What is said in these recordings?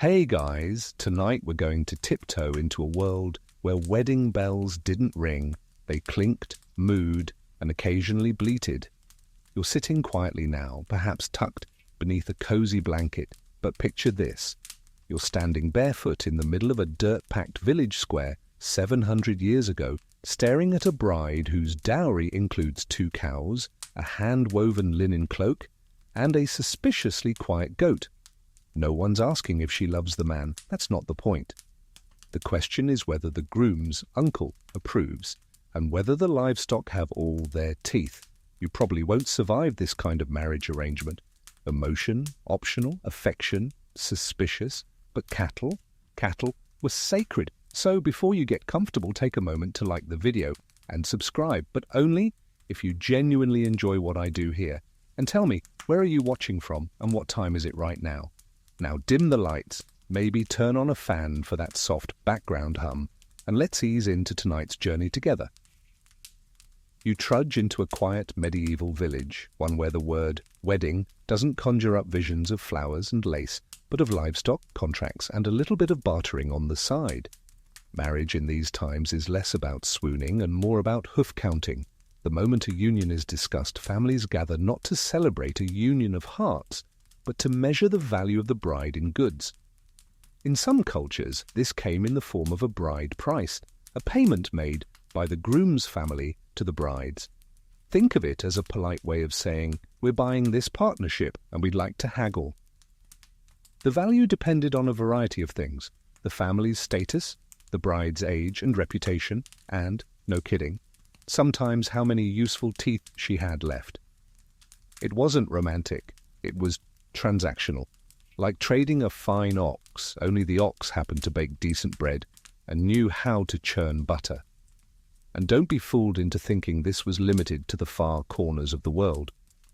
Hey guys, tonight we're going to tiptoe into a world where wedding bells didn't ring, they clinked, mooed, and occasionally bleated. You're sitting quietly now, perhaps tucked beneath a cozy blanket, but picture this. You're standing barefoot in the middle of a dirt-packed village square 700 years ago, staring at a bride whose dowry includes 2 cows, a hand-woven linen cloak, and a suspiciously quiet goat. No one's asking if she loves the man. That's not the point. The question is whether the groom's uncle approves, and whether the livestock have all their teeth. You probably won't survive this kind of marriage arrangement. Emotion, optional, affection, suspicious. But cattle were sacred. So before you get comfortable, take a moment to like the video and subscribe, but only if you genuinely enjoy what I do here. And tell me, where are you watching from and what time is it right now? Now dim the lights, maybe turn on a fan for that soft background hum, and let's ease into tonight's journey together. You trudge into a quiet medieval village, one where the word wedding doesn't conjure up visions of flowers and lace, but of livestock, contracts, and a little bit of bartering on the side. Marriage in these times is less about swooning and more about hoof-counting. The moment a union is discussed, families gather not to celebrate a union of hearts, but to measure the value of the bride in goods. In some cultures, this came in the form of a bride price, a payment made by the groom's family to the bride's. Think of it as a polite way of saying, we're buying this partnership and we'd like to haggle. The value depended on a variety of things: the family's status, the bride's age and reputation, and, no kidding, sometimes how many useful teeth she had left. It wasn't romantic, it was transactional, like trading a fine ox, only the ox happened to bake decent bread and knew how to churn butter. And don't be fooled into thinking this was limited to the far corners of the world.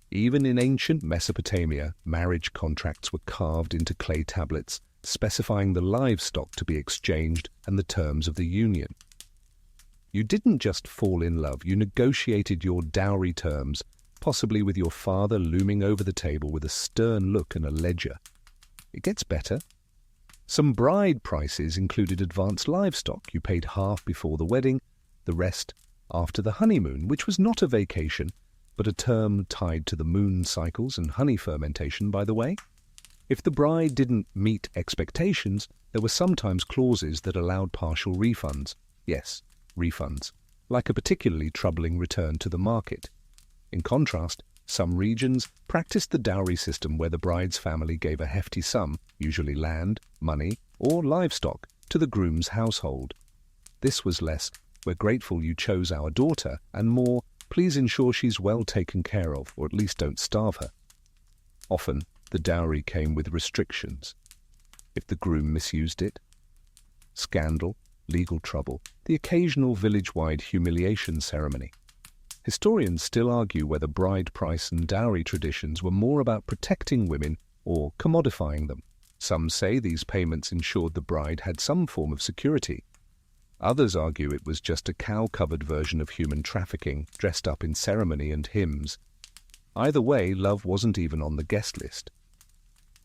Even in ancient Mesopotamia, marriage contracts were carved into clay tablets, specifying the livestock to be exchanged and the terms of the union. You didn't just fall in love, you negotiated your dowry terms, possibly with your father looming over the table with a stern look and a ledger. It gets better. Some bride prices included advanced livestock. You paid half before the wedding, the rest after the honeymoon, which was not a vacation, but a term tied to the moon cycles and honey fermentation, by the way. If the bride didn't meet expectations, there were sometimes clauses that allowed partial refunds. Yes, refunds, like a particularly troubling return to the market. In contrast, some regions practiced the dowry system where the bride's family gave a hefty sum, usually land, money, or livestock, to the groom's household. This was less, "We're grateful you chose our daughter," and more, "Please ensure she's well taken care of, or at least don't starve her." Often, the dowry came with restrictions. If the groom misused it, scandal, legal trouble, the occasional village-wide humiliation ceremony. Historians still argue whether bride price and dowry traditions were more about protecting women or commodifying them. Some say these payments ensured the bride had some form of security. Others argue it was just a cow-covered version of human trafficking, dressed up in ceremony and hymns. Either way, love wasn't even on the guest list.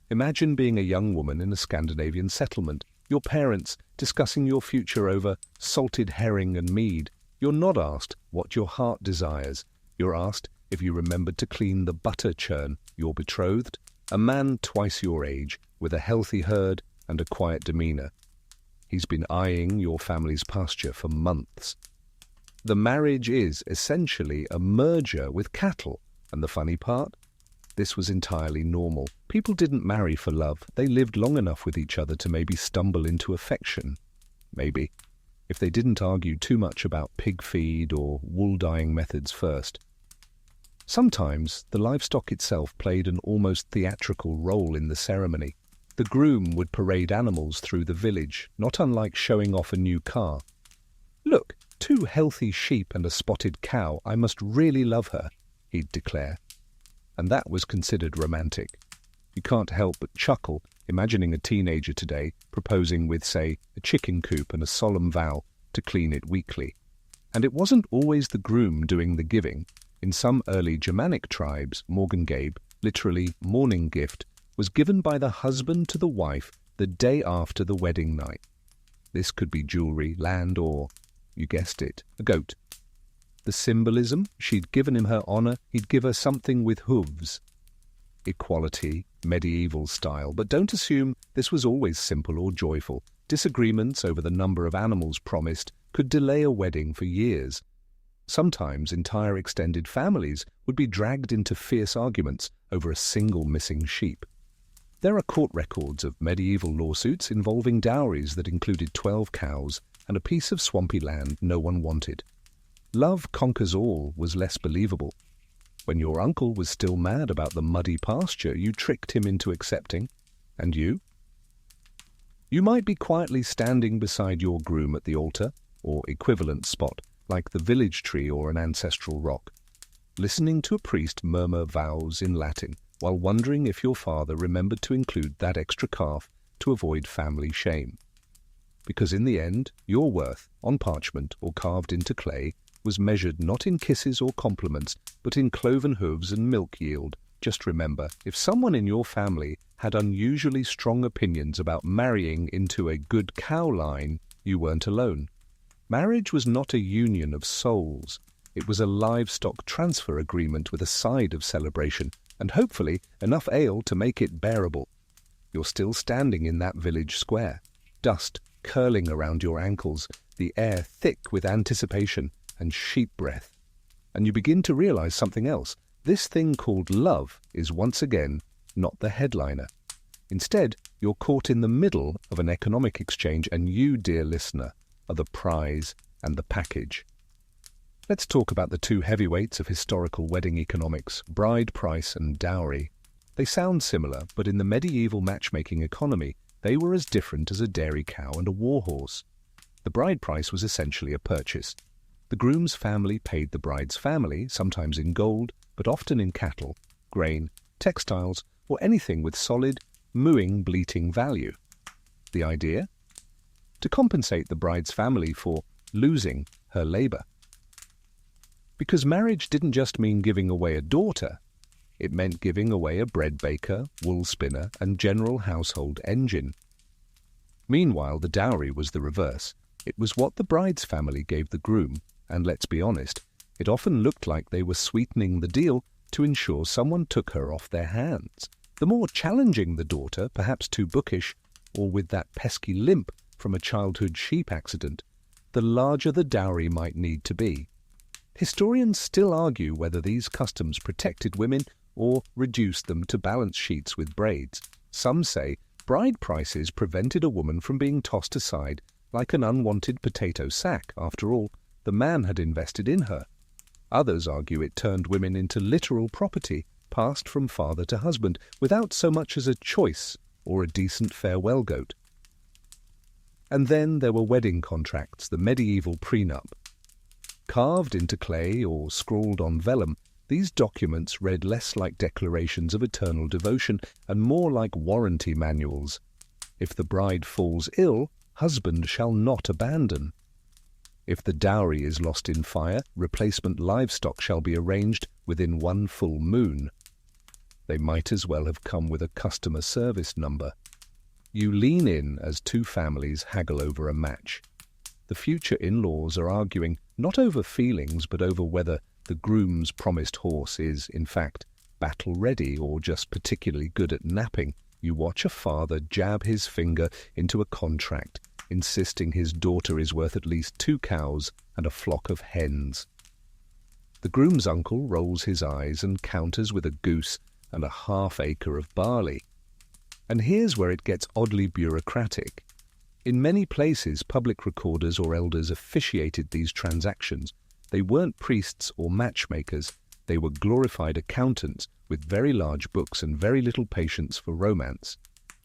Imagine being a young woman in a Scandinavian settlement, your parents discussing your future over salted herring and mead. You're not asked what your heart desires. You're asked if you remembered to clean the butter churn. Your betrothed, a man twice your age, with a healthy herd and a quiet demeanor. He's been eyeing your family's pasture for months. The marriage is essentially a merger with cattle, and the funny part? This was entirely normal. People didn't marry for love. They lived long enough with each other to maybe stumble into affection. Maybe. If they didn't argue too much about pig feed or wool-dyeing methods first. Sometimes the livestock itself played an almost theatrical role in the ceremony. The groom would parade animals through the village, not unlike showing off a new car. "Look, 2 healthy sheep and a spotted cow. I must really love her," he'd declare. And that was considered romantic. You can't help but chuckle imagining a teenager today proposing with, say, a chicken coop and a solemn vow to clean it weekly. And it wasn't always the groom doing the giving. In some early Germanic tribes, Morgengabe, literally morning gift, was given by the husband to the wife the day after the wedding night. This could be jewelry, land, or, you guessed it, a goat. The symbolism: she'd given him her honor, he'd give her something with hooves. Equality, medieval style, but don't assume this was always simple or joyful. Disagreements over the number of animals promised could delay a wedding for years. Sometimes entire extended families would be dragged into fierce arguments over a single missing sheep. There are court records of medieval lawsuits involving dowries that included 12 cows and a piece of swampy land no one wanted. Love conquers all was less believable. When your uncle was still mad about the muddy pasture, you tricked him into accepting. And you? You might be quietly standing beside your groom at the altar, or equivalent spot, like the village tree or an ancestral rock, listening to a priest murmur vows in Latin, while wondering if your father remembered to include that extra calf to avoid family shame. Because in the end, your worth, on parchment or carved into clay, was measured not in kisses or compliments, but in cloven hooves and milk yield. Just remember, if someone in your family had unusually strong opinions about marrying into a good cow line, you weren't alone. Marriage was not a union of souls. It was a livestock transfer agreement with a side of celebration, and hopefully enough ale to make it bearable. You're still standing in that village square, dust curling around your ankles, the air thick with anticipation and sheep breath. And you begin to realize something else. This thing called love is once again not the headliner. Instead, you're caught in the middle of an economic exchange, and you, dear listener, are the prize and the package. Let's talk about the two heavyweights of historical wedding economics, bride price and dowry. They sound similar, but in the medieval matchmaking economy, they were as different as a dairy cow and a war horse. The bride price was essentially a purchase. The groom's family paid the bride's family, sometimes in gold, but often in cattle, grain, textiles, or anything with solid, mooing, bleating value. The idea? To compensate the bride's family for losing her labor. Because marriage didn't just mean giving away a daughter, it meant giving away a bread baker, wool spinner, and general household engine. Meanwhile, the dowry was the reverse. It was what the bride's family gave the groom, and let's be honest, it often looked like they were sweetening the deal to ensure someone took her off their hands. The more challenging the daughter, perhaps too bookish, or with that pesky limp from a childhood sheep accident, the larger the dowry might need to be. Historians still argue whether these customs protected women or reduced them to balance sheets with braids. Some say bride prices prevented a woman from being tossed aside like an unwanted potato sack. After all, the man had invested in her. Others argue it turned women into literal property, passed from father to husband, without so much as a choice or a decent farewell goat. And then there were wedding contracts, the medieval prenup. Carved into clay or scrawled on vellum, these documents read less like declarations of eternal devotion and more like warranty manuals. If the bride falls ill, husband shall not abandon. If the dowry is lost in fire, replacement livestock shall be arranged within 1 full moon. They might as well have come with a customer service number. You lean in as two families haggle over a match. The future in-laws are arguing not over feelings but over whether the groom's promised horse is, in fact, battle-ready or just particularly good at napping. You watch a father jab his finger into a contract, insisting his daughter is worth at least 2 cows and a flock of hens. The groom's uncle rolls his eyes and counters with a goose and a half-acre of barley. And here's where it gets oddly bureaucratic. In many places, public recorders or elders officiated these transactions. They weren't priests or matchmakers. They were glorified accountants with very large books and very little patience for romance.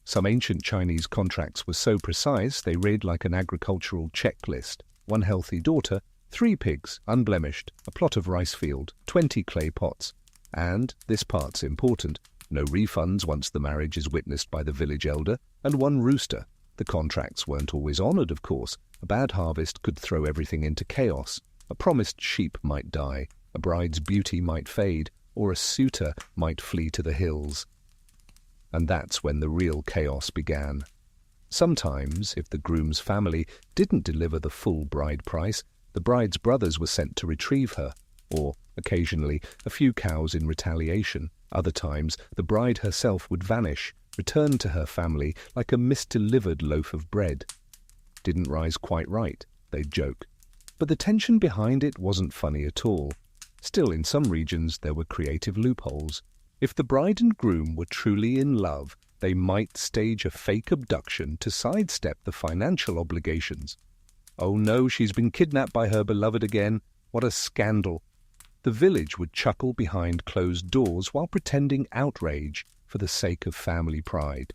Some ancient Chinese contracts were so precise they read like an agricultural checklist. 1 healthy daughter, 3 pigs, unblemished, a plot of rice field, 20 clay pots. And, this part's important, no refunds once the marriage is witnessed by the village elder, and 1 rooster. The contracts weren't always honoured, of course. A bad harvest could throw everything into chaos. A promised sheep might die, a bride's beauty might fade, or a suitor might flee to the hills. And that's when the real chaos began. Sometimes, if the groom's family didn't deliver the full bride price, the bride's brothers were sent to retrieve her, or, occasionally, a few cows in retaliation. Other times, the bride herself would vanish, return to her family like a misdelivered loaf of bread. Didn't rise quite right, they'd joke. But the tension behind it wasn't funny at all. Still, in some regions, there were creative loopholes. If the bride and groom were truly in love, they might stage a fake abduction to sidestep the financial obligations. Oh no, she's been kidnapped by her beloved again. What a scandal. The village would chuckle behind closed doors while pretending outrage for the sake of family pride.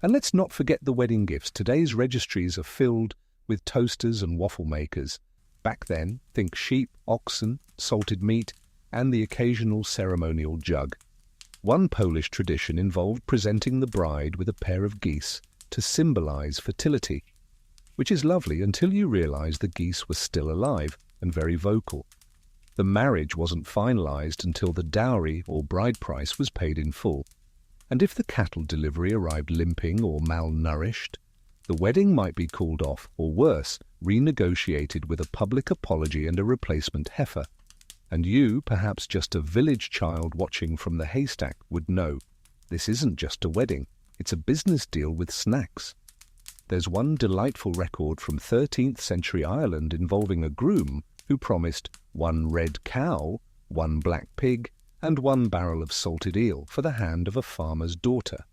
And let's not forget the wedding gifts. Today's registries are filled with toasters and waffle makers. Back then, think sheep, oxen, salted meat, and the occasional ceremonial jug. One Polish tradition involved presenting the bride with a pair of geese to symbolize fertility, which is lovely until you realize the geese were still alive and very vocal. The marriage wasn't finalized until the dowry or bride price was paid in full. And if the cattle delivery arrived limping or malnourished, the wedding might be called off, or worse, renegotiated with a public apology and a replacement heifer. And you, perhaps just a village child watching from the haystack, would know this isn't just a wedding, it's a business deal with snacks. There's one delightful record from 13th century Ireland involving a groom who promised 1 red cow, 1 black pig, and 1 barrel of salted eel for the hand of a farmer's daughter.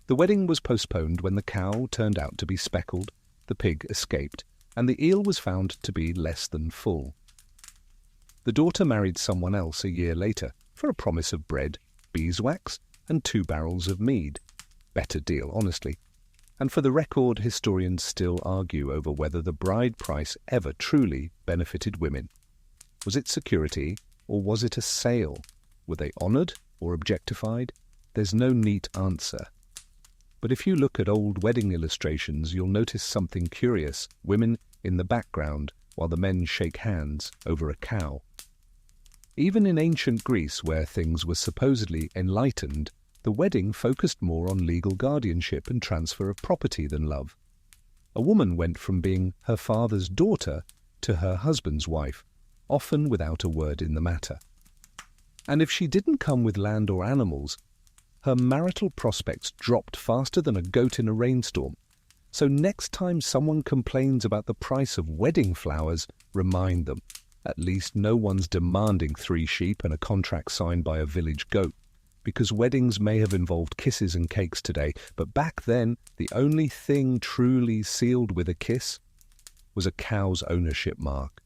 The wedding was postponed when the cow turned out to be speckled, the pig escaped, and the eel was found to be less than full. The daughter married someone else a year later for a promise of bread, beeswax, and 2 barrels of mead. Better deal, honestly. And for the record, historians still argue over whether the bride price ever truly benefited women. Was it security, or was it a sale? Were they honoured or objectified? There's no neat answer. But if you look at old wedding illustrations, you'll notice something curious. Women in the background, while the men shake hands over a cow. Even in ancient Greece, where things were supposedly enlightened, the wedding focused more on legal guardianship and transfer of property than love. A woman went from being her father's daughter to her husband's wife, often without a word in the matter. And if she didn't come with land or animals, her marital prospects dropped faster than a goat in a rainstorm. So next time someone complains about the price of wedding flowers, remind them, at least no one's demanding 3 sheep and a contract signed by a village goat. Because weddings may have involved kisses and cakes today, but back then, the only thing truly sealed with a kiss was a cow's ownership mark.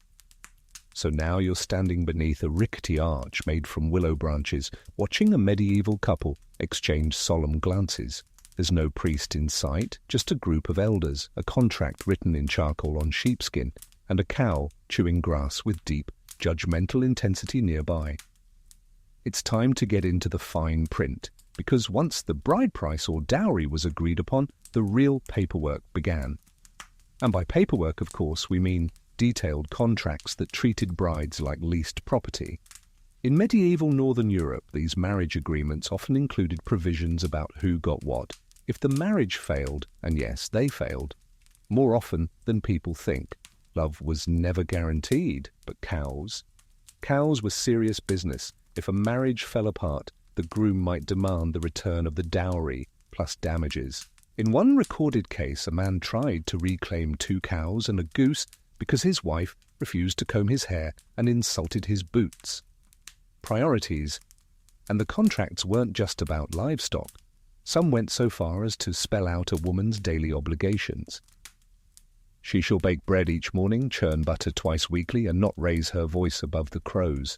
So now you're standing beneath a rickety arch made from willow branches, watching a medieval couple exchange solemn glances. There's no priest in sight, just a group of elders, a contract written in charcoal on sheepskin, and a cow chewing grass with deep, judgmental intensity nearby. It's time to get into the fine print, because once the bride price or dowry was agreed upon, the real paperwork began. And by paperwork, of course, we mean detailed contracts that treated brides like leased property. In medieval Northern Europe, these marriage agreements often included provisions about who got what. If the marriage failed, and yes, they failed, more often than people think, love was never guaranteed, but cows were serious business. If a marriage fell apart, the groom might demand the return of the dowry plus damages. In one recorded case, a man tried to reclaim 2 cows and a goose because his wife refused to comb his hair and insulted his boots. Priorities. And the contracts weren't just about livestock. Some went so far as to spell out a woman's daily obligations. She shall bake bread each morning, churn butter twice weekly, and not raise her voice above the crows.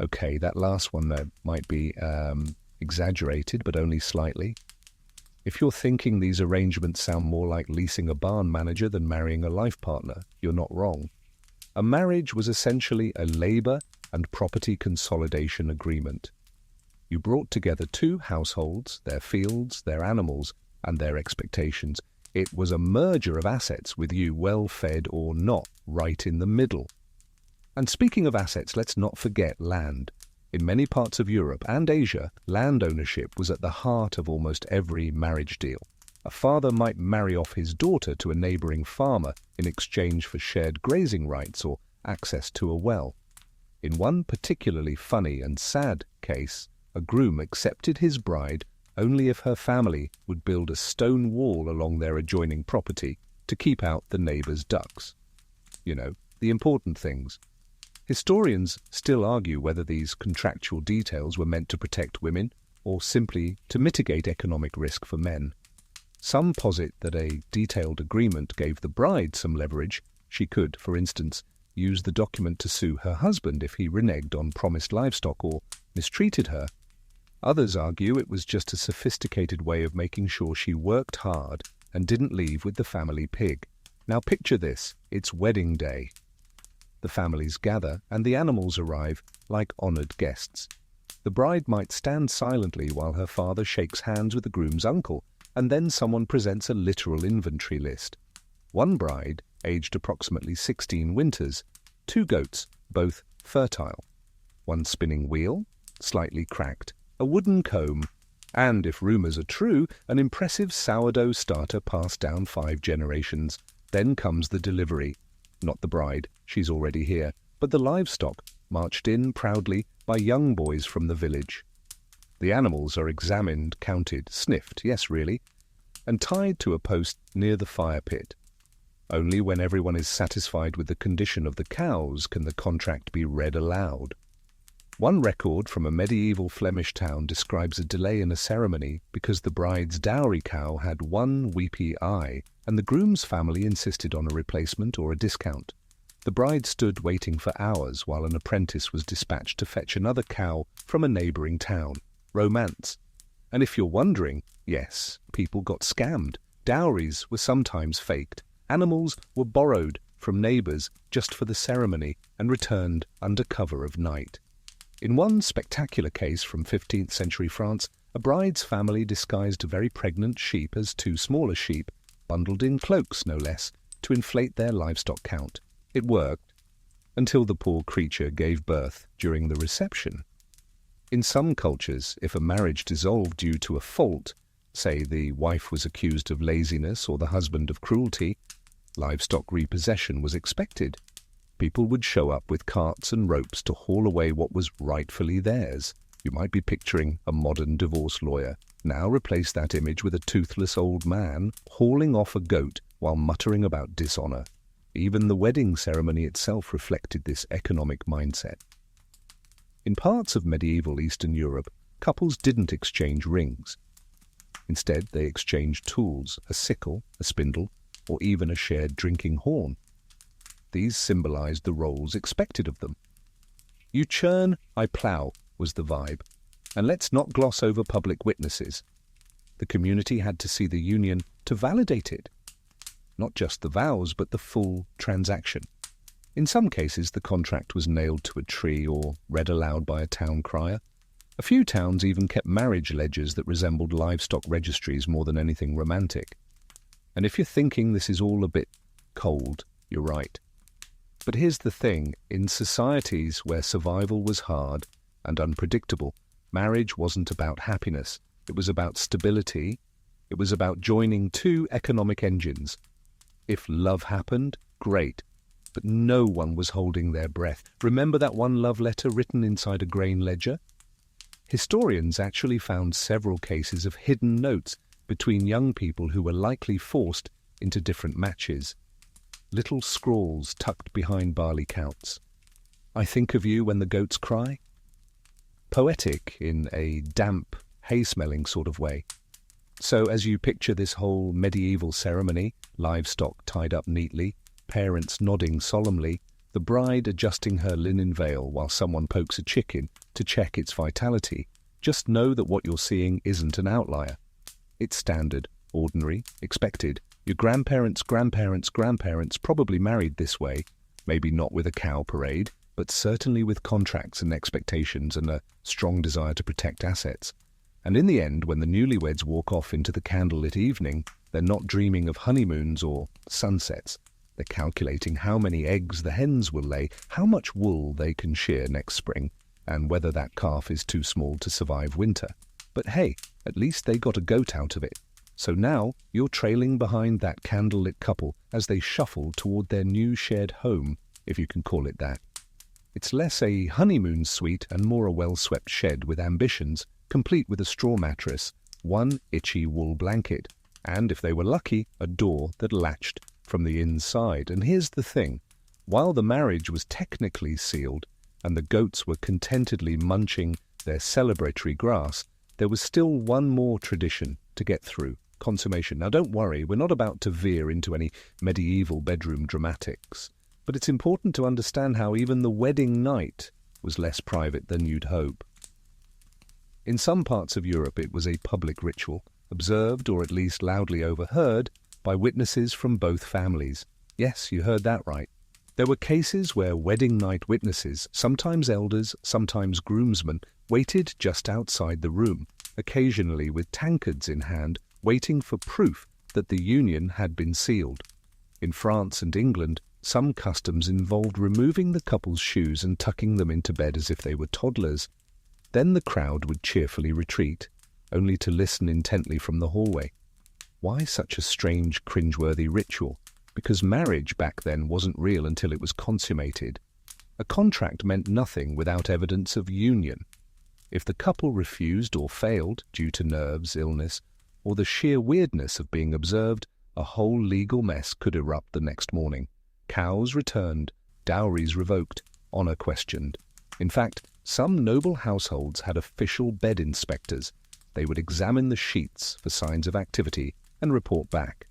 Okay, that last one there might be exaggerated, but only slightly. If you're thinking these arrangements sound more like leasing a barn manager than marrying a life partner, you're not wrong. A marriage was essentially a labor and property consolidation agreement. You brought together 2 households, their fields, their animals, and their expectations. It was a merger of assets with you well-fed or not right in the middle. And speaking of assets, let's not forget land. In many parts of Europe and Asia, land ownership was at the heart of almost every marriage deal. A father might marry off his daughter to a neighboring farmer in exchange for shared grazing rights or access to a well. In one particularly funny and sad case, a groom accepted his bride only if her family would build a stone wall along their adjoining property to keep out the neighbor's ducks. You know, the important things. Historians still argue whether these contractual details were meant to protect women or simply to mitigate economic risk for men. Some posit that a detailed agreement gave the bride some leverage. She could, for instance, use the document to sue her husband if he reneged on promised livestock or mistreated her. Others argue it was just a sophisticated way of making sure she worked hard and didn't leave with the family pig. Now picture this, it's wedding day. The families gather and the animals arrive like honored guests. The bride might stand silently while her father shakes hands with the groom's uncle, and then someone presents a literal inventory list. One bride, aged approximately 16 winters, 2 goats, both fertile, 1 spinning wheel, slightly cracked, a wooden comb, and, if rumors are true, an impressive sourdough starter passed down 5 generations. Then comes the delivery. Not the bride, she's already here, but the livestock, marched in proudly by young boys from the village. The animals are examined, counted, sniffed, yes really, and tied to a post near the fire pit. Only when everyone is satisfied with the condition of the cows can the contract be read aloud. One record from a medieval Flemish town describes a delay in a ceremony because the bride's dowry cow had 1 weepy eye and the groom's family insisted on a replacement or a discount. The bride stood waiting for hours while an apprentice was dispatched to fetch another cow from a neighboring town. Romance. And if you're wondering, yes, people got scammed. Dowries were sometimes faked. Animals were borrowed from neighbors just for the ceremony and returned under cover of night. In one spectacular case from 15th century France, a bride's family disguised a very pregnant sheep as 2 smaller sheep, bundled in cloaks no less, to inflate their livestock count. It worked, until the poor creature gave birth during the reception. In some cultures, if a marriage dissolved due to a fault, say the wife was accused of laziness or the husband of cruelty, livestock repossession was expected. People would show up with carts and ropes to haul away what was rightfully theirs. You might be picturing a modern divorce lawyer. Now replace that image with a toothless old man hauling off a goat while muttering about dishonor. Even the wedding ceremony itself reflected this economic mindset. In parts of medieval Eastern Europe, couples didn't exchange rings. Instead, they exchanged tools, a sickle, a spindle, or even a shared drinking horn. These symbolized the roles expected of them. You churn, I plough, was the vibe. And let's not gloss over public witnesses. The community had to see the union to validate it. Not just the vows, but the full transaction. In some cases, the contract was nailed to a tree or read aloud by a town crier. A few towns even kept marriage ledgers that resembled livestock registries more than anything romantic. And if you're thinking this is all a bit cold, you're right. But here's the thing, in societies where survival was hard and unpredictable, marriage wasn't about happiness. It was about stability. It was about joining 2 economic engines. If love happened, great. But no one was holding their breath. Remember that one love letter written inside a grain ledger? Historians actually found several cases of hidden notes between young people who were likely forced into different matches. Little scrawls tucked behind barley counts. I think of you when the goats cry. Poetic in a damp, hay-smelling sort of way. So as you picture this whole medieval ceremony, livestock tied up neatly, parents nodding solemnly, the bride adjusting her linen veil while someone pokes a chicken to check its vitality, just know that what you're seeing isn't an outlier. It's standard, ordinary, expected. Your grandparents' probably married this way, maybe not with a cow parade, but certainly with contracts and expectations and a strong desire to protect assets. And in the end, when the newlyweds walk off into the candlelit evening, they're not dreaming of honeymoons or sunsets. They're calculating how many eggs the hens will lay, how much wool they can shear next spring, and whether that calf is too small to survive winter. But hey, at least they got a goat out of it. So now you're trailing behind that candlelit couple as they shuffle toward their new shared home, if you can call it that. It's less a honeymoon suite and more a well-swept shed with ambitions, complete with a straw mattress, one itchy wool blanket, and, if they were lucky, a door that latched from the inside. And here's the thing. While the marriage was technically sealed and the goats were contentedly munching their celebratory grass, there was still one more tradition to get through: consummation. Now don't worry, we're not about to veer into any medieval bedroom dramatics, but it's important to understand how even the wedding night was less private than you'd hope. In some parts of Europe it was a public ritual, observed or at least loudly overheard by witnesses from both families. Yes, you heard that right. There were cases where wedding night witnesses, sometimes elders, sometimes groomsmen, waited just outside the room, occasionally with tankards in hand, waiting for proof that the union had been sealed. In France and England, some customs involved removing the couple's shoes and tucking them into bed as if they were toddlers. Then the crowd would cheerfully retreat, only to listen intently from the hallway. Why such a strange, cringeworthy ritual? Because marriage back then wasn't real until it was consummated. A contract meant nothing without evidence of union. If the couple refused or failed due to nerves, illness, or the sheer weirdness of being observed, a whole legal mess could erupt the next morning. Cows returned, dowries revoked, honor questioned. In fact, some noble households had official bed inspectors. They would examine the sheets for signs of activity and report back.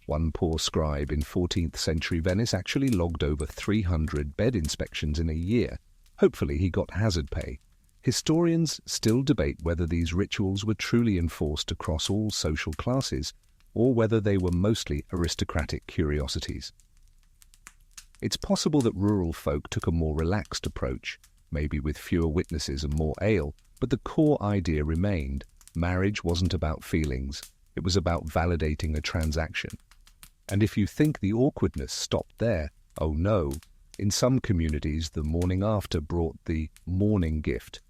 One poor scribe in 14th century Venice actually logged over 300 bed inspections in a year. Hopefully he got hazard pay. Historians still debate whether these rituals were truly enforced across all social classes, or whether they were mostly aristocratic curiosities. It's possible that rural folk took a more relaxed approach, maybe with fewer witnesses and more ale, but the core idea remained. Marriage wasn't about feelings, it was about validating a transaction. And if you think the awkwardness stopped there, oh no, in some communities the morning after brought the morning gift.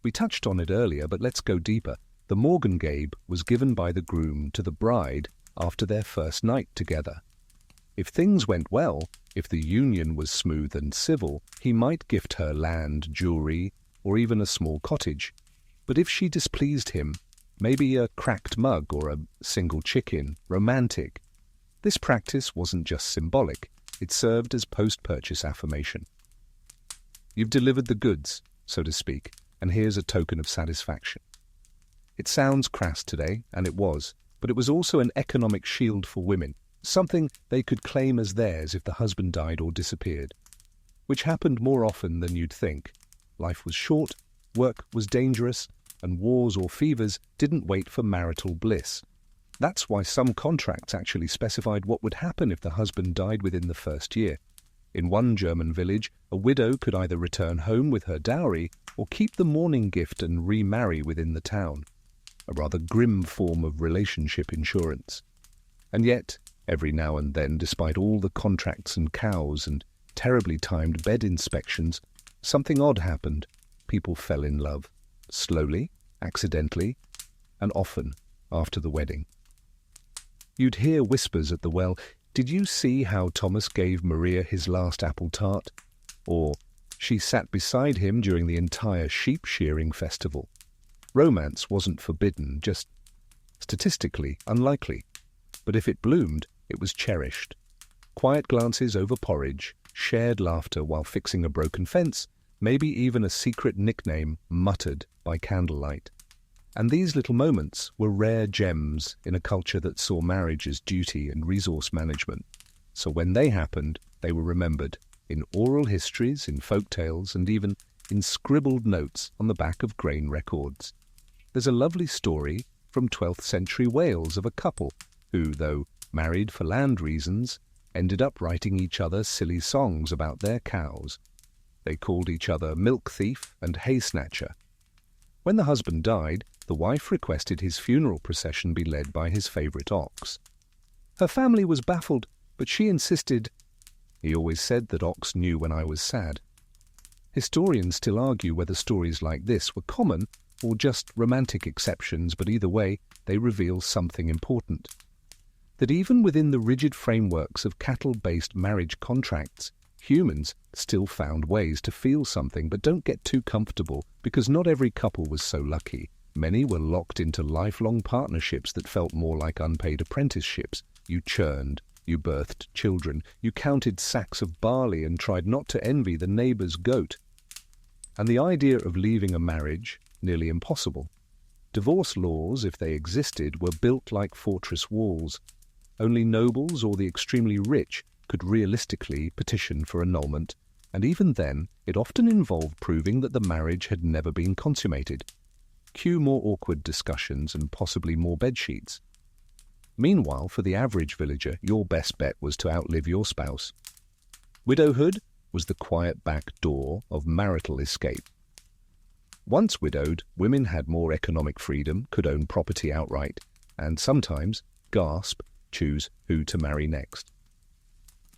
We touched on it earlier, but let's go deeper. The morgengabe was given by the groom to the bride after their first night together. If things went well, if the union was smooth and civil, he might gift her land, jewelry, or even a small cottage. But if she displeased him, maybe a cracked mug or a single chicken, romantic. This practice wasn't just symbolic, it served as post-purchase affirmation. You've delivered the goods, so to speak, and here's a token of satisfaction. It sounds crass today, and it was, but it was also an economic shield for women, something they could claim as theirs if the husband died or disappeared, which happened more often than you'd think. Life was short, work was dangerous, and wars or fevers didn't wait for marital bliss. That's why some contracts actually specified what would happen if the husband died within the first year. In one German village, a widow could either return home with her dowry or keep the mourning gift and remarry within the town. A rather grim form of relationship insurance. And yet, every now and then, despite all the contracts and cows and terribly timed bed inspections, something odd happened. People fell in love. Slowly, accidentally, and often after the wedding. You'd hear whispers at the well, "Did you see how Thomas gave Maria his last apple tart?" Or, "She sat beside him during the entire sheep shearing festival." Romance wasn't forbidden, just statistically unlikely. But if it bloomed, it was cherished. Quiet glances over porridge, shared laughter while fixing a broken fence, maybe even a secret nickname muttered by candlelight. And these little moments were rare gems in a culture that saw marriage as duty and resource management. So when they happened, they were remembered in oral histories, in folk tales, and even in scribbled notes on the back of grain records. There's a lovely story from 12th century Wales of a couple who, though married for land reasons, ended up writing each other silly songs about their cows. They called each other milk thief and hay snatcher. When the husband died, the wife requested his funeral procession be led by his favourite ox. Her family was baffled, but she insisted, "He always said that ox knew when I was sad." Historians still argue whether stories like this were common or just romantic exceptions, but either way, they reveal something important. That even within the rigid frameworks of cattle-based marriage contracts, humans still found ways to feel something, but don't get too comfortable, because not every couple was so lucky. Many were locked into lifelong partnerships that felt more like unpaid apprenticeships. You churned, you birthed children, you counted sacks of barley and tried not to envy the neighbour's goat. And the idea of leaving a marriage, nearly impossible. Divorce laws, if they existed, were built like fortress walls. Only nobles or the extremely rich could realistically petition for annulment, and even then it often involved proving that the marriage had never been consummated. Cue more awkward discussions and possibly more bedsheets. Meanwhile, for the average villager, your best bet was to outlive your spouse. Widowhood was the quiet back door of marital escape. Once widowed, women had more economic freedom, could own property outright, and sometimes, choose who to marry next.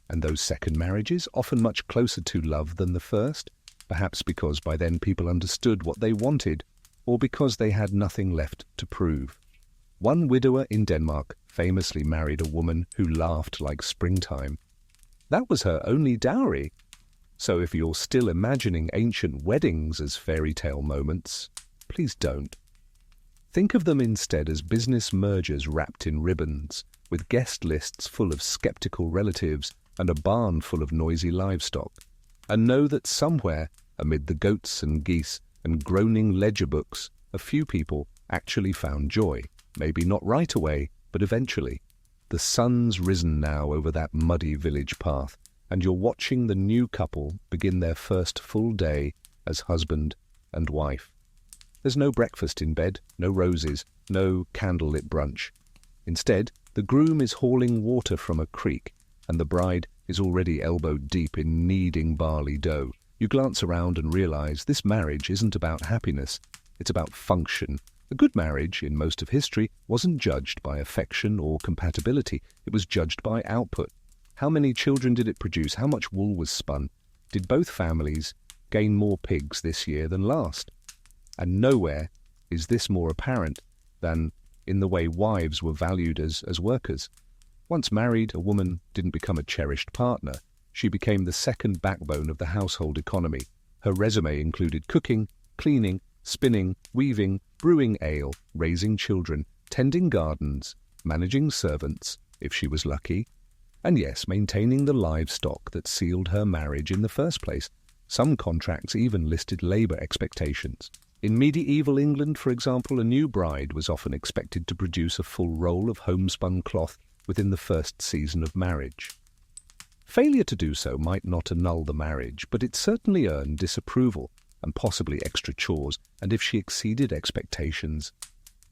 And those second marriages, often much closer to love than the first, perhaps because by then people understood what they wanted, or because they had nothing left to prove. One widower in Denmark famously married a woman who laughed like springtime. That was her only dowry. So if you're still imagining ancient weddings as fairy tale moments, please don't. Think of them instead as business mergers wrapped in ribbons, with guest lists full of skeptical relatives and a barn full of noisy livestock. And know that somewhere, amid the goats and geese and groaning ledger books, a few people actually found joy, maybe not right away, but eventually. The sun's risen now over that muddy village path, and you're watching the new couple begin their first full day as husband and wife. There's no breakfast in bed, no roses, no candlelit brunch. Instead, the groom is hauling water from a creek, and the bride is already elbow-deep in kneading barley dough. You glance around and realize this marriage isn't about happiness, it's about function. A good marriage, in most of history, wasn't judged by affection or compatibility. It was judged by output. How many children did it produce? How much wool was spun? Did both families gain more pigs this year than last? And nowhere is this more apparent than in the way wives were valued as workers. Once married, a woman didn't become a cherished partner. She became the second backbone of the household economy. Her resume included cooking, cleaning, spinning, weaving, brewing ale, raising children, tending gardens, managing servants, if she was lucky, and yes, maintaining the livestock that sealed her marriage in the first place. Some contracts even listed labor expectations. In medieval England, for example, a new bride was often expected to produce a full roll of homespun cloth within the first season of marriage. Failure to do so might not annul the marriage, but it certainly earned disapproval and possibly extra chores, and if she exceeded expectations,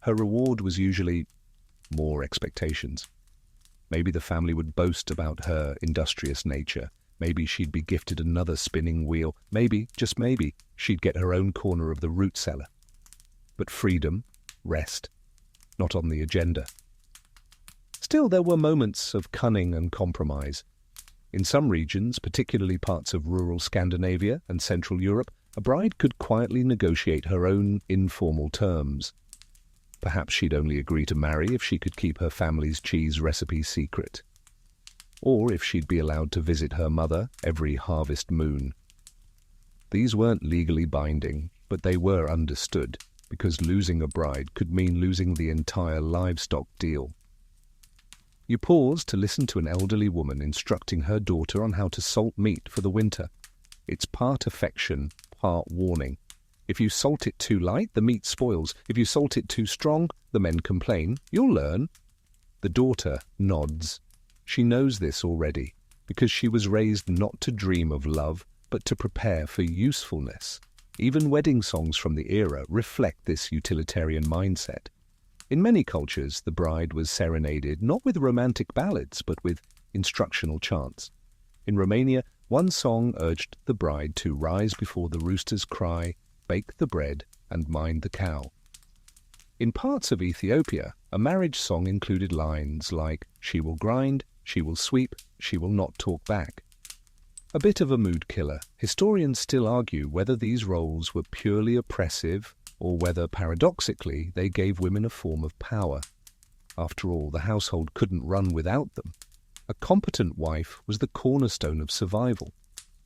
her reward was usually more expectations. Maybe the family would boast about her industrious nature. Maybe she'd be gifted another spinning wheel. Maybe, just maybe, she'd get her own corner of the root cellar. But freedom, rest, not on the agenda. Still, there were moments of cunning and compromise. In some regions, particularly parts of rural Scandinavia and Central Europe, a bride could quietly negotiate her own informal terms. Perhaps she'd only agree to marry if she could keep her family's cheese recipe secret, or if she'd be allowed to visit her mother every harvest moon. These weren't legally binding, but they were understood, because losing a bride could mean losing the entire livestock deal. You pause to listen to an elderly woman instructing her daughter on how to salt meat for the winter. It's part affection, part warning. If you salt it too light, the meat spoils. If you salt it too strong, the men complain. You'll learn. The daughter nods. She knows this already, because she was raised not to dream of love, but to prepare for usefulness. Even wedding songs from the era reflect this utilitarian mindset. In many cultures, the bride was serenaded not with romantic ballads, but with instructional chants. In Romania, one song urged the bride to rise before the rooster's cry, bake the bread, and mind the cow. In parts of Ethiopia, a marriage song included lines like, "She will grind, she will sweep, she will not talk back." A bit of a mood killer. Historians still argue whether these roles were purely oppressive or whether, paradoxically, they gave women a form of power. After all, the household couldn't run without them. A competent wife was the cornerstone of survival.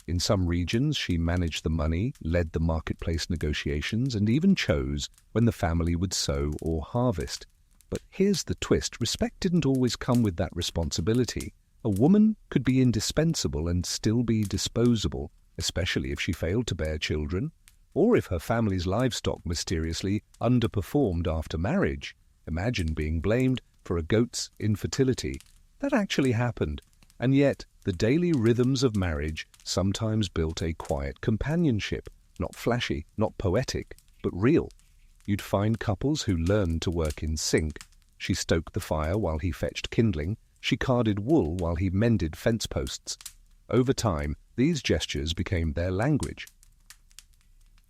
In some regions, she managed the money, led the marketplace negotiations, and even chose when the family would sow or harvest. But here's the twist. Respect didn't always come with that responsibility. A woman could be indispensable and still be disposable, especially if she failed to bear children, or if her family's livestock mysteriously underperformed after marriage. Imagine being blamed for a goat's infertility. That actually happened, and yet the daily rhythms of marriage sometimes built a quiet companionship, not flashy, not poetic, but real. You'd find couples who learned to work in sync. She stoked the fire while he fetched kindling. She carded wool while he mended fence posts. Over time, these gestures became their language.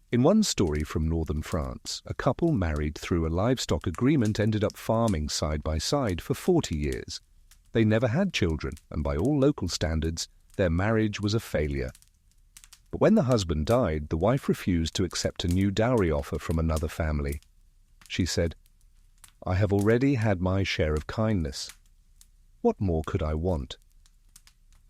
In one story from northern France, a couple married through a livestock agreement ended up farming side by side for 40 years. They never had children, and by all local standards, their marriage was a failure. But when the husband died, the wife refused to accept a new dowry offer from another family. She said, "I have already had my share of kindness. What more could I want?"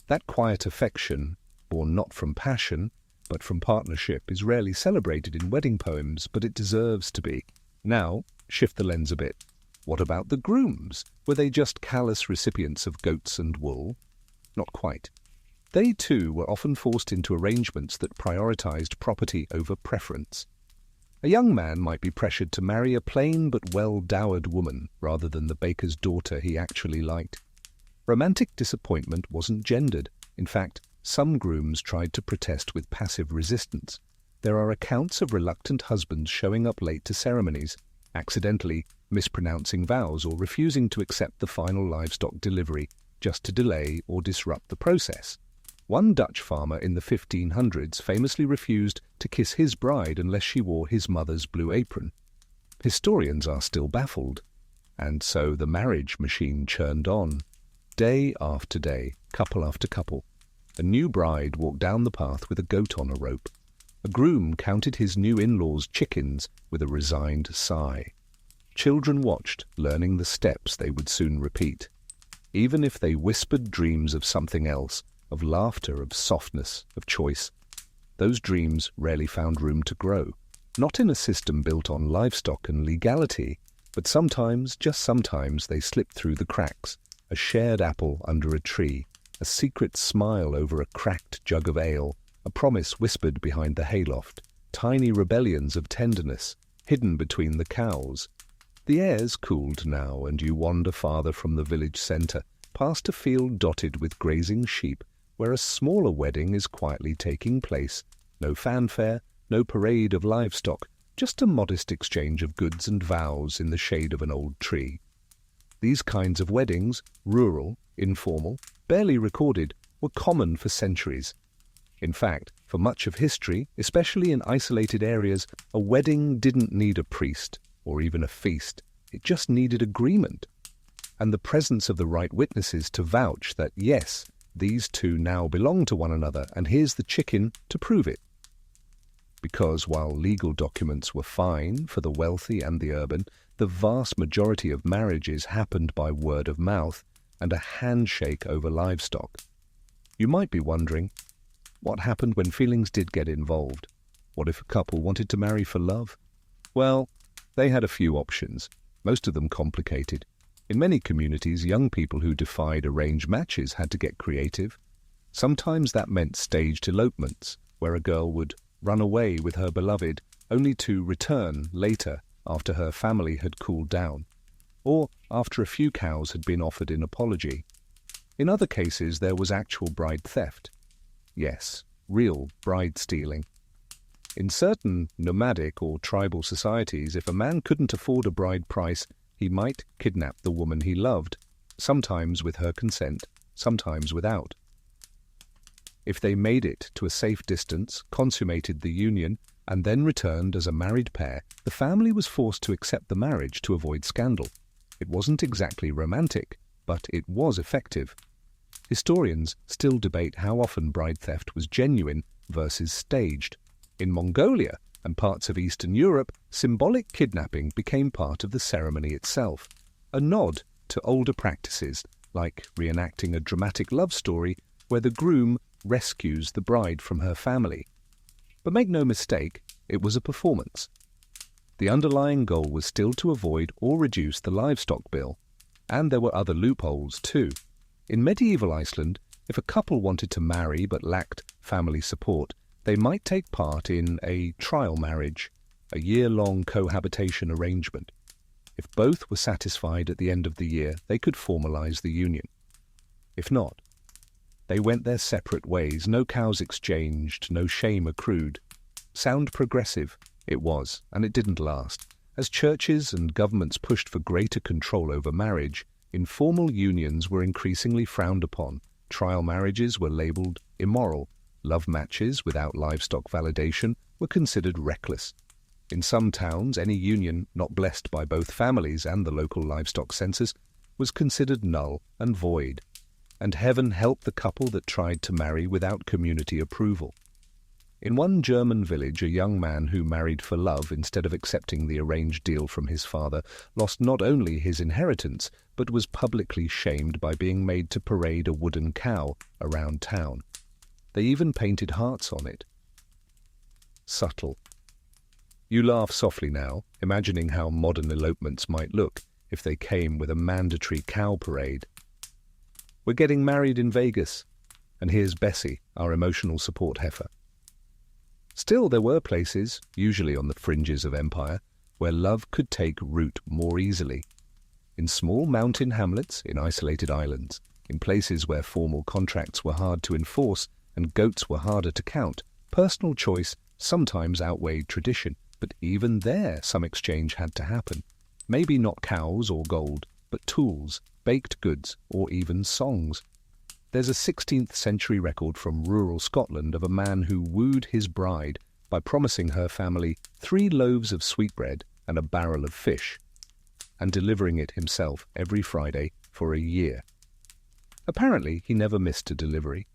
That quiet affection, born not from passion, but from partnership, is rarely celebrated in wedding poems, but it deserves to be. Now, shift the lens a bit. What about the grooms? Were they just callous recipients of goats and wool? Not quite. They too were often forced into arrangements that prioritized property over preference. A young man might be pressured to marry a plain but well-dowered woman rather than the baker's daughter he actually liked. Romantic disappointment wasn't gendered. In fact, some grooms tried to protest with passive resistance. There are accounts of reluctant husbands showing up late to ceremonies, accidentally mispronouncing vows or refusing to accept the final livestock delivery just to delay or disrupt the process. One Dutch farmer in the 1500s famously refused to kiss his bride unless she wore his mother's blue apron. Historians are still baffled. And so the marriage machine churned on. Day after day, couple after couple. A new bride walked down the path with a goat on a rope. A groom counted his new in-laws' chickens with a resigned sigh. Children watched, learning the steps they would soon repeat. Even if they whispered dreams of something else, of laughter, of softness, of choice, those dreams rarely found room to grow. Not in a system built on livestock and legality, but sometimes, just sometimes, they slipped through the cracks. A shared apple under a tree, a secret smile over a cracked jug of ale, a promise whispered behind the hayloft, tiny rebellions of tenderness, hidden between the cows. The air's cooled now, and you wander farther from the village centre, past a field dotted with grazing sheep, where a smaller wedding is quietly taking place. No fanfare, no parade of livestock, just a modest exchange of goods and vows in the shade of an old tree. These kinds of weddings, rural, informal, barely recorded, were common for centuries. In fact, for much of history, especially in isolated areas, a wedding didn't need a priest or even a feast. It just needed agreement and the presence of the right witnesses to vouch that, yes, these two now belong to one another, and here's the chicken to prove it. Because while legal documents were fine for the wealthy and the urban, the vast majority of marriages happened by word of mouth and a handshake over livestock. You might be wondering, what happened when feelings did get involved? What if a couple wanted to marry for love? Well, they had a few options, most of them complicated. In many communities, young people who defied arranged matches had to get creative. Sometimes that meant staged elopements, where a girl would run away with her beloved, only to return later after her family had cooled down, or after a few cows had been offered in apology. In other cases, there was actual bride theft. Yes, real bride stealing. In certain nomadic or tribal societies, if a man couldn't afford a bride price, he might kidnap the woman he loved, sometimes with her consent, sometimes without. If they made it to a safe distance, consummated the union, and then returned as a married pair, the family was forced to accept the marriage to avoid scandal. It wasn't exactly romantic, but it was effective. Historians still debate how often bride theft was genuine versus staged. In Mongolia, and parts of Eastern Europe, symbolic kidnapping became part of the ceremony itself, a nod to older practices like reenacting a dramatic love story where the groom rescues the bride from her family. But make no mistake, it was a performance. The underlying goal was still to avoid or reduce the livestock bill, and there were other loopholes too. In medieval Iceland, if a couple wanted to marry but lacked family support, they might take part in a trial marriage, a year-long cohabitation arrangement. If both were satisfied at the end of the year, they could formalize the union. If not, they went their separate ways, no cows exchanged, no shame accrued. Sound progressive, it was, and it didn't last. As churches and governments pushed for greater control over marriage, informal unions were increasingly frowned upon. Trial marriages were labeled immoral. Love matches without livestock validation were considered reckless. In some towns, any union not blessed by both families and the local livestock census was considered null and void, and heaven help the couple that tried to marry without community approval. In one German village, a young man who married for love instead of accepting the arranged deal from his father lost not only his inheritance, but was publicly shamed by being made to parade a wooden cow around town. They even painted hearts on it. Subtle. You laugh softly now, imagining how modern elopements might look if they came with a mandatory cow parade. We're getting married in Vegas, and here's Bessie, our emotional support heifer. Still, there were places, usually on the fringes of empire, where love could take root more easily. In small mountain hamlets, in isolated islands, in places where formal contracts were hard to enforce and goats were harder to count, personal choice sometimes outweighed tradition, but even there some exchange had to happen. Maybe not cows or gold, but tools, baked goods, or even songs. There's a 16th century record from rural Scotland of a man who wooed his bride by promising her family 3 loaves of sweetbread and a barrel of fish, and delivering it himself every Friday for a year. Apparently, he never missed a delivery.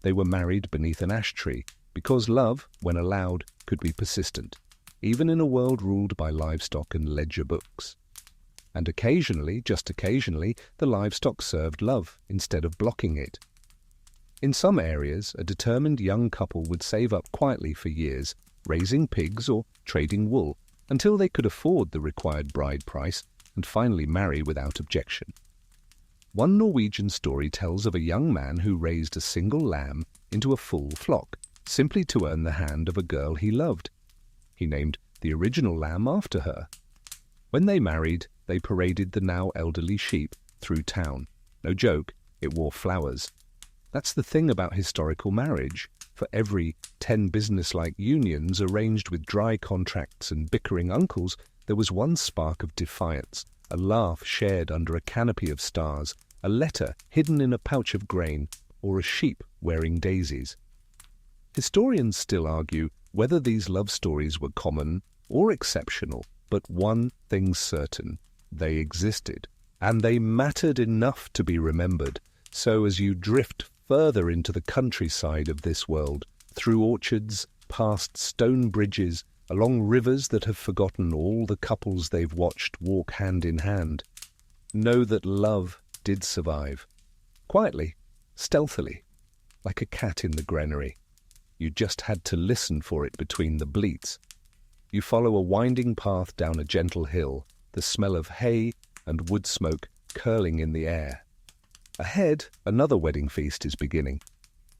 They were married beneath an ash tree, because love, when allowed, could be persistent, even in a world ruled by livestock and ledger books. And occasionally, just occasionally, the livestock served love instead of blocking it. In some areas, a determined young couple would save up quietly for years, raising pigs or trading wool, until they could afford the required bride price and finally marry without objection. One Norwegian story tells of a young man who raised a single lamb into a full flock, simply to earn the hand of a girl he loved. He named the original lamb after her. When they married, they paraded the now elderly sheep through town. No joke, it wore flowers. That's the thing about historical marriage. For every 10 businesslike unions arranged with dry contracts and bickering uncles, there was one spark of defiance, a laugh shared under a canopy of stars, a letter hidden in a pouch of grain, or a sheep wearing daisies. Historians still argue whether these love stories were common or exceptional, but one thing's certain: they existed, and they mattered enough to be remembered. So as you drift further into the countryside of this world, through orchards, past stone bridges, along rivers that have forgotten all the couples they've watched walk hand in hand, know that love did survive. Quietly, stealthily, like a cat in the granary. You just had to listen for it between the bleats. You follow a winding path down a gentle hill, the smell of hay and wood smoke curling in the air. Ahead, another wedding feast is beginning.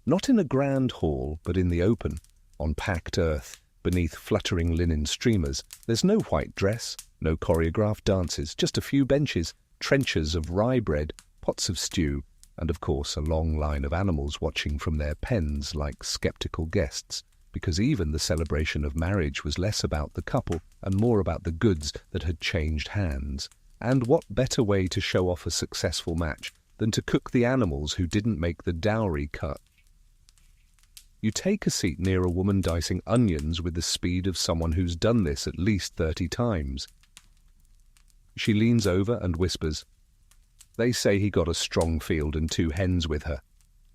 Not in a grand hall, but in the open, on packed earth, beneath fluttering linen streamers. There's no white dress, no choreographed dances, just a few benches, trenchers of rye bread, pots of stew, and of course a long line of animals watching from their pens like skeptical guests, because even the celebration of marriage was less about the couple and more about the goods that had changed hands. And what better way to show off a successful match than to cook the animals who didn't make the dowry cut? You take a seat near a woman dicing onions with the speed of someone who's done this at least 30 times. She leans over and whispers, "They say he got a strong field and 2 hens with her.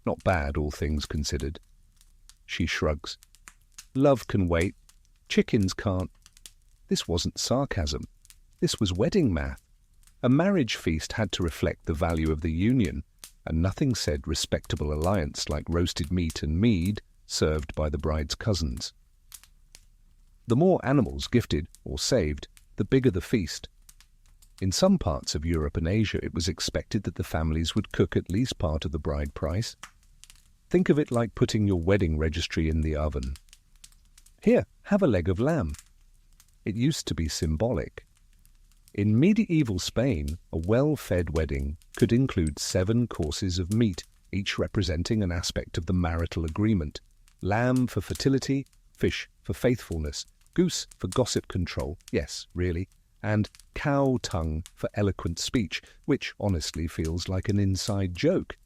Not bad, all things considered." She shrugs. "Love can wait. Chickens can't. This wasn't sarcasm. This was wedding math. A marriage feast had to reflect the value of the union, and nothing said respectable alliance like roasted meat and mead served by the bride's cousins. The more animals gifted or saved, the bigger the feast. In some parts of Europe and Asia, it was expected that the families would cook at least part of the bride price. Think of it like putting your wedding registry in the oven. Here, have a leg of lamb. It used to be symbolic. In medieval Spain, a well-fed wedding could include 7 courses of meat, each representing an aspect of the marital agreement. Lamb for fertility, fish for faithfulness, goose for gossip control, yes, really, and cow tongue for eloquent speech, which honestly feels like an inside joke.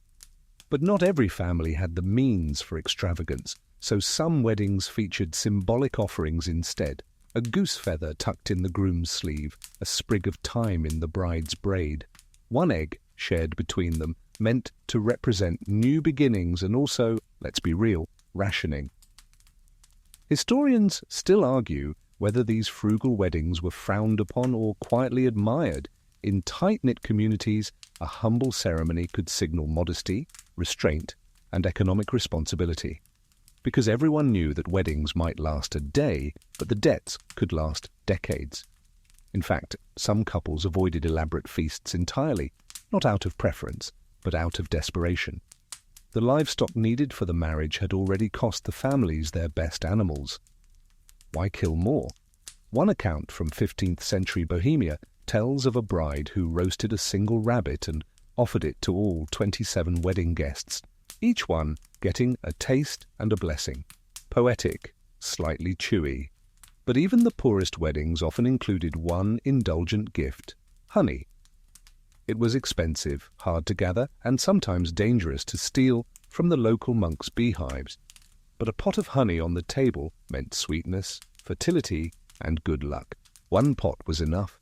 But not every family had the means for extravagance, so some weddings featured symbolic offerings instead. A goose feather tucked in the groom's sleeve, a sprig of thyme in the bride's braid. One egg, shared between them, meant to represent new beginnings and also, let's be real, rationing. Historians still argue whether these frugal weddings were frowned upon or quietly admired. In tight-knit communities, a humble ceremony could signal modesty, restraint, and economic responsibility. Because everyone knew that weddings might last a day, but the debts could last decades. In fact, some couples avoided elaborate feasts entirely, not out of preference, but out of desperation. The livestock needed for the marriage had already cost the families their best animals. Why kill more? One account from 15th century Bohemia tells of a bride who roasted a single rabbit and offered it to all 27 wedding guests, each one getting a taste and a blessing. Poetic, slightly chewy. But even the poorest weddings often included one indulgent gift: honey. It was expensive, hard to gather, and sometimes dangerous to steal from the local monks' beehives. But a pot of honey on the table meant sweetness, fertility, and good luck. One pot was enough.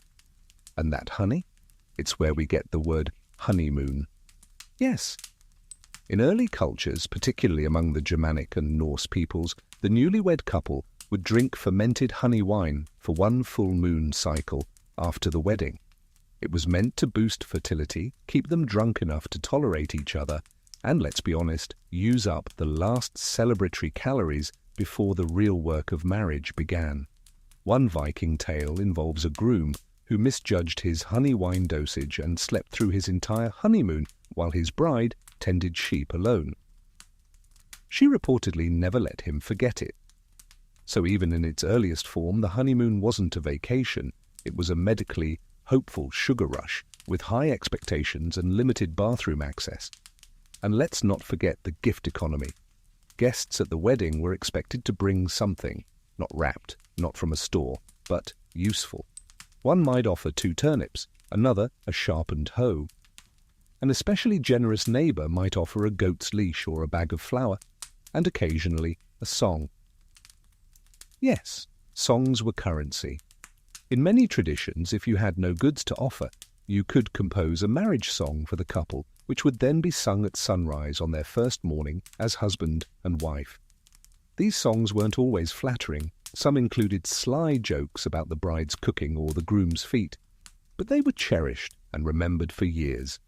And that honey? It's where we get the word honeymoon. Yes. In early cultures, particularly among the Germanic and Norse peoples, the newlywed couple would drink fermented honey wine for one full moon cycle after the wedding. It was meant to boost fertility, keep them drunk enough to tolerate each other, and, let's be honest, use up the last celebratory calories before the real work of marriage began. One Viking tale involves a groom who misjudged his honey wine dosage and slept through his entire honeymoon while his bride tended sheep alone. She reportedly never let him forget it. So even in its earliest form, the honeymoon wasn't a vacation. It was a medically hopeful sugar rush with high expectations and limited bathroom access. And let's not forget the gift economy. Guests at the wedding were expected to bring something, not wrapped, not from a store, but useful. One might offer 2 turnips, another a sharpened hoe. An especially generous neighbour might offer a goat's leash or a bag of flour, and occasionally a song. Yes, songs were currency. In many traditions, if you had no goods to offer, you could compose a marriage song for the couple, which would then be sung at sunrise on their first morning as husband and wife. These songs weren't always flattering. Some included sly jokes about the bride's cooking or the groom's feet, but they were cherished and remembered for years.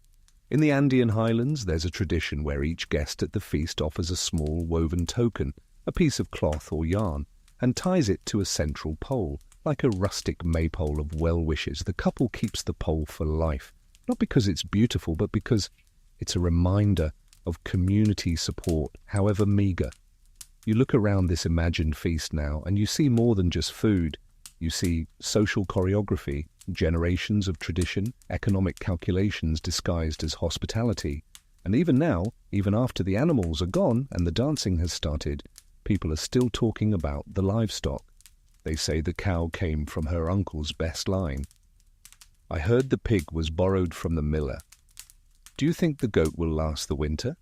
In the Andean highlands, there's a tradition where each guest at the feast offers a small woven token, a piece of cloth or yarn, and ties it to a central pole. Like a rustic maypole of well wishes, the couple keeps the pole for life, not because it's beautiful, but because it's a reminder of community support, however meagre. You look around this imagined feast now, and you see more than just food. You see social choreography, generations of tradition, economic calculations disguised as hospitality. And even now, even after the animals are gone and the dancing has started, people are still talking about the livestock. They say the cow came from her uncle's best line. I heard the pig was borrowed from the miller. Do you think the goat will last the winter?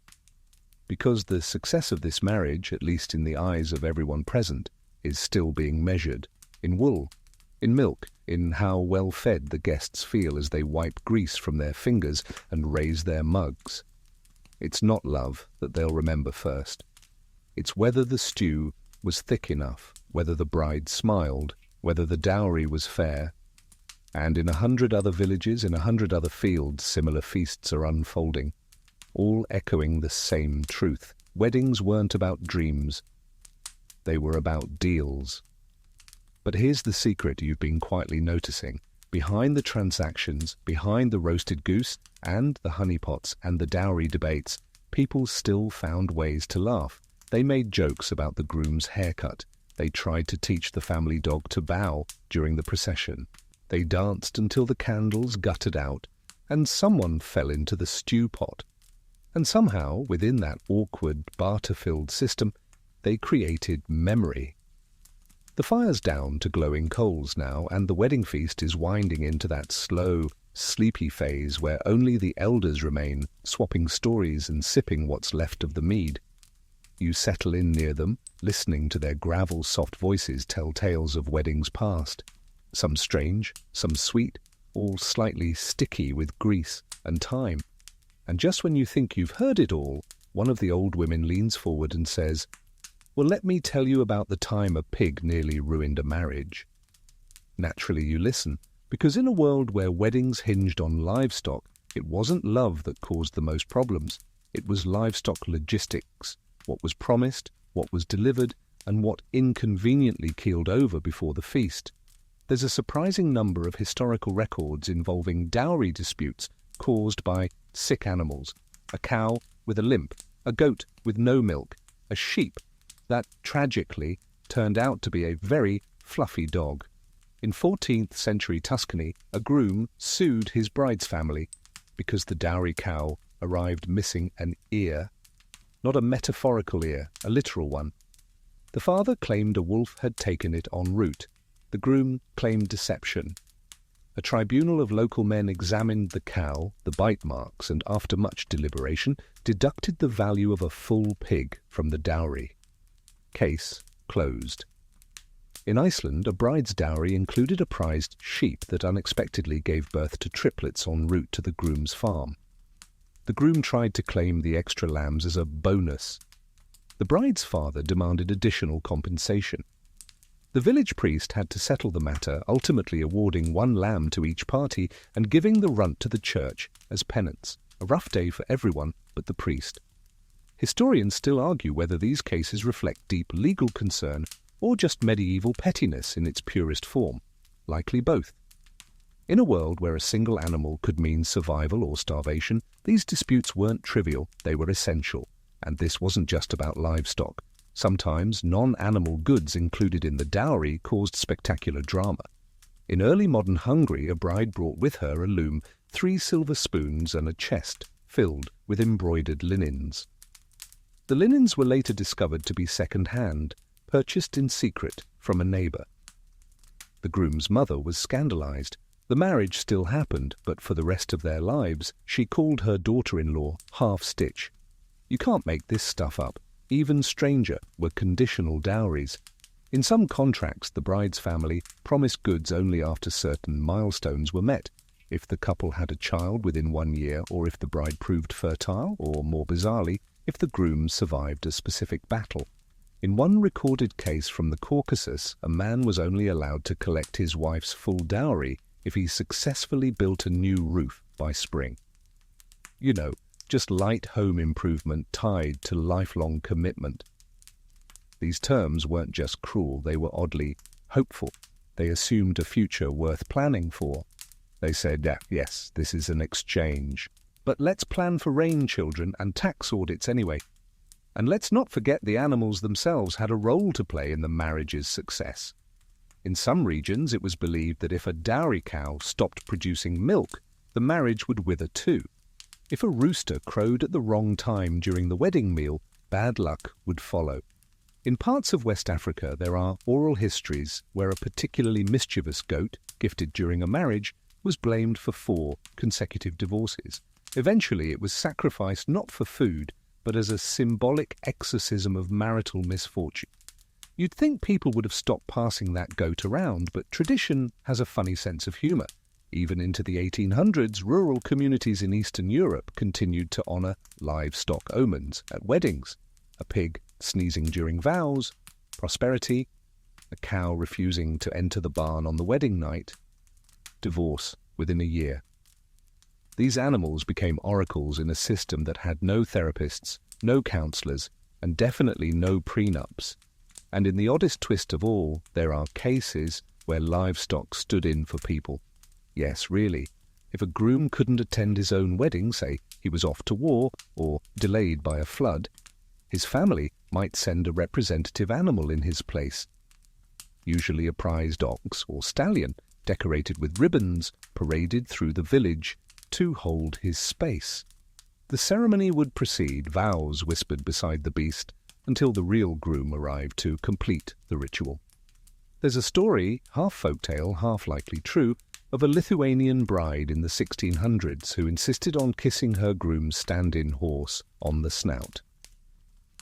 Because the success of this marriage, at least in the eyes of everyone present, is still being measured in wool, in milk, in how well fed the guests feel as they wipe grease from their fingers and raise their mugs. It's not love that they'll remember first. It's whether the stew was thick enough whether the bride smiled, whether the dowry was fair. And in 100 other villages, in 100 other fields, similar feasts are unfolding, all echoing the same truth. Weddings weren't about dreams. They were about deals. But here's the secret you've been quietly noticing. Behind the transactions, behind the roasted goose and the honeypots and the dowry debates, people still found ways to laugh. They made jokes about the groom's haircut. They tried to teach the family dog to bow during the procession. They danced until the candles guttered out, and someone fell into the stew pot. And somehow, within that awkward, barter-filled system, they created memory. The fire's down to glowing coals now, and the wedding feast is winding into that slow, sleepy phase where only the elders remain, swapping stories and sipping what's left of the mead. You settle in near them, listening to their gravel-soft voices tell tales of weddings past. Some strange, some sweet, all slightly sticky with grease and time. And just when you think you've heard it all, one of the old women leans forward and says, "Well, let me tell you about the time a pig nearly ruined a marriage." Naturally you listen, because in a world where weddings hinged on livestock, it wasn't love that caused the most problems. It was livestock logistics, what was promised, what was delivered, and what inconveniently keeled over before the feast. There's a surprising number of historical records involving dowry disputes caused by sick animals, a cow with a limp, a goat with no milk, a sheep that tragically turned out to be a very fluffy dog. In 14th century Tuscany, a groom sued his bride's family because the dowry cow arrived missing an ear. Not a metaphorical ear, a literal one. The father claimed a wolf had taken it en route. The groom claimed deception. A tribunal of local men examined the cow, the bite marks, and after much deliberation, deducted the value of a full pig from the dowry. Case closed. In Iceland, a bride's dowry included a prized sheep that unexpectedly gave birth to triplets en route to the groom's farm. The groom tried to claim the extra lambs as a bonus. The bride's father demanded additional compensation. The village priest had to settle the matter, ultimately awarding 1 lamb to each party and giving the runt to the church as penance. A rough day for everyone but the priest. Historians still argue whether these cases reflect deep legal concern or just medieval pettiness in its purest form. Likely both. In a world where a single animal could mean survival or starvation, these disputes weren't trivial, they were essential. And this wasn't just about livestock. Sometimes non-animal goods included in the dowry caused spectacular drama. In early modern Hungary, a bride brought with her a loom, 3 silver spoons and a chest filled with embroidered linens. The linens were later discovered to be second-hand, purchased in secret from a neighbour. The groom's mother was scandalized. The marriage still happened, but for the rest of their lives, she called her daughter-in-law half-stitch. You can't make this stuff up. Even stranger were conditional dowries. In some contracts, the bride's family promised goods only after certain milestones were met. If the couple had a child within 1 year, or if the bride proved fertile, or more bizarrely, if the groom survived a specific battle. In one recorded case from the Caucasus, a man was only allowed to collect his wife's full dowry if he successfully built a new roof by spring. You know, just light home improvement tied to lifelong commitment. These terms weren't just cruel, they were oddly hopeful. They assumed a future worth planning for. They said, yes, this is an exchange. But let's plan for rain, children, and tax audits anyway. And let's not forget the animals themselves had a role to play in the marriage's success. In some regions, it was believed that if a dowry cow stopped producing milk, the marriage would wither too. If a rooster crowed at the wrong time during the wedding meal, bad luck would follow. In parts of West Africa, there are oral histories where a particularly mischievous goat, gifted during a marriage, was blamed for 4 consecutive divorces. Eventually, it was sacrificed not for food, but as a symbolic exorcism of marital misfortune. You'd think people would have stopped passing that goat around, but tradition has a funny sense of humour. Even into the 1800s, rural communities in Eastern Europe continued to honour livestock omens at weddings. A pig sneezing during vows, prosperity, a cow refusing to enter the barn on the wedding night, divorce within a year. These animals became oracles in a system that had no therapists, no counselors, and definitely no prenups. And in the oddest twist of all, there are cases where livestock stood in for people. Yes, really. If a groom couldn't attend his own wedding, say he was off to war or delayed by a flood, his family might send a representative animal in his place, usually a prized ox or stallion, decorated with ribbons, paraded through the village to hold his space. The ceremony would proceed, vows whispered beside the beast, until the real groom arrived to complete the ritual. There's a story, half folktale, half likely true, of a Lithuanian bride in the 1600s who insisted on kissing her groom's stand-in horse on the snout.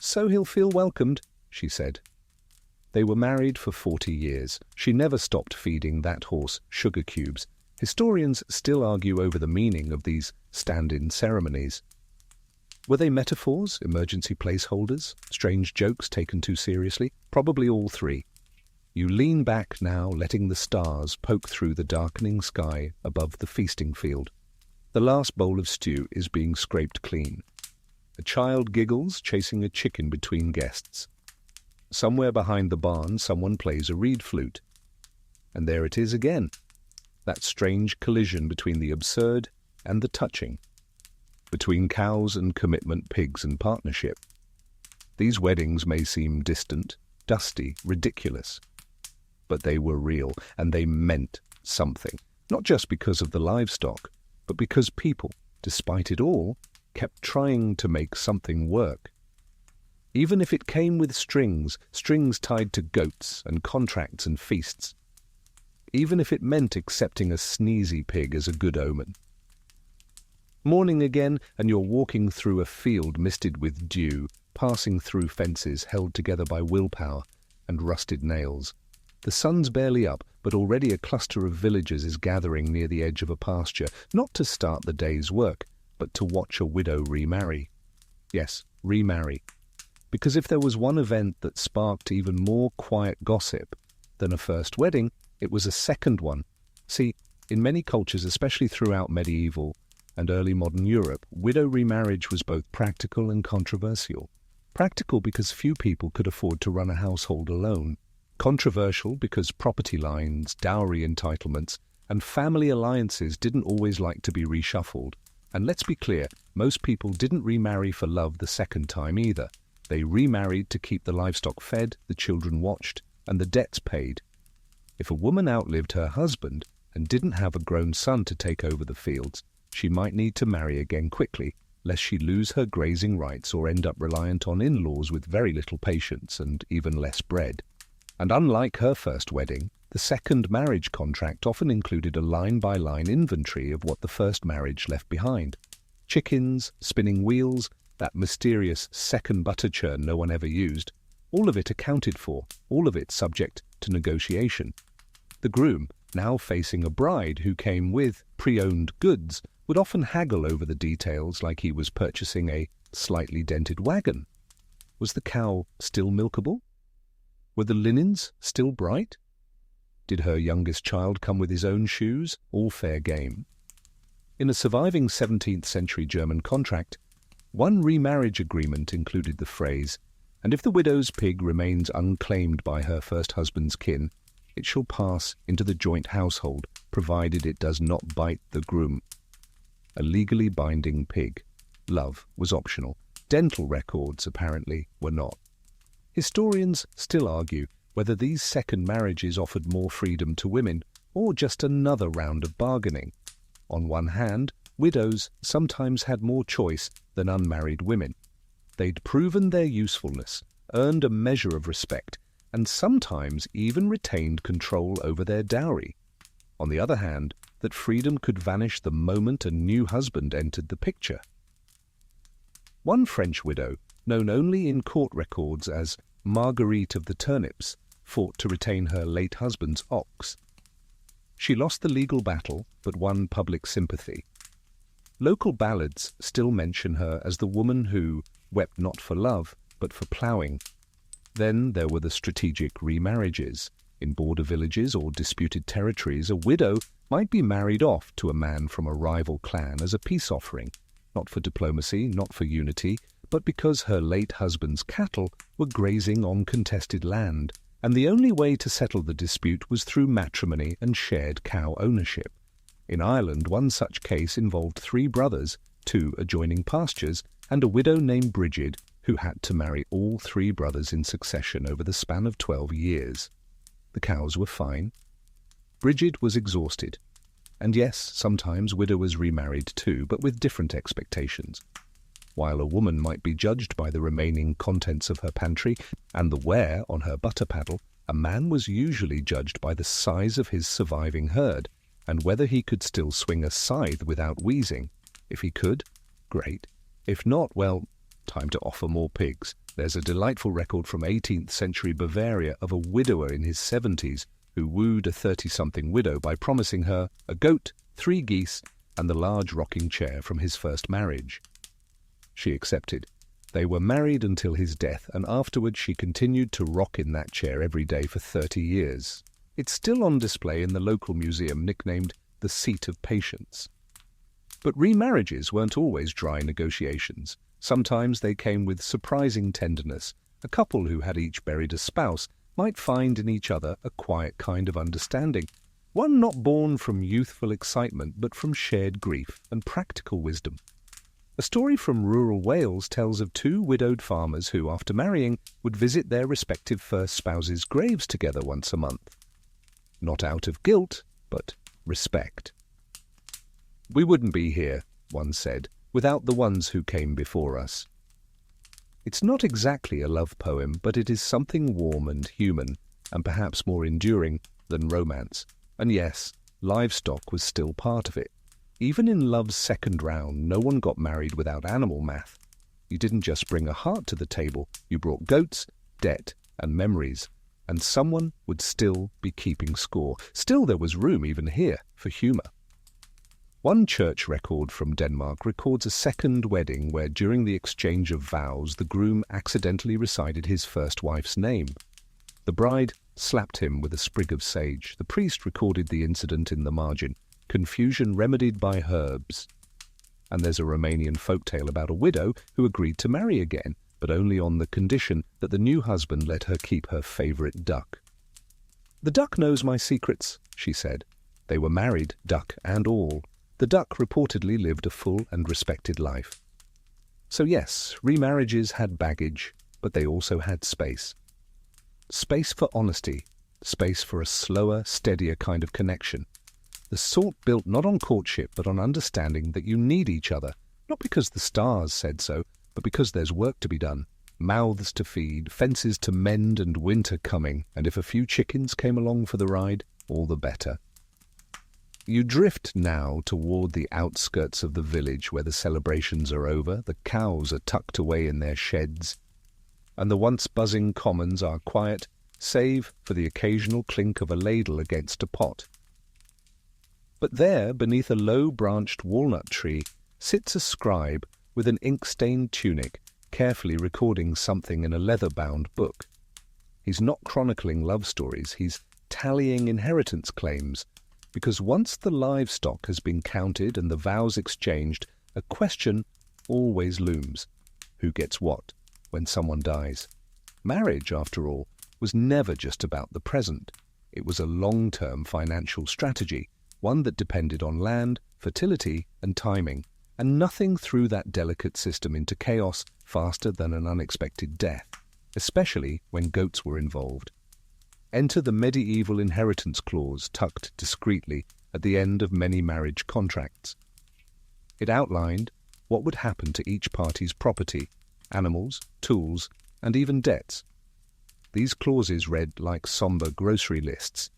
"So he'll feel welcomed," she said. They were married for 40 years. She never stopped feeding that horse sugar cubes. Historians still argue over the meaning of these stand-in ceremonies. Were they metaphors, emergency placeholders, strange jokes taken too seriously? Probably all three. You lean back now, letting the stars poke through the darkening sky above the feasting field. The last bowl of stew is being scraped clean. A child giggles, chasing a chicken between guests. Somewhere behind the barn, someone plays a reed flute. And there it is again, that strange collision between the absurd and the touching, between cows and commitment, pigs and partnership. These weddings may seem distant, dusty, ridiculous, but they were real, and they meant something, not just because of the livestock, but because people, despite it all, kept trying to make something work. Even if it came with strings tied to goats and contracts and feasts. Even if it meant accepting a sneezy pig as a good omen. Morning again, and you're walking through a field misted with dew, passing through fences held together by willpower and rusted nails. The sun's barely up, but already a cluster of villagers is gathering near the edge of a pasture, not to start the day's work, but to watch a widow remarry. Yes, remarry. Because if there was one event that sparked even more quiet gossip than a first wedding, it was a second one. See, in many cultures, especially throughout medieval and early modern Europe, widow remarriage was both practical and controversial. Practical because few people could afford to run a household alone. Controversial because property lines, dowry entitlements, and family alliances didn't always like to be reshuffled. And let's be clear, most people didn't remarry for love the second time either. They remarried to keep the livestock fed, the children watched, and the debts paid. If a woman outlived her husband and didn't have a grown son to take over the fields, she might need to marry again quickly, lest she lose her grazing rights or end up reliant on in-laws with very little patience and even less bread. And unlike her first wedding, the second marriage contract often included a line-by-line inventory of what the first marriage left behind. Chickens, spinning wheels, that mysterious second butter churn no one ever used, all of it accounted for, all of it subject to negotiation. The groom, now facing a bride who came with pre-owned goods, would often haggle over the details like he was purchasing a slightly dented wagon. Was the cow still milkable? Were the linens still bright? Did her youngest child come with his own shoes? All fair game. In a surviving 17th century German contract, one remarriage agreement included the phrase, "And if the widow's pig remains unclaimed by her first husband's kin, it shall pass into the joint household, provided it does not bite the groom." A legally binding pig. Love was optional. Dental records, apparently, were not. Historians still argue whether these second marriages offered more freedom to women or just another round of bargaining. On one hand, widows sometimes had more choice than unmarried women. They'd proven their usefulness, earned a measure of respect, and sometimes even retained control over their dowry. On the other hand, that freedom could vanish the moment a new husband entered the picture. One French widow, known only in court records as Marguerite of the Turnips, fought to retain her late husband's ox. She lost the legal battle, but won public sympathy. Local ballads still mention her as the woman who wept not for love, but for ploughing. Then there were the strategic remarriages, In border villages or disputed territories, a widow might be married off to a man from a rival clan as a peace offering, not for diplomacy, not for unity, but because her late husband's cattle were grazing on contested land, and the only way to settle the dispute was through matrimony and shared cow ownership. In Ireland, one such case involved 3 brothers, 2 adjoining pastures, and a widow named Bridget who had to marry all 3 brothers in succession over the span of 12 years. The cows were fine. Bridget was exhausted. And yes, sometimes widowers remarried too, but with different expectations. While a woman might be judged by the remaining contents of her pantry and the wear on her butter paddle, a man was usually judged by the size of his surviving herd and whether he could still swing a scythe without wheezing. If he could, great. If not, well, time to offer more pigs. There's a delightful record from 18th century Bavaria of a widower in his 70s who wooed a 30-something widow by promising her a goat, 3 geese, and the large rocking chair from his first marriage. She accepted. They were married until his death, and afterwards she continued to rock in that chair every day for 30 years. It's still on display in the local museum nicknamed the Seat of Patience. But remarriages weren't always dry negotiations. Sometimes they came with surprising tenderness. A couple who had each buried a spouse might find in each other a quiet kind of understanding, one not born from youthful excitement but from shared grief and practical wisdom. A story from rural Wales tells of 2 widowed farmers who, after marrying, would visit their respective first spouses' graves together once a month. Not out of guilt, but respect. "We wouldn't be here," one said, "without the ones who came before us." It's not exactly a love poem, but it is something warm and human, and perhaps more enduring than romance. And yes, livestock was still part of it. Even in love's second round, no one got married without animal math. You didn't just bring a heart to the table, you brought goats, debt, and memories, and someone would still be keeping score. Still, there was room, even here, for humour. One church record from Denmark records a second wedding where during the exchange of vows the groom accidentally recited his first wife's name. The bride slapped him with a sprig of sage. The priest recorded the incident in the margin, confusion remedied by herbs. And there's a Romanian folktale about a widow who agreed to marry again, but only on the condition that the new husband let her keep her favourite duck. "The duck knows my secrets," she said. They were married, duck and all. The duck reportedly lived a full and respected life. So yes, remarriages had baggage, but they also had space. Space for honesty, space for a slower, steadier kind of connection. The sort built not on courtship, but on understanding that you need each other, not because the stars said so, but because there's work to be done, mouths to feed, fences to mend, and winter coming, and if a few chickens came along for the ride, all the better. You drift now toward the outskirts of the village where the celebrations are over, the cows are tucked away in their sheds, and the once buzzing commons are quiet, save for the occasional clink of a ladle against a pot. But there, beneath a low-branched walnut tree, sits a scribe with an ink-stained tunic, carefully recording something in a leather-bound book. He's not chronicling love stories, he's tallying inheritance claims, because once the livestock has been counted and the vows exchanged, a question always looms. Who gets what when someone dies? Marriage, after all, was never just about the present. It was a long-term financial strategy, one that depended on land, fertility, and timing, and nothing threw that delicate system into chaos faster than an unexpected death, especially when goats were involved. Enter the medieval inheritance clause tucked discreetly at the end of many marriage contracts. It outlined what would happen to each party's property, animals, tools, and even debts. These clauses read like sombre grocery lists.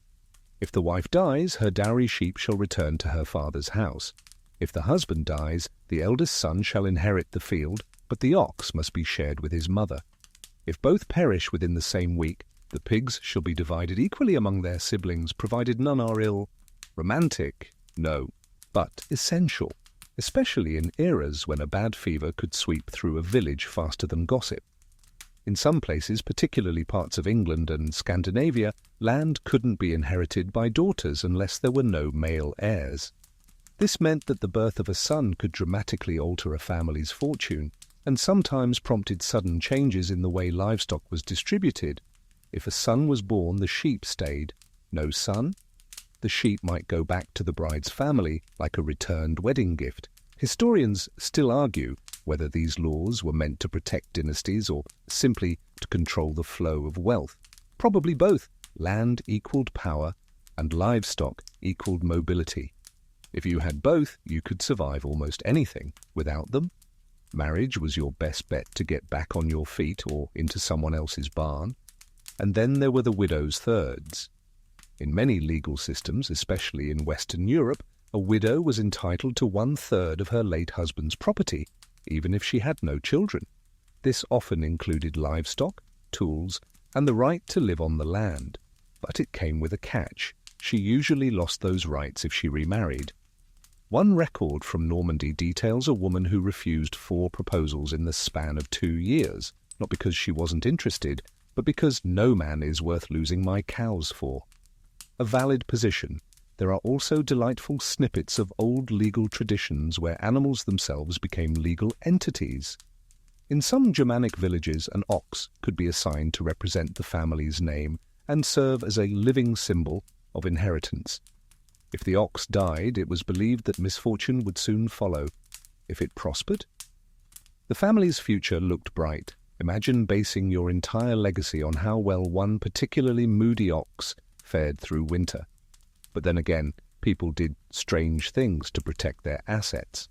If the wife dies, her dowry sheep shall return to her father's house. If the husband dies, the eldest son shall inherit the field, but the ox must be shared with his mother. If both perish within the same week, the pigs shall be divided equally among their siblings, provided none are ill. Romantic? No, but essential, especially in eras when a bad fever could sweep through a village faster than gossip. In some places, particularly parts of England and Scandinavia, land couldn't be inherited by daughters unless there were no male heirs. This meant that the birth of a son could dramatically alter a family's fortune, and sometimes prompted sudden changes in the way livestock was distributed. If a son was born, the sheep stayed. No son? The sheep might go back to the bride's family like a returned wedding gift. Historians still argue whether these laws were meant to protect dynasties or simply to control the flow of wealth. Probably both. Land equaled power and livestock equaled mobility. If you had both, you could survive almost anything. Without them, marriage was your best bet to get back on your feet or into someone else's barn. And then there were the widow's thirds. In many legal systems, especially in Western Europe, a widow was entitled to 1/3 of her late husband's property, even if she had no children. This often included livestock, tools, and the right to live on the land. But it came with a catch. She usually lost those rights if she remarried. One record from Normandy details a woman who refused 4 proposals in the span of 2 years, not because she wasn't interested, but because no man is worth losing my cows for. A valid position. There are also delightful snippets of old legal traditions where animals themselves became legal entities. In some Germanic villages, an ox could be assigned to represent the family's name and serve as a living symbol of inheritance. If the ox died, it was believed that misfortune would soon follow. If it prospered, the family's future looked bright. Imagine basing your entire legacy on how well one particularly moody ox fared through winter. But then again, people did strange things to protect their assets.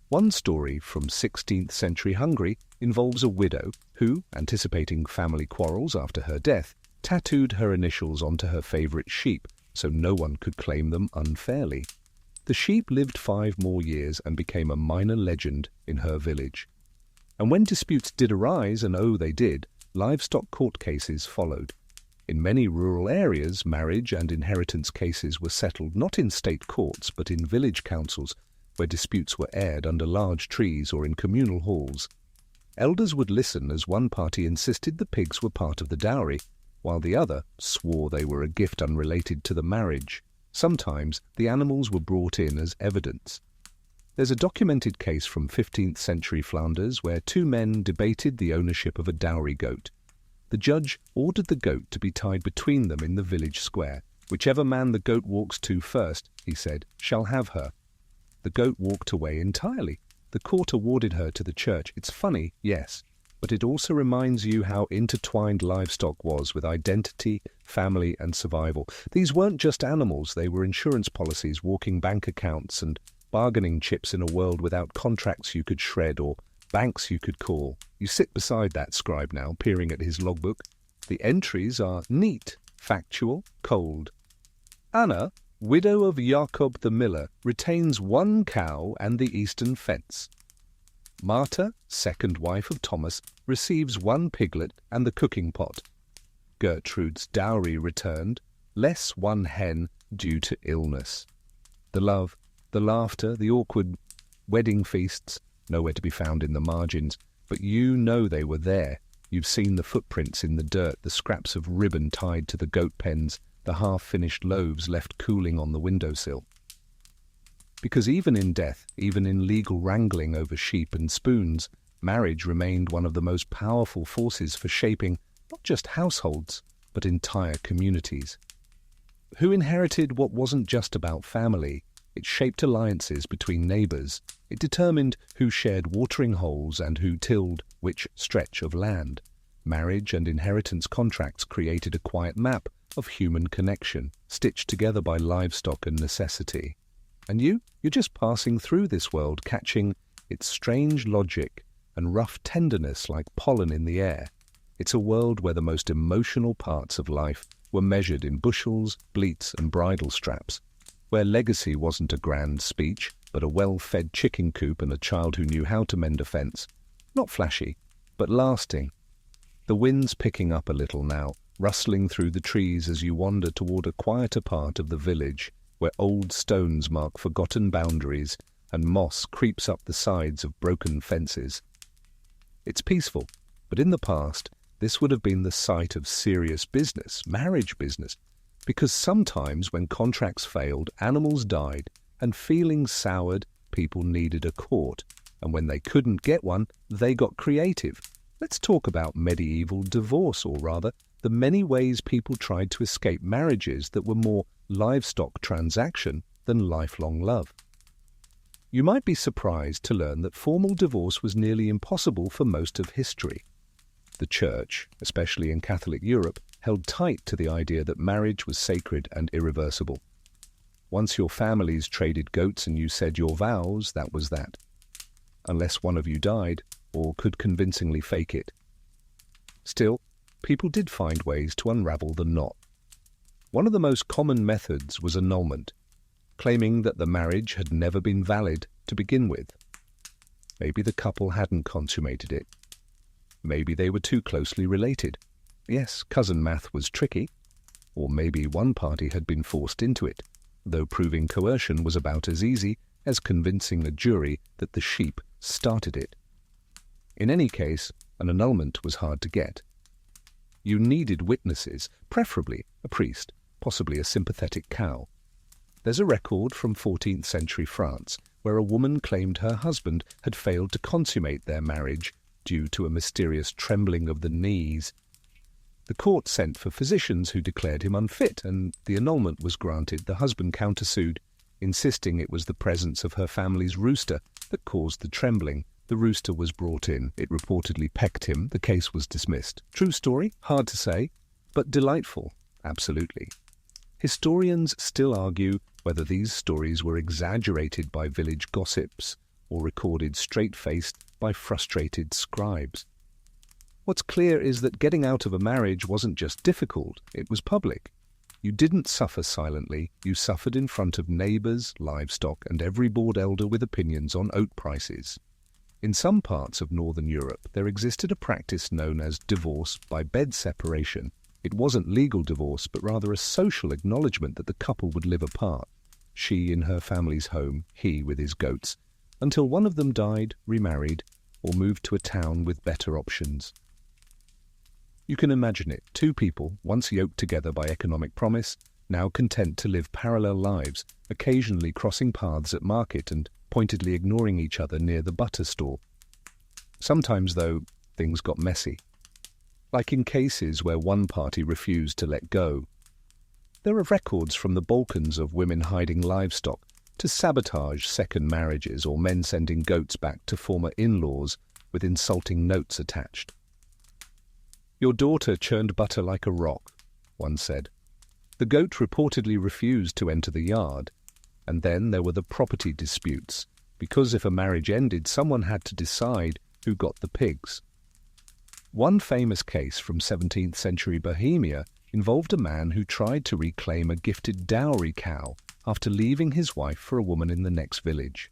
One story from 16th century Hungary involves a widow who, anticipating family quarrels after her death, tattooed her initials onto her favorite sheep so no one could claim them unfairly. The sheep lived 5 more years and became a minor legend in her village. And when disputes did arise, and oh they did, livestock court cases followed. In many rural areas, marriage and inheritance cases were settled not in state courts but in village councils, where disputes were aired under large trees or in communal halls. Elders would listen as one party insisted the pigs were part of the dowry, while the other swore they were a gift unrelated to the marriage. Sometimes the animals were brought in as evidence. There's a documented case from 15th century Flanders where 2 men debated the ownership of a dowry goat. The judge ordered the goat to be tied between them in the village square. Whichever man the goat walks to first, he said, shall have her. The goat walked away entirely. The court awarded her to the church. It's funny, yes, but it also reminds you how intertwined livestock was with identity, family, and survival. These weren't just animals, they were insurance policies, walking bank accounts, and bargaining chips in a world without contracts you could shred or banks you could call. You sit beside that scribe now, peering at his logbook. The entries are neat, factual, cold. Anna, widow of Jacob the miller, retains 1 cow and the eastern fence. Marta, second wife of Thomas, receives 1 piglet and the cooking pot. Gertrude's dowry returned, less 1 hen due to illness. The love, the laughter, the awkward wedding feasts, nowhere to be found in the margins, but you know they were there. You've seen the footprints in the dirt, the scraps of ribbon tied to the goat pens, the half-finished loaves left cooling on the windowsill. Because even in death, even in legal wrangling over sheep and spoons, marriage remained one of the most powerful forces for shaping not just households, but entire communities. Who inherited what wasn't just about family? It shaped alliances between neighbours. It determined who shared watering holes and who tilled which stretch of land. Marriage and inheritance contracts created a quiet map of human connection, stitched together by livestock and necessity. And you're just passing through this world, catching its strange logic and rough tenderness like pollen in the air. It's a world where the most emotional parts of life were measured in bushels, bleats, and bridle straps, where legacy wasn't a grand speech, but a well-fed chicken coop and a child who knew how to mend a fence. Not flashy, but lasting. The wind's picking up a little now, rustling through the trees as you wander toward a quieter part of the village, where old stones mark forgotten boundaries and moss creeps up the sides of broken fences. It's peaceful, but in the past, This would have been the site of serious business, marriage business, because sometimes when contracts failed, animals died, and feelings soured, people needed a court, and when they couldn't get one, they got creative. Let's talk about medieval divorce, or rather, the many ways people tried to escape marriages that were more livestock transaction than lifelong love. You might be surprised to learn that formal divorce was nearly impossible for most of history. The Church, especially in Catholic Europe, held tight to the idea that marriage was sacred and irreversible. Once your families traded goats and you said your vows, that was that. Unless one of you died, or could convincingly fake it. Still, people did find ways to unravel the knot. One of the most common methods was annulment, claiming that the marriage had never been valid to begin with. Maybe the couple hadn't consummated it. Maybe they were too closely related. Yes, cousin math was tricky. Or maybe one party had been forced into it, though proving coercion was about as easy as convincing a jury that the sheep started it. In any case, an annulment was hard to get. You needed witnesses, preferably a priest, possibly a sympathetic cow. There's a record from 14th century France where a woman claimed her husband had failed to consummate their marriage due to a mysterious trembling of the knees. The court sent for physicians who declared him unfit, and the annulment was granted. The husband countersued, insisting it was the presence of her family's rooster that caused the trembling. The rooster was brought in. It reportedly pecked him. The case was dismissed. True story? Hard to say, but delightful. Absolutely. Historians still argue whether these stories were exaggerated by village gossips or recorded straight-faced by frustrated scribes. What's clear is that getting out of a marriage wasn't just difficult, it was public. You didn't suffer silently, you suffered in front of neighbours, livestock, and every board elder with opinions on oat prices. In some parts of Northern Europe, there existed a practice known as divorce by bed separation. It wasn't legal divorce, but rather a social acknowledgement that the couple would live apart, she in her family's home, he with his goats, until one of them died, remarried, or moved to a town with better options. You can imagine it, two people, once yoked together by economic promise, now content to live parallel lives, occasionally crossing paths at market and pointedly ignoring each other near the butter store. Sometimes, though, things got messy. Like in cases where one party refused to let go. There are records from the Balkans of women hiding livestock to sabotage second marriages or men sending goats back to former in-laws with insulting notes attached. "Your daughter churned butter like a rock," one said. The goat reportedly refused to enter the yard. And then there were the property disputes, because if a marriage ended, someone had to decide who got the pigs. One famous case from 17th century Bohemia involved a man who tried to reclaim a gifted dowry cow after leaving his wife for a woman in the next village.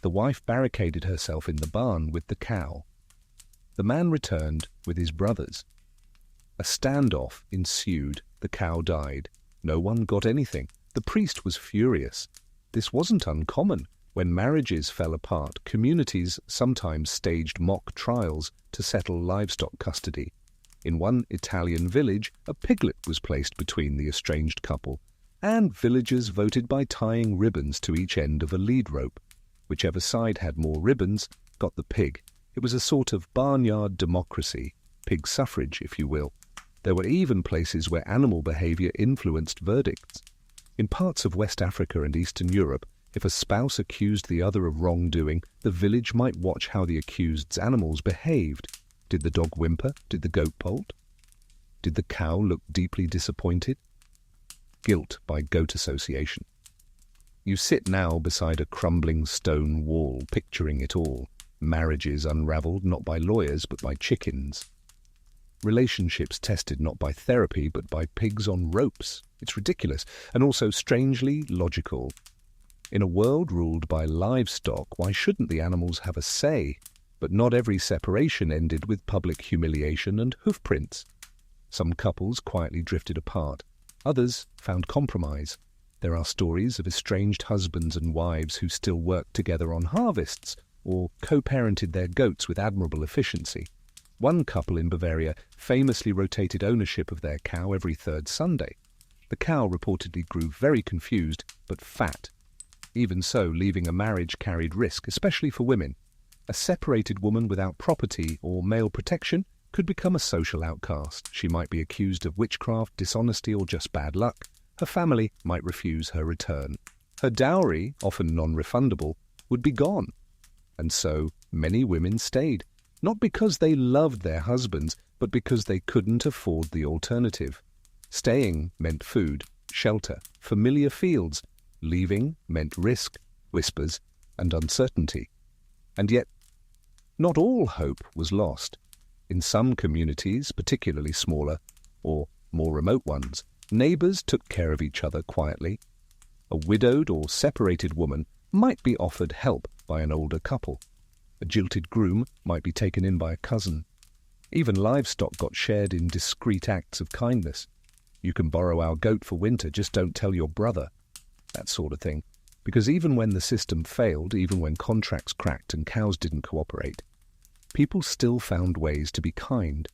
The wife barricaded herself in the barn with the cow. The man returned with his brothers. A standoff ensued. The cow died. No one got anything. The priest was furious. This wasn't uncommon. When marriages fell apart, communities sometimes staged mock trials to settle livestock custody. In one Italian village, a piglet was placed between the estranged couple, and villagers voted by tying ribbons to each end of a lead rope. Whichever side had more ribbons got the pig. It was a sort of barnyard democracy, pig suffrage, if you will. There were even places where animal behaviour influenced verdicts. In parts of West Africa and Eastern Europe, if a spouse accused the other of wrongdoing, the village might watch how the accused's animals behaved. Did the dog whimper? Did the goat bolt? Did the cow look deeply disappointed? Guilt by goat association. You sit now beside a crumbling stone wall, picturing it all. Marriages unravelled not by lawyers but by chickens. Relationships tested not by therapy but by pigs on ropes. It's ridiculous, and also strangely logical. In a world ruled by livestock, why shouldn't the animals have a say? But not every separation ended with public humiliation and hoofprints. Some couples quietly drifted apart. Others found compromise. There are stories of estranged husbands and wives who still worked together on harvests or co-parented their goats with admirable efficiency. One couple in Bavaria famously rotated ownership of their cow every third Sunday. The cow reportedly grew very confused, but fat. Even so, leaving a marriage carried risk, especially for women. A separated woman without property or male protection could become a social outcast. She might be accused of witchcraft, dishonesty, or just bad luck. Her family might refuse her return. Her dowry, often non-refundable, would be gone. And so many women stayed, not because they loved their husbands, but because they couldn't afford the alternative. Staying meant food, shelter, familiar fields. Leaving meant risk, whispers, and uncertainty. And yet, not all hope was lost. In some communities, particularly smaller or more remote ones, neighbors took care of each other quietly. A widowed or separated woman might be offered help by an older couple. A jilted groom might be taken in by a cousin. Even livestock got shared in discreet acts of kindness. You can borrow our goat for winter, just don't tell your brother. That sort of thing. Because even when the system failed, even when contracts cracked and cows didn't cooperate, people still found ways to be kind.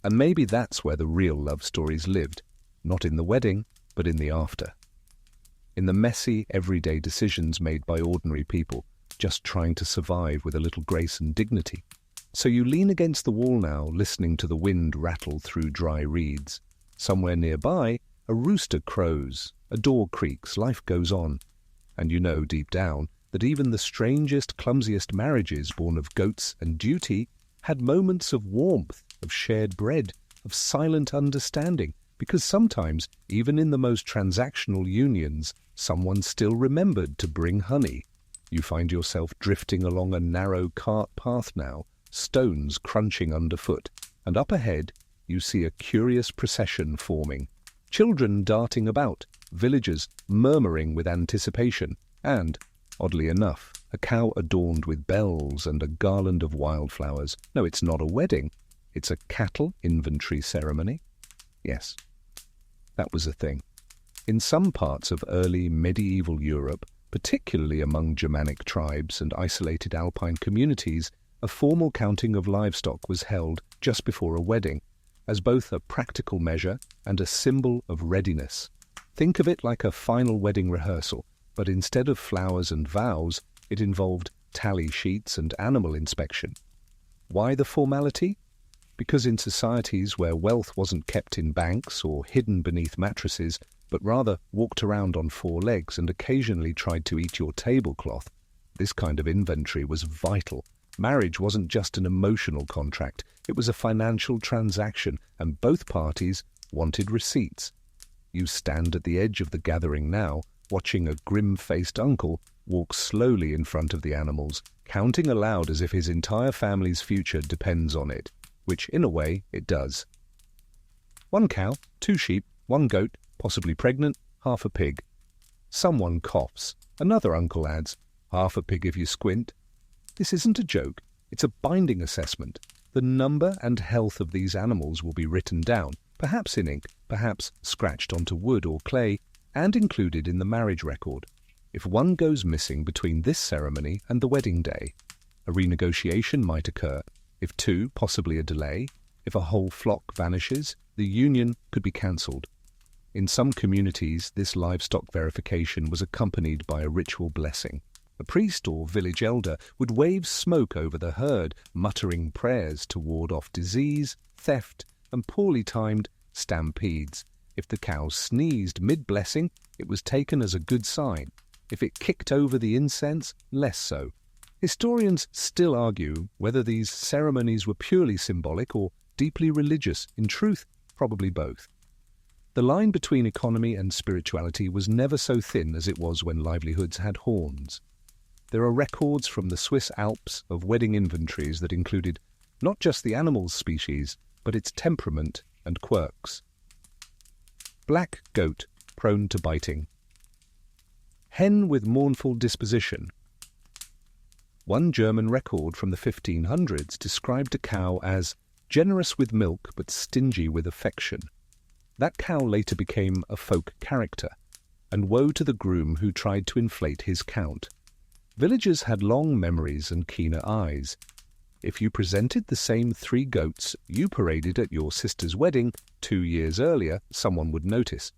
And maybe that's where the real love stories lived, not in the wedding, but in the after. In the messy, everyday decisions made by ordinary people, just trying to survive with a little grace and dignity. So you lean against the wall now, listening to the wind rattle through dry reeds. Somewhere nearby, a rooster crows, a door creaks, life goes on. And you know deep down that even the strangest, clumsiest marriages born of goats and duty had moments of warmth, of shared bread, of silent understanding, because sometimes, even in the most transactional unions, someone still remembered to bring honey. You find yourself drifting along a narrow cart path now, stones crunching underfoot, and up ahead you see a curious procession forming. Children darting about, villagers murmuring with anticipation, and, oddly enough, a cow adorned with bells and a garland of wildflowers. No, it's not a wedding. It's a cattle inventory ceremony. Yes, that was a thing. In some parts of early medieval Europe, particularly among Germanic tribes and isolated alpine communities, a formal counting of livestock was held just before a wedding, as both a practical measure and a symbol of readiness. Think of it like a final wedding rehearsal, but instead of flowers and vows, it involved tally sheets and animal inspection. Why the formality? Because in societies where wealth wasn't kept in banks or hidden beneath mattresses, but rather walked around on four legs and occasionally tried to eat your tablecloth, this kind of inventory was vital. Marriage wasn't just an emotional contract, it was a financial transaction, and both parties wanted receipts. You stand at the edge of the gathering now, watching a grim-faced uncle walk slowly in front of the animals, counting aloud as if his entire family's future depends on it, which, in a way, it does. 1 cow, 2 sheep, 1 goat, possibly pregnant, half a pig. Someone coughs. Another uncle adds, half a pig if you squint. This isn't a joke. It's a binding assessment. The number and health of these animals will be written down, perhaps in ink, perhaps scratched onto wood or clay, and included in the marriage record. If one goes missing between this ceremony and the wedding day, a renegotiation might occur. If 2, possibly a delay. If a whole flock vanishes, the union could be cancelled. In some communities, this livestock verification was accompanied by a ritual blessing. A priest or village elder would wave smoke over the herd, muttering prayers to ward off disease, theft, and poorly timed stampedes. If the cow sneezed mid-blessing, it was taken as a good sign. If it kicked over the incense, less so. Historians still argue whether these ceremonies were purely symbolic or deeply religious. In truth, probably both. The line between economy and spirituality was never so thin as it was when livelihoods had horns. There are records from the Swiss Alps of wedding inventories that included not just the animal's species, but its temperament and quirks. Black goat, prone to biting. Hen with mournful disposition. One German record from the 1500s described a cow as generous with milk but stingy with affection. That cow later became a folk character, and woe to the groom who tried to inflate his count. Villagers had long memories and keener eyes. if you presented the same 3 goats you paraded at your sister's wedding 2 years earlier, someone would notice.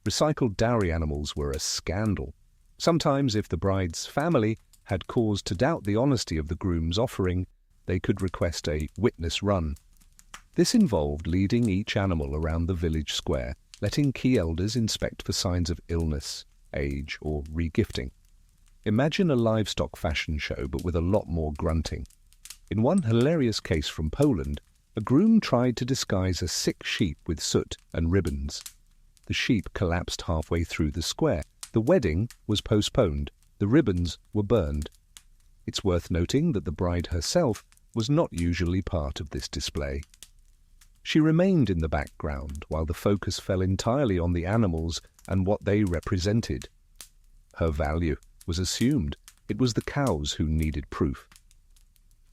Recycled dowry animals were a scandal. Sometimes, if the bride's family had cause to doubt the honesty of the groom's offering, they could request a witness run. This involved leading each animal around the village square, letting key elders inspect for signs of illness, age, or regifting. Imagine a livestock fashion show, but with a lot more grunting. In one hilarious case from Poland, a groom tried to disguise a sick sheep with soot and ribbons. The sheep collapsed halfway through the square. The wedding was postponed. The ribbons were burned. It's worth noting that the bride herself was not usually part of this display. She remained in the background while the focus fell entirely on the animals and what they represented. Her value was assumed. It was the cows who needed proof.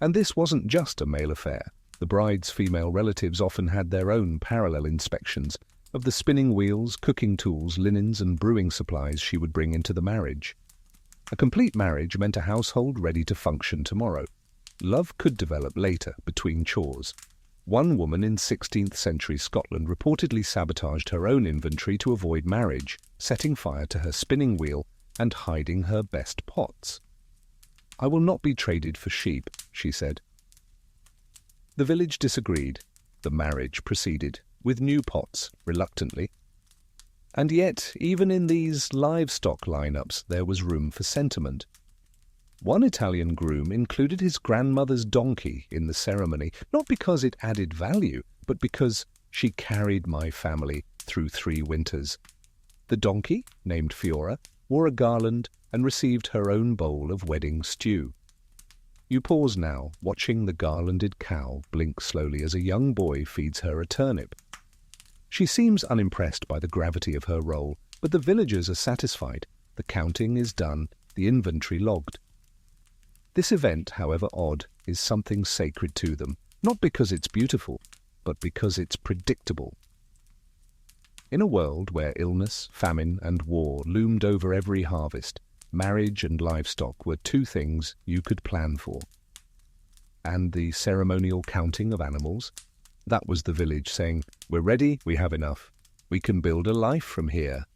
And this wasn't just a male affair. The bride's female relatives often had their own parallel inspections of the spinning wheels, cooking tools, linens, and brewing supplies she would bring into the marriage. A complete marriage meant a household ready to function tomorrow. Love could develop later, between chores. One woman in 16th century Scotland reportedly sabotaged her own inventory to avoid marriage, setting fire to her spinning wheel and hiding her best pots. "I will not be traded for sheep," she said. The village disagreed. The marriage proceeded, with new pots, reluctantly. And yet, even in these livestock lineups, there was room for sentiment. One Italian groom included his grandmother's donkey in the ceremony, not because it added value, but because she carried my family through 3 winters. The donkey, named Fiora, wore a garland and received her own bowl of wedding stew. You pause now, watching the garlanded cow blink slowly as a young boy feeds her a turnip. She seems unimpressed by the gravity of her role, but the villagers are satisfied. The counting is done, the inventory logged. This event, however odd, is something sacred to them, not because it's beautiful, but because it's predictable. In a world where illness, famine, and war loomed over every harvest, marriage and livestock were 2 things you could plan for. And the ceremonial counting of animals? That was the village saying, "We're ready, we have enough. We can build a life from here."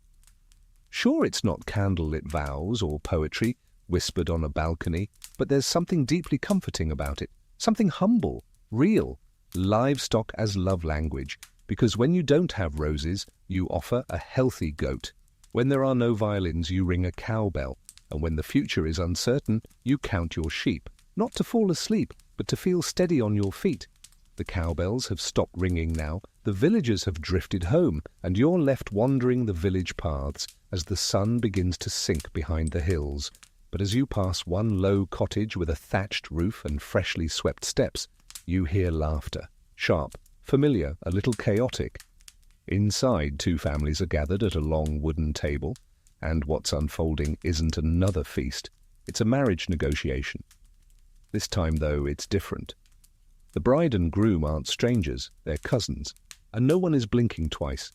Sure, it's not candlelit vows or poetry whispered on a balcony, but there's something deeply comforting about it, something humble, real, livestock as love language, because when you don't have roses, you offer a healthy goat. When there are no violins, you ring a cowbell, and when the future is uncertain, you count your sheep, not to fall asleep, but to feel steady on your feet. The cowbells have stopped ringing now, the villagers have drifted home, and you're left wandering the village paths as the sun begins to sink behind the hills. But as you pass one low cottage with a thatched roof and freshly swept steps, you hear laughter, sharp, familiar, a little chaotic. Inside, 2 families are gathered at a long wooden table, and what's unfolding isn't another feast. It's a marriage negotiation. This time, though, it's different. The bride and groom aren't strangers, they're cousins, and no one is blinking twice.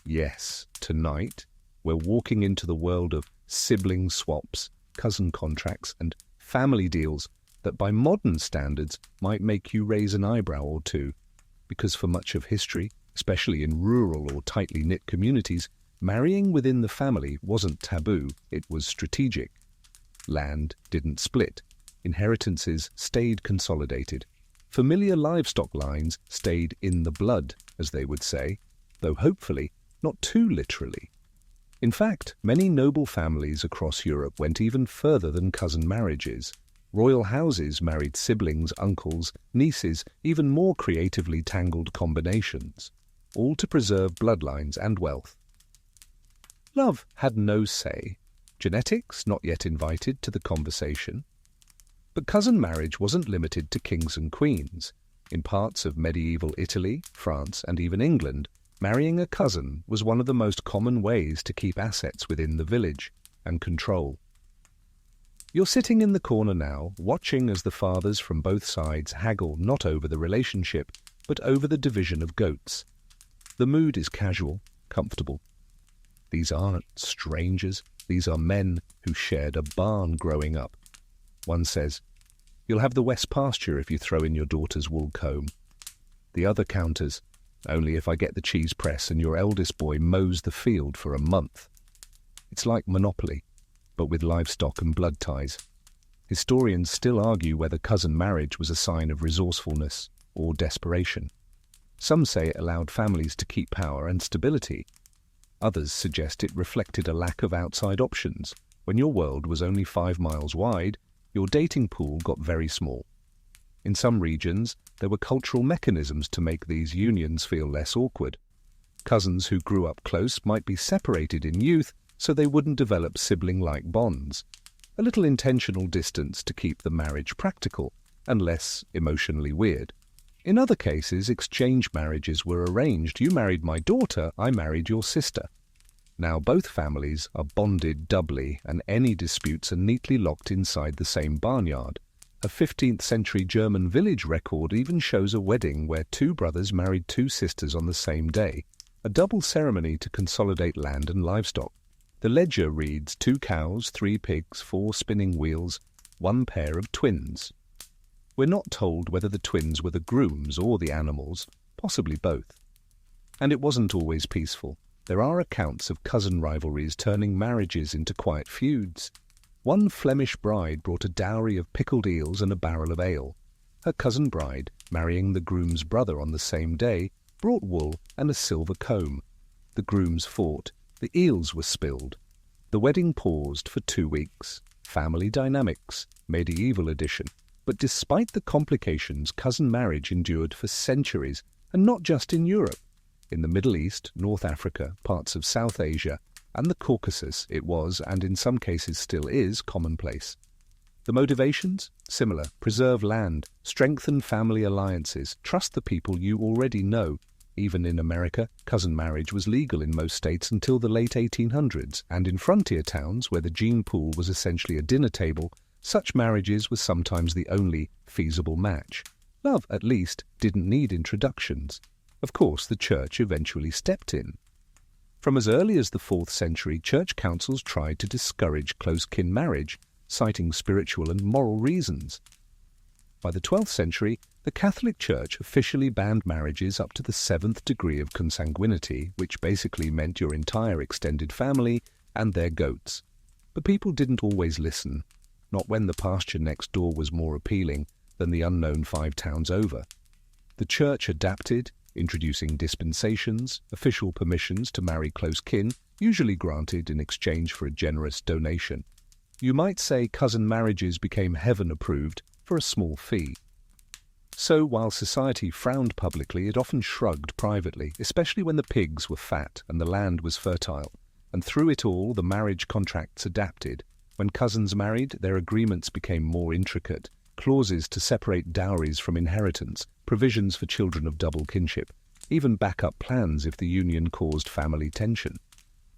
Yes, tonight, we're walking into the world of sibling swaps, cousin contracts, and family deals that by modern standards might make you raise an eyebrow or 2, because for much of history, especially in rural or tightly knit communities, marrying within the family wasn't taboo, it was strategic. Land didn't split. Inheritances stayed consolidated. Familiar livestock lines stayed in the blood, as they would say, though hopefully not too literally. In fact, many noble families across Europe went even further than cousin marriages. Royal houses married siblings, uncles, nieces, even more creatively tangled combinations, all to preserve bloodlines and wealth. Love had no say. Genetics not yet invited to the conversation. But cousin marriage wasn't limited to kings and queens. In parts of medieval Italy, France, and even England, marrying a cousin was one of the most common ways to keep assets within the village and control. You're sitting in the corner now, watching as the fathers from both sides haggle not over the relationship, but over the division of goats. The mood is casual, comfortable. These aren't strangers. These are men who shared a barn growing up. One says, You'll have the west pasture if you throw in your daughter's wool comb. The other counters, only if I get the cheese press and your eldest boy mows the field for a month. It's like Monopoly, but with livestock and blood ties. Historians still argue whether cousin marriage was a sign of resourcefulness or desperation. Some say it allowed families to keep power and stability. Others suggest it reflected a lack of outside options. When your world was only 5 miles wide, your dating pool got very small. In some regions, there were cultural mechanisms to make these unions feel less awkward. Cousins who grew up close might be separated in youth so they wouldn't develop sibling-like bonds. A little intentional distance to keep the marriage practical and less emotionally weird. In other cases, exchange marriages were arranged. You married my daughter, I married your sister. Now both families are bonded doubly, and any disputes are neatly locked inside the same barnyard. A 15th century German village record even shows a wedding where 2 brothers married 2 sisters on the same day, a double ceremony to consolidate land and livestock. The ledger reads 2 cows, 3 pigs, 4 spinning wheels, 1 pair of twins. We're not told whether the twins were the grooms or the animals, possibly both. And it wasn't always peaceful. There are accounts of cousin rivalries turning marriages into quiet feuds. One Flemish bride brought a dowry of pickled eels and a barrel of ale. Her cousin bride, marrying the groom's brother on the same day, brought wool and a silver comb. The grooms fought. The eels were spilled. The wedding paused for 2 weeks. Family dynamics, medieval edition. But despite the complications, cousin marriage endured for centuries, and not just in Europe. In the Middle East, North Africa, parts of South Asia, and the Caucasus, it was, and in some cases still is, commonplace. The motivations? Similar. Preserve land, strengthen family alliances, trust the people you already know. Even in America, cousin marriage was legal in most states until the late 1800s, and in frontier towns, where the gene pool was essentially a dinner table, such marriages were sometimes the only feasible match. Love, at least, didn't need introductions. Of course, the church eventually stepped in. From as early as the 4th century, church councils tried to discourage close-kin marriage, citing spiritual and moral reasons. By the 12th century, the Catholic Church officially banned marriages up to the 7th degree of consanguinity, which basically meant your entire extended family and their goats. But people didn't always listen, not when the pasture next door was more appealing than the unknown 5 towns over. The church adapted, introducing dispensations, official permissions to marry close kin, usually granted in exchange for a generous donation. You might say cousin marriages became heaven-approved for a small fee. So while society frowned publicly, it often shrugged privately, especially when the pigs were fat and the land was fertile. And through it all, the marriage contracts adapted. When cousins married, their agreements became more intricate. Clauses to separate dowries from inheritance, provisions for children of double kinship, even backup plans if the union caused family tension.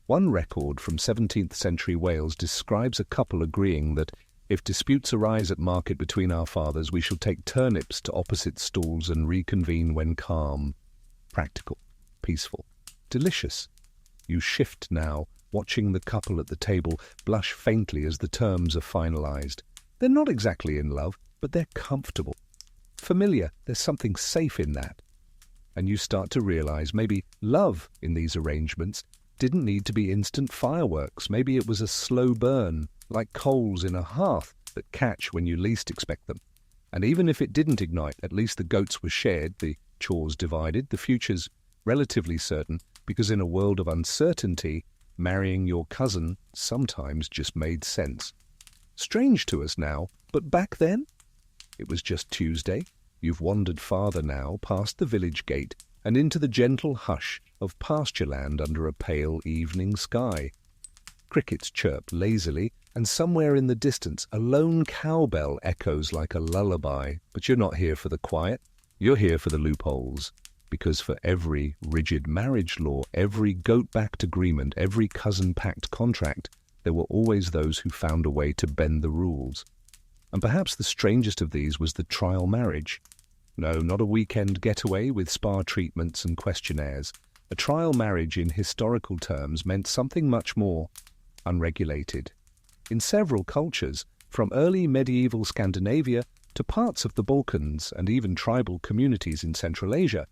One record from 17th century Wales describes a couple agreeing that if disputes arise at market between our fathers, we shall take turnips to opposite stalls and reconvene when calm. Practical, peaceful, delicious. You shift now, watching the couple at the table blush faintly as the terms are finalized. They're not exactly in love, but they're comfortable. Familiar, there's something safe in that. And you start to realize maybe love in these arrangements didn't need to be instant fireworks. Maybe it was a slow burn, like coals in a hearth that catch when you least expect them. And even if it didn't ignite, at least the goats were shared, the chores divided, the future's relatively certain, because in a world of uncertainty, marrying your cousin sometimes just made sense. Strange to us now, but back then? It was just Tuesday. You've wandered farther now, past the village gate, and into the gentle hush of pasture land under a pale evening sky. Crickets chirp lazily, and somewhere in the distance a lone cowbell echoes like a lullaby. But you're not here for the quiet, you're here for the loopholes. Because for every rigid marriage law, every goat-backed agreement, every cousin-packed contract, there were always those who found a way to bend the rules. And perhaps the strangest of these was the trial marriage. No, not a weekend getaway with spa treatments and questionnaires. A trial marriage in historical terms meant something much more unregulated. In several cultures, from early medieval Scandinavia to parts of the Balkans and even tribal communities in Central Asia,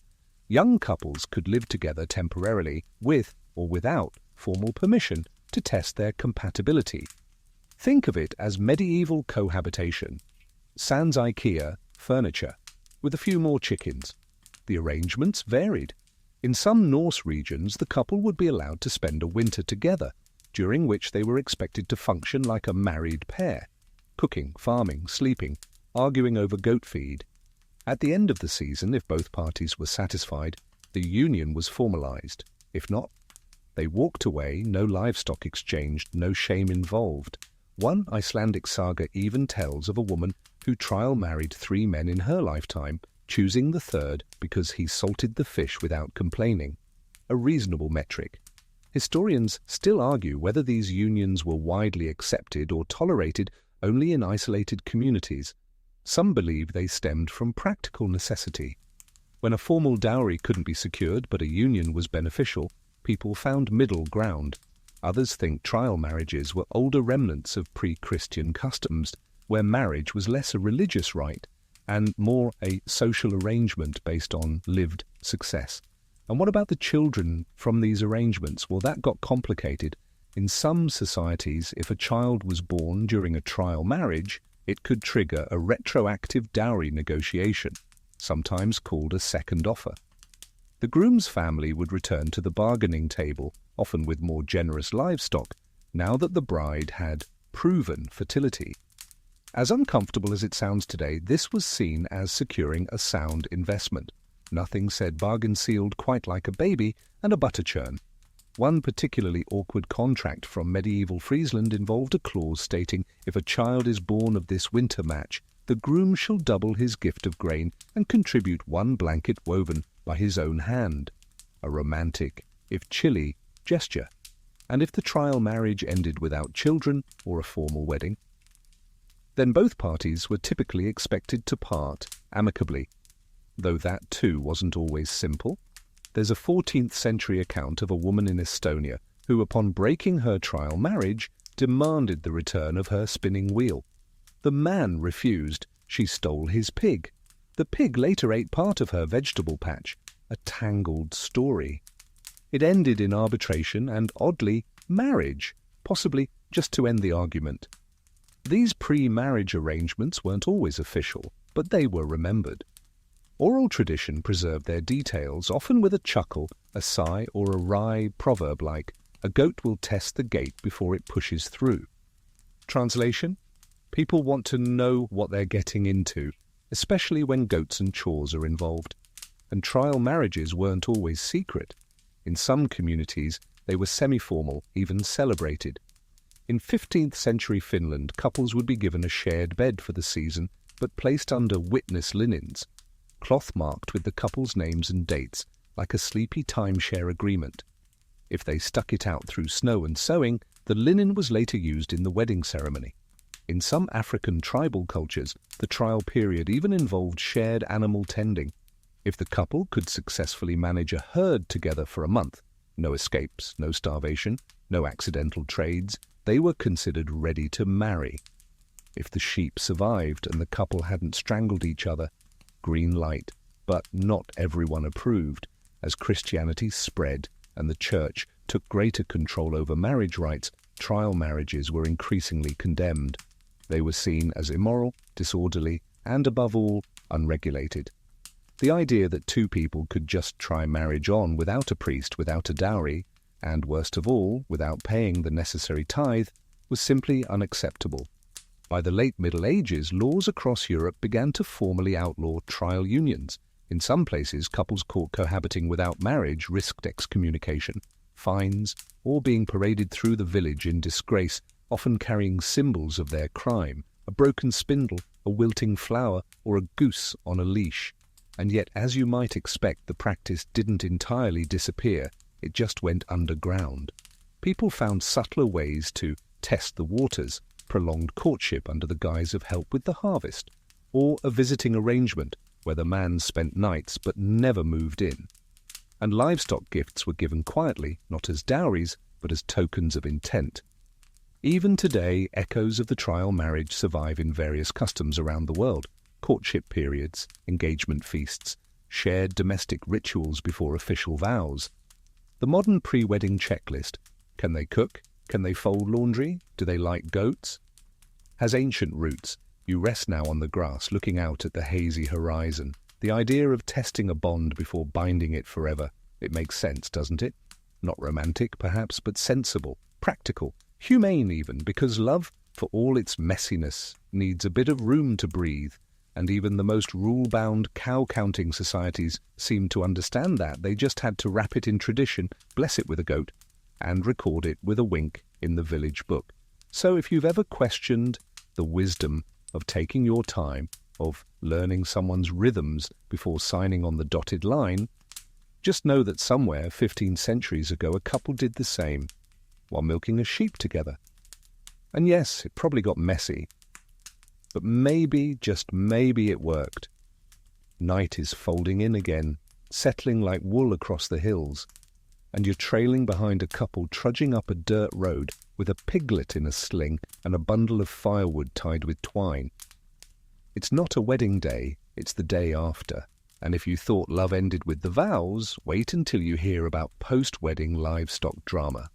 young couples could live together temporarily with or without formal permission to test their compatibility. Think of it as medieval cohabitation, sans IKEA furniture, with a few more chickens. The arrangements varied. In some Norse regions, the couple would be allowed to spend a winter together, during which they were expected to function like a married pair, cooking, farming, sleeping, arguing over goat feed. At the end of the season, if both parties were satisfied, the union was formalized. If not, they walked away, no livestock exchanged, no shame involved. One Icelandic saga even tells of a woman who trial married 3 men in her lifetime, choosing the third because he salted the fish without complaining. A reasonable metric. Historians still argue whether these unions were widely accepted or tolerated only in isolated communities. Some believe they stemmed from practical necessity. When a formal dowry couldn't be secured but a union was beneficial, people found middle ground. Others think trial marriages were older remnants of pre-Christian customs, where marriage was less a religious rite and more a social arrangement based on lived success. And what about the children from these arrangements? Well, that got complicated. In some societies, if a child was born during a trial marriage, it could trigger a retroactive dowry negotiation, sometimes called a second offer. The groom's family would return to the bargaining table, often with more generous livestock, now that the bride had proven fertility. As uncomfortable as it sounds today, this was seen as securing a sound investment. Nothing said bargain sealed quite like a baby and a butter churn. One particularly awkward contract from medieval Friesland involved a clause stating, if a child is born of this winter match, the groom shall double his gift of grain and contribute 1 blanket woven by his own hand. A romantic, if chilly, gesture. And if the trial marriage ended without children or a formal wedding, then both parties were typically expected to part amicably. Though that too wasn't always simple. There's a 14th century account of a woman in Estonia who, upon breaking her trial marriage, demanded the return of her spinning wheel. The man refused. She stole his pig. The pig later ate part of her vegetable patch. A tangled story. It ended in arbitration and, oddly, marriage, possibly just to end the argument. These pre-marriage arrangements weren't always official, but they were remembered. Oral tradition preserved their details, often with a chuckle, a sigh, or a wry proverb like, "A goat will test the gate before it pushes through." Translation? People want to know what they're getting into, especially when goats and chores are involved. And trial marriages weren't always secret. In some communities, they were semi-formal, even celebrated. In 15th century Finland, couples would be given a shared bed for the season, but placed under witness linens, cloth marked with the couple's names and dates, like a sleepy timeshare agreement. If they stuck it out through snow and sewing, the linen was later used in the wedding ceremony. In some African tribal cultures, the trial period even involved shared animal tending. If the couple could successfully manage a herd together for a month, no escapes, no starvation, no accidental trades, they were considered ready to marry. If the sheep survived and the couple hadn't strangled each other, green light, but not everyone approved. As Christianity spread and the church took greater control over marriage rights, trial marriages were increasingly condemned. They were seen as immoral, disorderly, and above all, unregulated. The idea that 2 people could just try marriage on without a priest, without a dowry, and worst of all, without paying the necessary tithe, was simply unacceptable. By the late Middle Ages, laws across Europe began to formally outlaw trial unions. In some places, couples caught cohabiting without marriage risked excommunication, fines, or being paraded through the village in disgrace, often carrying symbols of their crime, a broken spindle, a wilting flower, or a goose on a leash. And yet, as you might expect, the practice didn't entirely disappear, it just went underground. People found subtler ways to test the waters, prolonged courtship under the guise of help with the harvest, or a visiting arrangement where the man spent nights but never moved in. And livestock gifts were given quietly, not as dowries, but as tokens of intent. Even today, echoes of the trial marriage survive in various customs around the world. courtship periods, engagement feasts, shared domestic rituals before official vows. The modern pre-wedding checklist: can they cook? Can they fold laundry? Do they like goats? Has ancient roots. You rest now on the grass, looking out at the hazy horizon. The idea of testing a bond before binding it forever. It makes sense, doesn't it? Not romantic, perhaps, but sensible, practical, humane even, because love, for all its messiness, needs a bit of room to breathe. And even the most rule-bound cow-counting societies seemed to understand that. They just had to wrap it in tradition, bless it with a goat, and record it with a wink in the village book. So if you've ever questioned the wisdom of taking your time, of learning someone's rhythms before signing on the dotted line, just know that somewhere 15 centuries ago a couple did the same while milking a sheep together. And yes, it probably got messy, but maybe, just maybe it worked. Night is folding in again, settling like wool across the hills, and you're trailing behind a couple trudging up a dirt road with a piglet in a sling and a bundle of firewood tied with twine. It's not a wedding day, it's the day after. And if you thought love ended with the vows, wait until you hear about post-wedding livestock drama.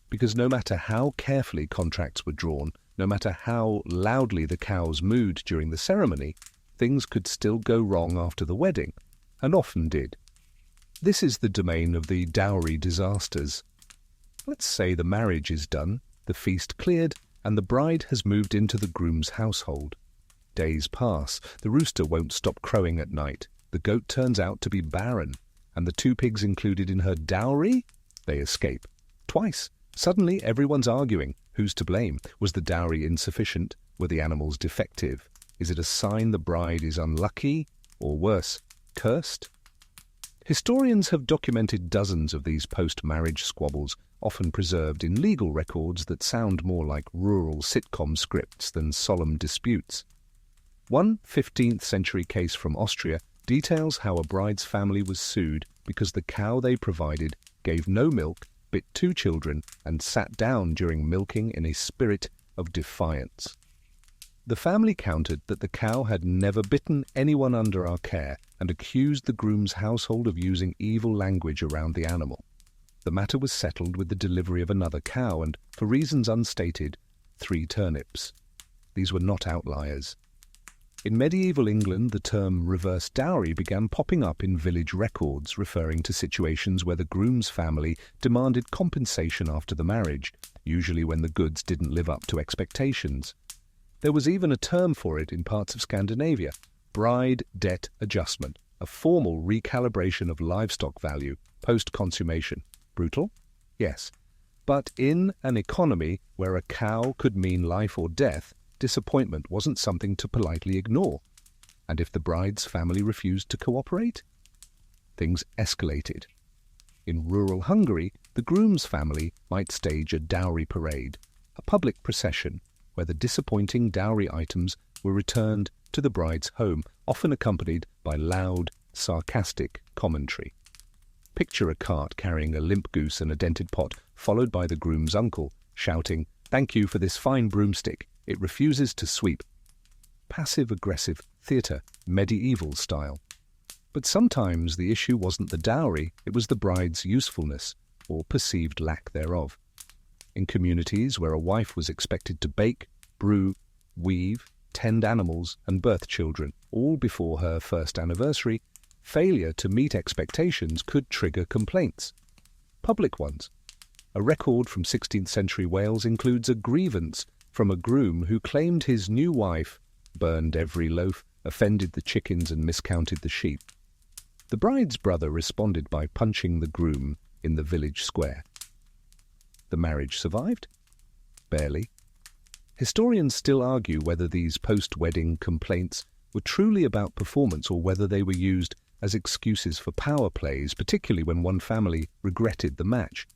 Because no matter how carefully contracts were drawn, no matter how loudly the cows mooed during the ceremony, things could still go wrong after the wedding, and often did. This is the domain of the dowry disasters. Let's say the marriage is done, the feast cleared, and the bride has moved into the groom's household. Days pass, the rooster won't stop crowing at night, the goat turns out to be barren, and the 2 pigs included in her dowry? They escape. Twice. Suddenly everyone's arguing. Who's to blame? Was the dowry insufficient? Were the animals defective? Is it a sign the bride is unlucky? Or worse, cursed? Historians have documented dozens of these post-marriage squabbles, often preserved in legal records that sound more like rural sitcom scripts than solemn disputes. One 15th century case from Austria details how a bride's family was sued because the cow they provided gave no milk, bit 2 children, and sat down during milking in a spirit of defiance. The family countered that the cow had never bitten anyone under our care and accused the groom's household of using evil language around the animal. The matter was settled with the delivery of another cow and, for reasons unstated, 3 turnips. These were not outliers. In medieval England, the term reverse dowry began popping up in village records, referring to situations where the groom's family demanded compensation after the marriage, usually when the goods didn't live up to expectations. There was even a term for it in parts of Scandinavia, bride debt adjustment, a formal recalibration of livestock value post-consummation. Brutal? Yes. But in an economy where a cow could mean life or death, disappointment wasn't something to politely ignore. And if the bride's family refused to cooperate? Things escalated. In rural Hungary, the groom's family might stage a dowry parade, a public procession where the disappointing dowry items were returned to the bride's home, often accompanied by loud, sarcastic commentary. Picture a cart carrying a limp goose and a dented pot, followed by the groom's uncle, shouting, "Thank you for this fine broomstick. It refuses to sweep." Passive-aggressive theatre, medieval style. But sometimes the issue wasn't the dowry, it was the bride's usefulness, or perceived lack thereof. In communities where a wife was expected to bake, brew, weave, tend animals, and birth children, all before her first anniversary, failure to meet expectations could trigger complaints. Public ones. A record from 16th century Wales includes a grievance from a groom who claimed his new wife burned every loaf, offended the chickens, and miscounted the sheep. The bride's brother responded by punching the groom in the village square. The marriage survived? Barely. Historians still argue whether these post-wedding complaints were truly about performance or whether they were used as excuses for power plays, particularly when one family regretted the match.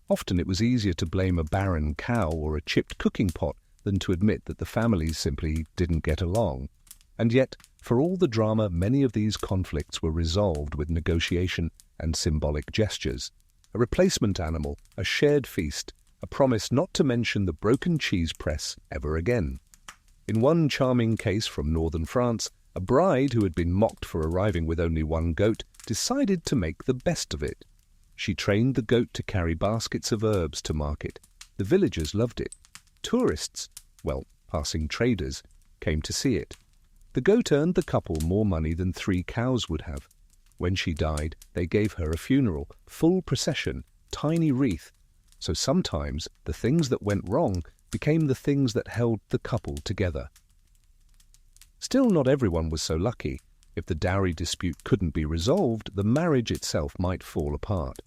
Often it was easier to blame a barren cow or a chipped cooking pot than to admit that the families simply didn't get along. And yet, for all the drama, many of these conflicts were resolved with negotiation and symbolic gestures. A replacement animal, a shared feast, a promise not to mention the broken cheese press ever again. In one charming case from northern France, A bride who had been mocked for arriving with only one goat decided to make the best of it. She trained the goat to carry baskets of herbs to market. The villagers loved it. Tourists, passing traders, came to see it. The goat earned the couple more money than 3 cows would have. When she died, they gave her a funeral, full procession, tiny wreath. So sometimes the things that went wrong became the things that held the couple together. Still, not everyone was so lucky. If the dowry dispute couldn't be resolved, the marriage itself might fall apart.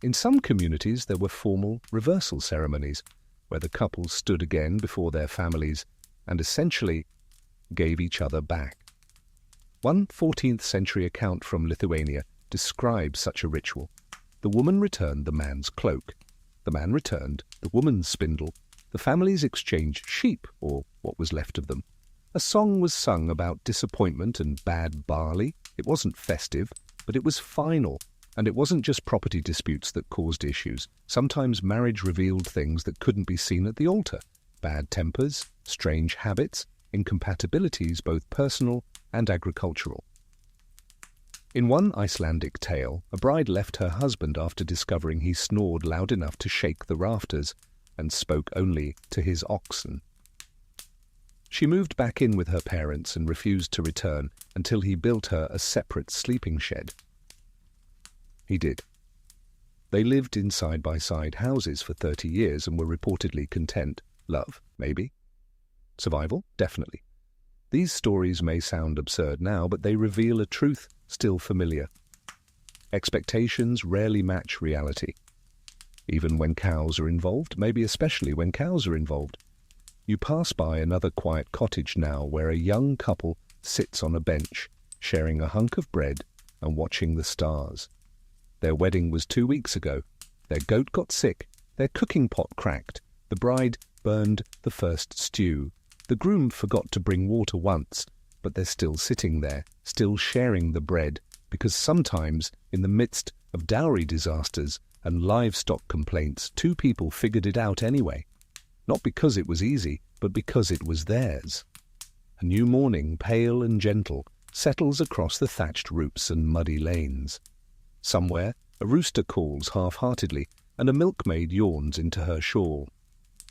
In some communities there were formal reversal ceremonies, where the couples stood again before their families and essentially gave each other back. One 14th century account from Lithuania describes such a ritual. The woman returned the man's cloak. The man returned the woman's spindle. The families exchanged sheep, or what was left of them. A song was sung about disappointment and bad barley. It wasn't festive, but it was final. And it wasn't just property disputes that caused issues. Sometimes marriage revealed things that couldn't be seen at the altar. Bad tempers, strange habits, incompatibilities both personal and agricultural. In one Icelandic tale, a bride left her husband after discovering he snored loud enough to shake the rafters and spoke only to his oxen. She moved back in with her parents and refused to return until he built her a separate sleeping shed. He did. They lived in side-by-side houses for 30 years and were reportedly content. Love, maybe. Survival, definitely. These stories may sound absurd now, but they reveal a truth still familiar. Expectations rarely match reality. Even when cows are involved, maybe especially when cows are involved. You pass by another quiet cottage now where a young couple sits on a bench, sharing a hunk of bread and watching the stars. Their wedding was 2 weeks ago. Their goat got sick. Their cooking pot cracked. The bride burned the first stew. The groom forgot to bring water once, but they're still sitting there, still sharing the bread, because sometimes, in the midst of dowry disasters and livestock complaints, 2 people figured it out anyway. Not because it was easy, but because it was theirs. A new morning, pale and gentle, settles across the thatched roofs and muddy lanes. Somewhere, a rooster calls half-heartedly, and a milkmaid yawns into her shawl.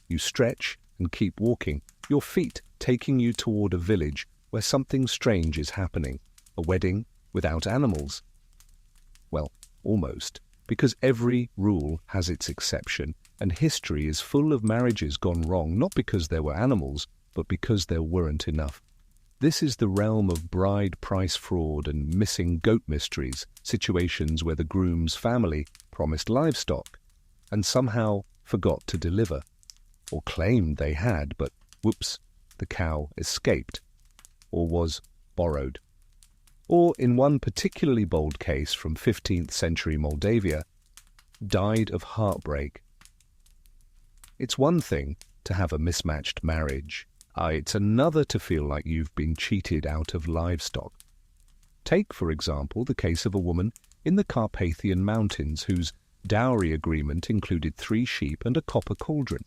You stretch and keep walking, your feet taking you toward a village where something strange is happening, a wedding without animals. Well, almost, because every rule has its exception, and history is full of marriages gone wrong, not because there were animals, but because there weren't enough. This is the realm of bride price fraud and missing goat mysteries, situations where the groom's family promised livestock and somehow forgot to deliver, or claimed they had, but whoops, the cow escaped, or was borrowed. Or, in one particularly bold case from 15th century Moldavia, died of heartbreak. It's one thing to have a mismatched marriage. It's another to feel like you've been cheated out of livestock. Take, for example, the case of a woman in the Carpathian Mountains whose dowry agreement included 3 sheep and a copper cauldron.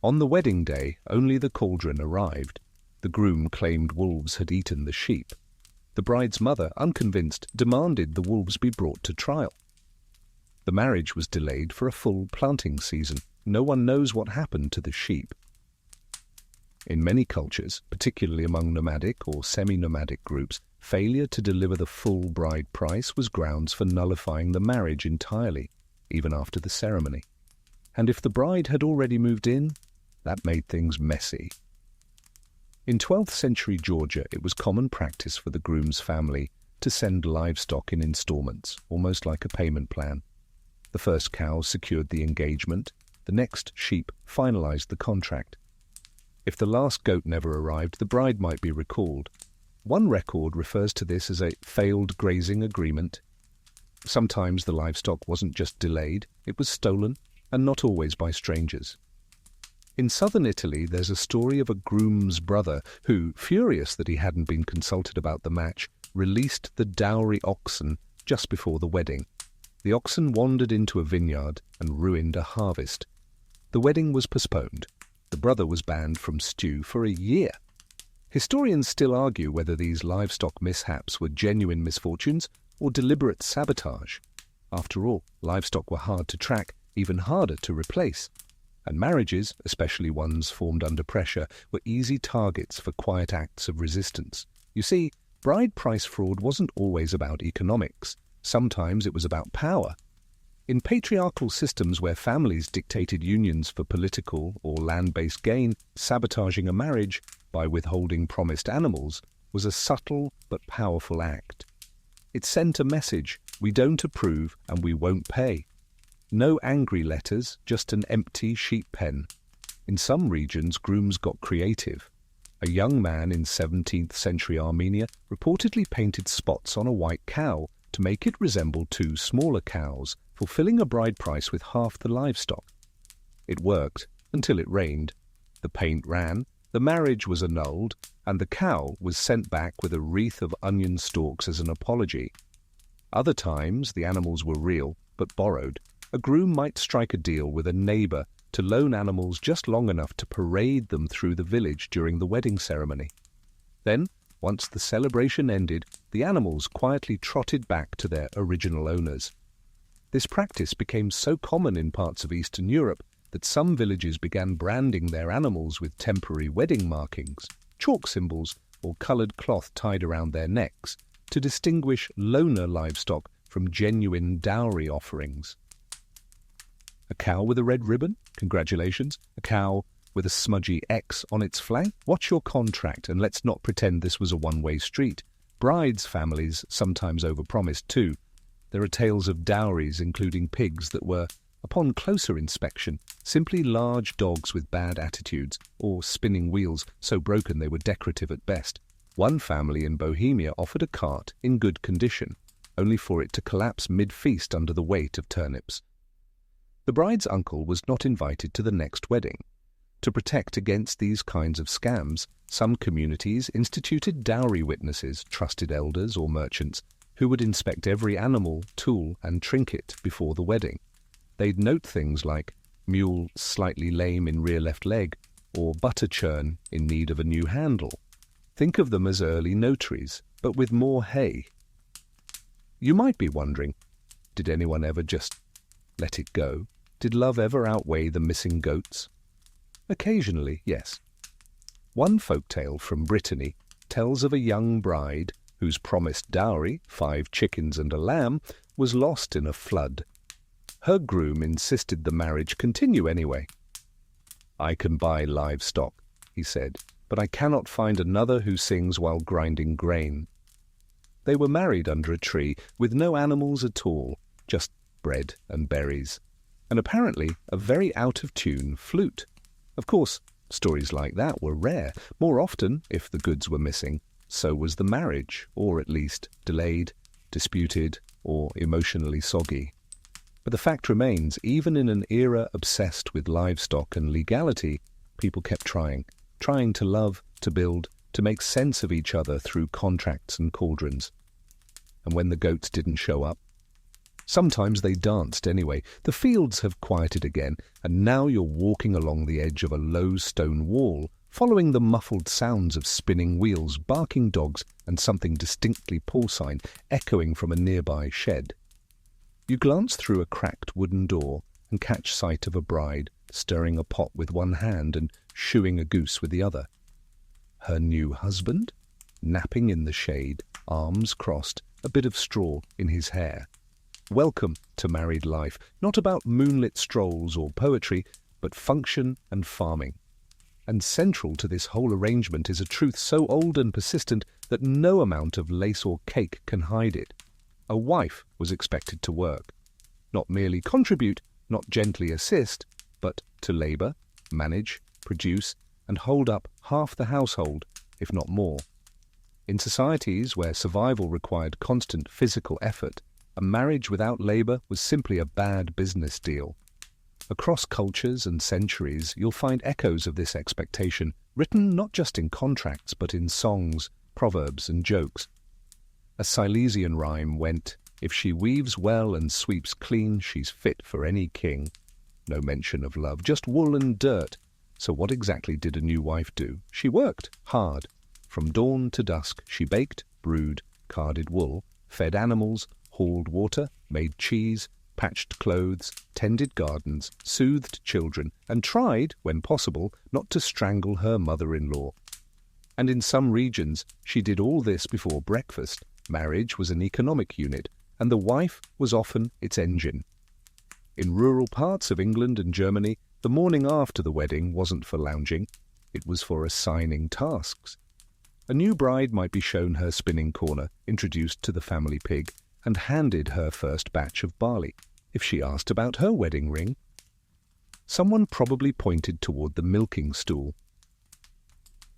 On the wedding day, only the cauldron arrived. The groom claimed wolves had eaten the sheep. The bride's mother, unconvinced, demanded the wolves be brought to trial. The marriage was delayed for a full planting season. No one knows what happened to the sheep. In many cultures, particularly among nomadic or semi-nomadic groups, failure to deliver the full bride price was grounds for nullifying the marriage entirely, even after the ceremony. And if the bride had already moved in, that made things messy. In 12th century Georgia, it was common practice for the groom's family to send livestock in installments, almost like a payment plan. The first cow secured the engagement. The next sheep finalized the contract. If the last goat never arrived, the bride might be recalled. One record refers to this as a failed grazing agreement. Sometimes the livestock wasn't just delayed, it was stolen, and not always by strangers. In southern Italy, there's a story of a groom's brother who, furious that he hadn't been consulted about the match, released the dowry oxen just before the wedding. The oxen wandered into a vineyard and ruined a harvest. The wedding was postponed. The brother was banned from stew for a year. Historians still argue whether these livestock mishaps were genuine misfortunes or deliberate sabotage. After all, livestock were hard to track, even harder to replace. And marriages, especially ones formed under pressure, were easy targets for quiet acts of resistance. You see, bride price fraud wasn't always about economics. Sometimes it was about power. In patriarchal systems where families dictated unions for political or land-based gain, sabotaging a marriage by withholding promised animals was a subtle but powerful act. It sent a message: we don't approve and we won't pay. No angry letters, just an empty sheep pen. In some regions, grooms got creative. A young man in 17th century Armenia reportedly painted spots on a white cow to make it resemble two smaller cows, fulfilling a bride price with half the livestock. It worked until it rained. The paint ran, the marriage was annulled, and the cow was sent back with a wreath of onion stalks as an apology. Other times, the animals were real, but borrowed. A groom might strike a deal with a neighbor to loan animals just long enough to parade them through the village during the wedding ceremony. Then, once the celebration ended, the animals quietly trotted back to their original owners. This practice became so common in parts of Eastern Europe that some villages began branding their animals with temporary wedding markings, chalk symbols, or colored cloth tied around their necks to distinguish loaner livestock from genuine dowry offerings. A cow with a red ribbon? Congratulations. A cow with a smudgy X on its flank? Watch your contract, and let's not pretend this was a one-way street. Brides' families sometimes overpromised too. There are tales of dowries including pigs that were, upon closer inspection, simply large dogs with bad attitudes, or spinning wheels so broken they were decorative at best. One family in Bohemia offered a cart in good condition, only for it to collapse mid-feast under the weight of turnips. The bride's uncle was not invited to the next wedding. To protect against these kinds of scams, some communities instituted dowry witnesses, trusted elders or merchants, who would inspect every animal, tool, and trinket before the wedding. They'd note things like mule slightly lame in rear left leg, or butter churn in need of a new handle. Think of them as early notaries, but with more hay. You might be wondering, did anyone ever just let it go? Did love ever outweigh the missing goats? Occasionally, yes. One folktale from Brittany tells of a young bride whose promised dowry, 5 chickens and a lamb, was lost in a flood. Her groom insisted the marriage continue anyway. "I can buy livestock," he said, "but I cannot find another who sings while grinding grain." They were married under a tree with no animals at all, just bread and berries, and apparently a very out-of-tune flute. Of course, stories like that were rare. More often, if the goods were missing, so was the marriage, or at least delayed, disputed, or emotionally soggy. But the fact remains, even in an era obsessed with livestock and legality, people kept trying to love, to build, to make sense of each other through contracts and cauldrons. And when the goats didn't show up, sometimes they danced anyway. The fields have quieted again, and now you're walking along the edge of a low stone wall, following the muffled sounds of spinning wheels, barking dogs, and something distinctly porcine echoing from a nearby shed. You glance through a cracked wooden door and catch sight of a bride stirring a pot with one hand and shoeing a goose with the other. Her new husband, napping in the shade, arms crossed, a bit of straw in his hair. Welcome to married life, not about moonlit strolls or poetry, but function and farming. And central to this whole arrangement is a truth so old and persistent that no amount of lace or cake can hide it. A wife was expected to work, not merely contribute, not gently assist, but to labour, manage, produce, and hold up half the household, if not more. In societies where survival required constant physical effort, a marriage without labour was simply a bad business deal. Across cultures and centuries, you'll find echoes of this expectation, written not just in contracts but in songs, proverbs, and jokes. A Silesian rhyme went, "If she weaves well and sweeps clean, she's fit for any king." No mention of love, just wool and dirt. So what exactly did a new wife do? She worked hard, From dawn to dusk she baked, brewed, carded wool, fed animals, hauled water, made cheese, patched clothes, tended gardens, soothed children, and tried, when possible, not to strangle her mother-in-law. And in some regions she did all this before breakfast. Marriage was an economic unit, and the wife was often its engine. In rural parts of England and Germany, the morning after the wedding wasn't for lounging, it was for assigning tasks. A new bride might be shown her spinning corner, introduced to the family pig, and handed her first batch of barley. If she asked about her wedding ring, someone probably pointed toward the milking stool.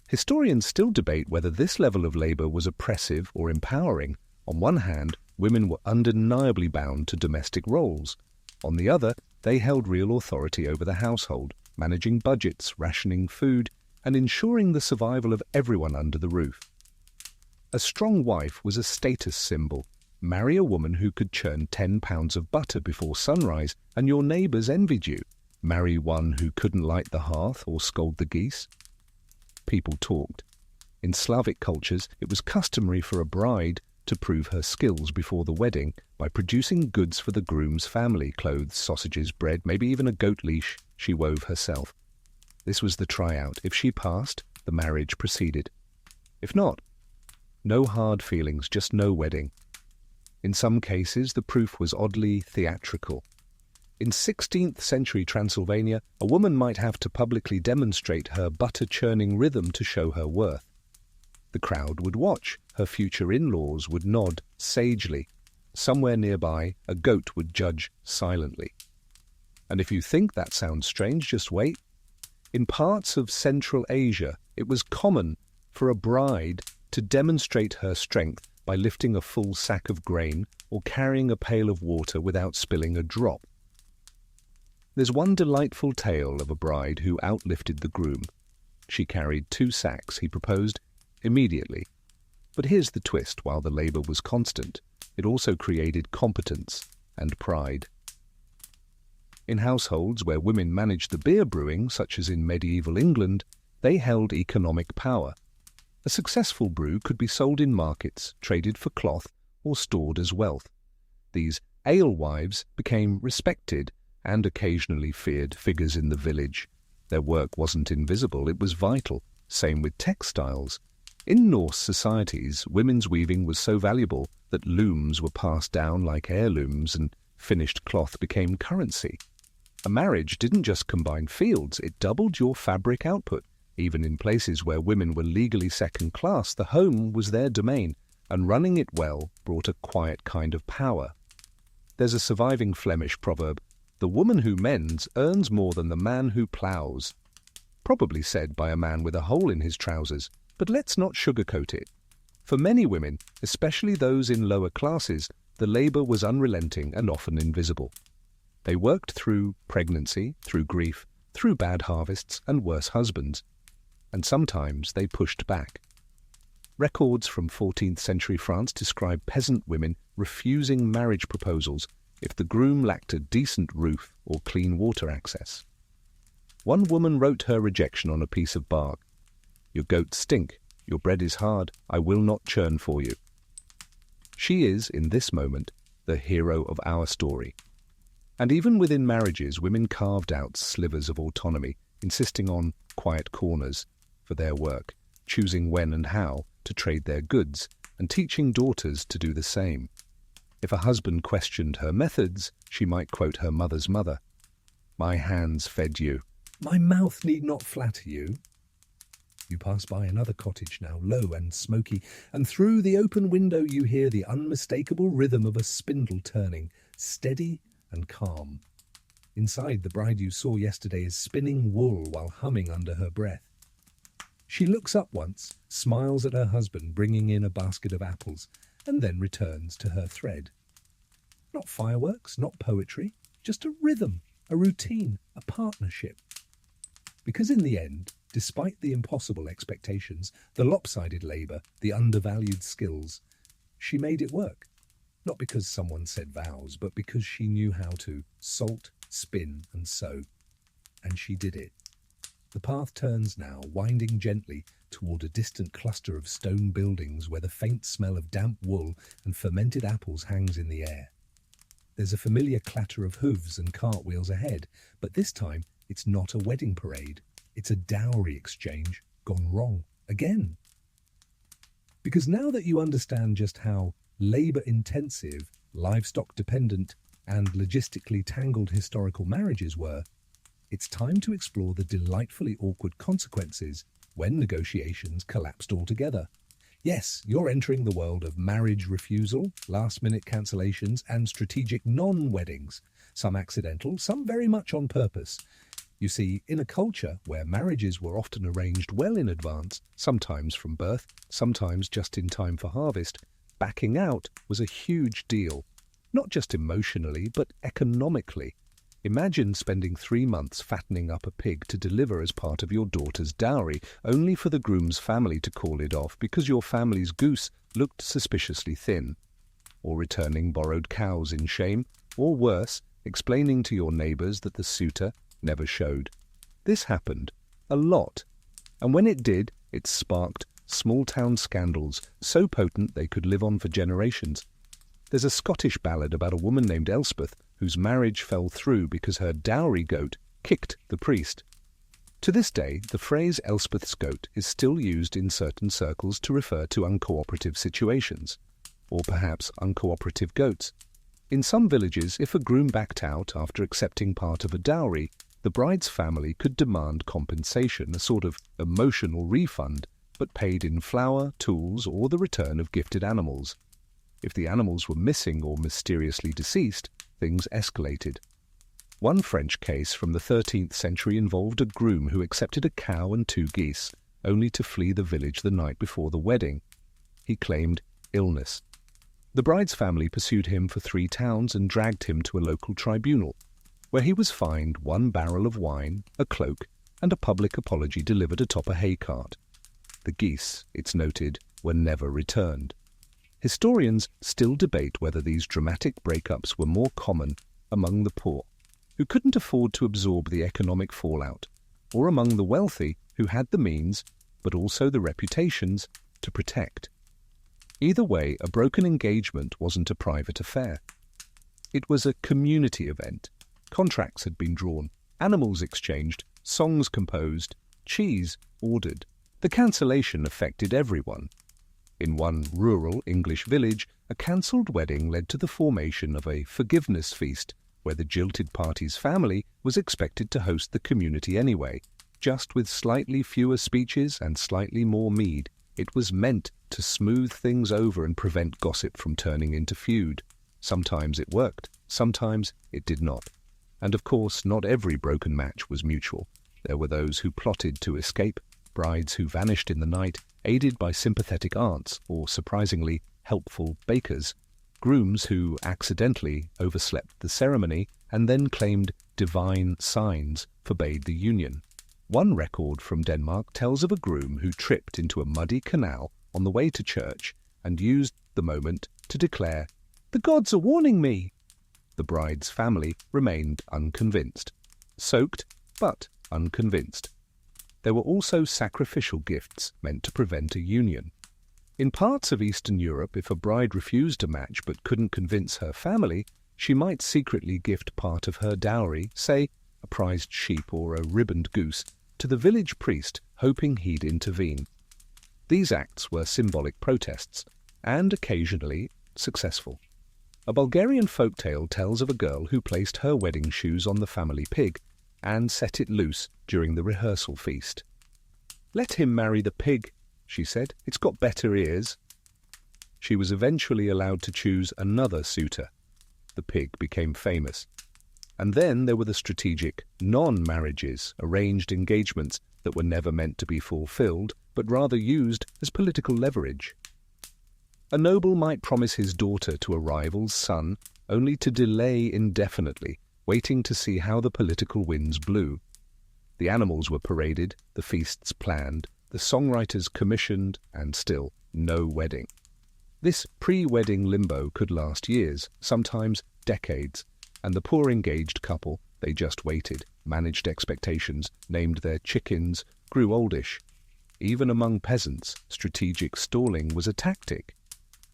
Historians still debate whether this level of labour was oppressive or empowering. On one hand, women were undeniably bound to domestic roles. On the other, they held real authority over the household, managing budgets, rationing food, and ensuring the survival of everyone under the roof. A strong wife was a status symbol. Marry a woman who could churn 10 pounds of butter before sunrise, and your neighbours envied you. Marry one who couldn't light the hearth or scold the geese. People talked. In Slavic cultures, it was customary for a bride to prove her skills before the wedding by producing goods for the groom's family, clothes, sausages, bread, maybe even a goat leash she wove herself. This was the tryout. If she passed, the marriage proceeded. If not, no hard feelings, just no wedding. In some cases, the proof was oddly theatrical. In 16th century Transylvania, a woman might have to publicly demonstrate her butter-churning rhythm to show her worth. The crowd would watch. Her future in-laws would nod sagely. Somewhere nearby, a goat would judge silently. And if you think that sounds strange, just wait. In parts of Central Asia, it was common for a bride to demonstrate her strength by lifting a full sack of grain or carrying a pail of water without spilling a drop. There's one delightful tale of a bride who outlifted the groom. She carried 2 sacks, he proposed, immediately. But here's the twist: while the labour was constant, it also created competence and pride. In households where women managed the beer brewing, such as in medieval England, they held economic power. A successful brew could be sold in markets, traded for cloth, or stored as wealth. These alewives became respected and occasionally feared figures in the village. Their work wasn't invisible, it was vital. Same with textiles. In Norse societies, women's weaving was so valuable that looms were passed down like heirlooms and finished cloth became currency. A marriage didn't just combine fields, it doubled your fabric output. Even in places where women were legally second class, the home was their domain, and running it well brought a quiet kind of power. There's a surviving Flemish proverb: "The woman who mends earns more than the man who ploughs." Probably said by a man with a hole in his trousers, but let's not sugarcoat it. For many women, especially those in lower classes, the labour was unrelenting and often invisible. They worked through pregnancy, through grief, through bad harvests and worse husbands. And sometimes they pushed back. Records from 14th century France describe peasant women refusing marriage proposals if the groom lacked a decent roof or clean water access. One woman wrote her rejection on a piece of bark: "Your goats stink, your bread is hard, I will not churn for you." She is, in this moment, the hero of our story. And even within marriages, women carved out slivers of autonomy, insisting on quiet corners for their work, choosing when and how to trade their goods, and teaching daughters to do the same. If a husband questioned her methods, she might quote her mother's mother: "My hands fed you. My mouth need not flatter you." You pass by another cottage now, low and smoky, and through the open window you hear the unmistakable rhythm of a spindle turning, steady and calm. Inside, the bride you saw yesterday is spinning wool while humming under her breath. She looks up once, smiles at her husband bringing in a basket of apples, and then returns to her thread. Not fireworks, not poetry, just a rhythm, a routine, a partnership. Because in the end, despite the impossible expectations, the lopsided labour, the undervalued skills, she made it work. Not because someone said vows, but because she knew how to salt, spin and sew. And she did it. The path turns now, winding gently toward a distant cluster of stone buildings where the faint smell of damp wool and fermented apples hangs in the air. There's a familiar clatter of hooves and cartwheels ahead, but this time it's not a wedding parade. It's a dowry exchange gone wrong again. Because now that you understand just how labor-intensive, livestock-dependent, and logistically tangled historical marriages were, it's time to explore the delightfully awkward consequences when negotiations collapsed altogether. Yes, you're entering the world of marriage refusal, last-minute cancellations, and strategic non-weddings, some accidental, some very much on purpose. You see, in a culture where marriages were often arranged well in advance, sometimes from birth, sometimes just in time for harvest, backing out was a huge deal, not just emotionally, but economically. Imagine spending 3 months fattening up a pig to deliver as part of your daughter's dowry, only for the groom's family to call it off because your family's goose looked suspiciously thin, or returning borrowed cows in shame, or worse, explaining to your neighbours that the suitor never showed. This happened a lot, and when it did, it sparked small-town scandals so potent they could live on for generations. There's a Scottish ballad about a woman named Elspeth whose marriage fell through because her dowry goat kicked the priest. To this day, the phrase Elspeth's goat is still used in certain circles to refer to uncooperative situations, or perhaps uncooperative goats. In some villages, if a groom backed out after accepting part of a dowry, the bride's family could demand compensation, a sort of emotional refund, but paid in flour, tools, or the return of gifted animals. If the animals were missing or mysteriously deceased, things escalated. One French case from the 13th century involved a groom who accepted a cow and 2 geese, only to flee the village the night before the wedding. He claimed illness. The bride's family pursued him for 3 towns and dragged him to a local tribunal, where he was fined 1 barrel of wine, a cloak, and a public apology delivered atop a hay cart. The geese, it's noted, were never returned. Historians still debate whether these dramatic breakups were more common among the poor, who couldn't afford to absorb the economic fallout, or among the wealthy who had the means, but also the reputations, to protect. Either way, a broken engagement wasn't a private affair. It was a community event. Contracts had been drawn, animals exchanged, songs composed, cheese ordered. The cancellation affected everyone. In one rural English village, a cancelled wedding led to the formation of a forgiveness feast, where the jilted party's family was expected to host the community anyway, just with slightly fewer speeches and slightly more mead. It was meant to smooth things over and prevent gossip from turning into feud. Sometimes it worked, sometimes it did not. And of course, not every broken match was mutual. There were those who plotted to escape, brides who vanished in the night, aided by sympathetic aunts or, surprisingly, helpful bakers, grooms who accidentally overslept the ceremony and then claimed divine signs forbade the union. One record from Denmark tells of a groom who tripped into a muddy canal on the way to church and used the moment to declare, "The gods are warning me." The bride's family remained unconvinced. Soaked, but unconvinced. There were also sacrificial gifts meant to prevent a union. In parts of Eastern Europe, if a bride refused a match but couldn't convince her family, she might secretly gift part of her dowry, say a prized sheep or a ribboned goose, to the village priest, hoping he'd intervene. These acts were symbolic protests, and occasionally successful. A Bulgarian folktale tells of a girl who placed her wedding shoes on the family pig and set it loose during the rehearsal feast. "Let him marry the pig," she said. "It's got better ears." She was eventually allowed to choose another suitor. The pig became famous. And then there were the strategic non-marriages, arranged engagements that were never meant to be fulfilled, but rather used as political leverage. A noble might promise his daughter to a rival's son, only to delay indefinitely, waiting to see how the political winds blew. The animals were paraded, the feasts planned, the songwriters commissioned, and still no wedding. This pre-wedding limbo could last years, sometimes decades, and the poor engaged couple, they just waited, managed expectations, named their chickens, grew oldish. Even among peasants, strategic stalling was a tactic.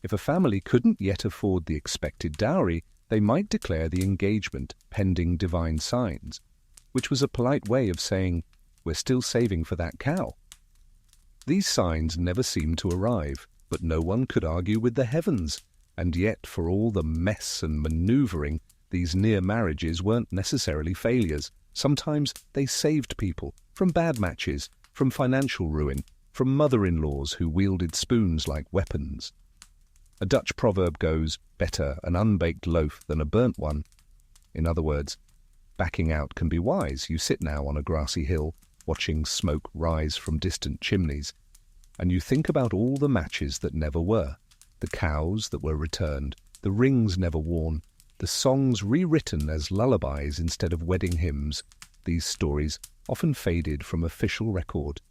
If a family couldn't yet afford the expected dowry, they might declare the engagement pending divine signs, which was a polite way of saying, "We're still saving for that cow." These signs never seemed to arrive, but no one could argue with the heavens, and yet for all the mess and manoeuvring, these near marriages weren't necessarily failures. Sometimes they saved people from bad matches, from financial ruin, from mother-in-laws who wielded spoons like weapons. A Dutch proverb goes, "Better an unbaked loaf than a burnt one." In other words, backing out can be wise. You sit now on a grassy hill, watching smoke rise from distant chimneys, and you think about all the matches that never were, the cows that were returned, the rings never worn, the songs rewritten as lullabies instead of wedding hymns. These stories often faded from official record,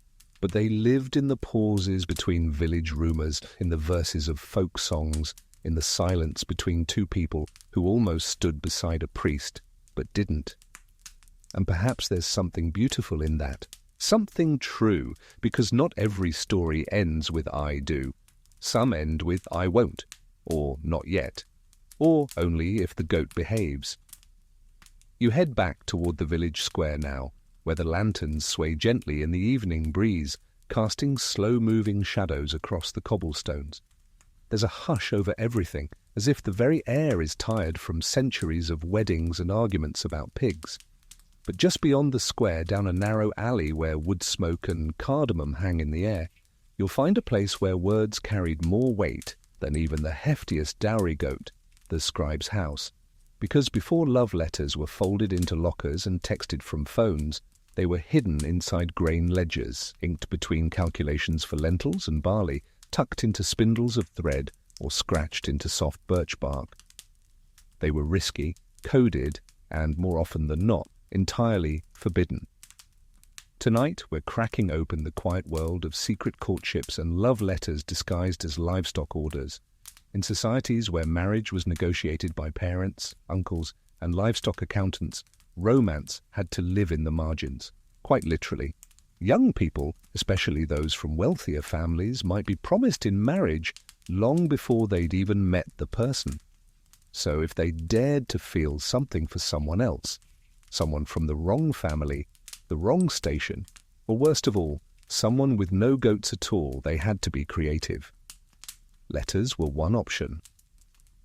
but they lived in the pauses between village rumours, in the verses of folk songs, in the silence between two people who almost stood beside a priest, but didn't. And perhaps there's something beautiful in that, something true, because not every story ends with "I do." Some end with "I won't," or "not yet," or "only if the goat behaves." You head back toward the village square now, where the lanterns sway gently in the evening breeze, casting slow-moving shadows across the cobblestones. There's a hush over everything, as if the very air is tired from centuries of weddings and arguments about pigs. But just beyond the square, down a narrow alley where wood smoke and cardamom hang in the air, you'll find a place where words carried more weight than even the heftiest dowry goat, the scribe's house. Because before love letters were folded into lockers and texted from phones, they were hidden inside grain ledgers, inked between calculations for lentils and barley, tucked into spindles of thread or scratched into soft birch bark. They were risky, coded, and more often than not, entirely forbidden. Tonight we're cracking open the quiet world of secret courtships and love letters disguised as livestock orders. In societies where marriage was negotiated by parents, uncles, and livestock accountants, romance had to live in the margins, quite literally. Young people, especially those from wealthier families, might be promised in marriage long before they'd even met the person. So if they dared to feel something for someone else, someone from the wrong family, the wrong station, or worst of all, someone with no goats at all, they had to be creative. Letters were one option,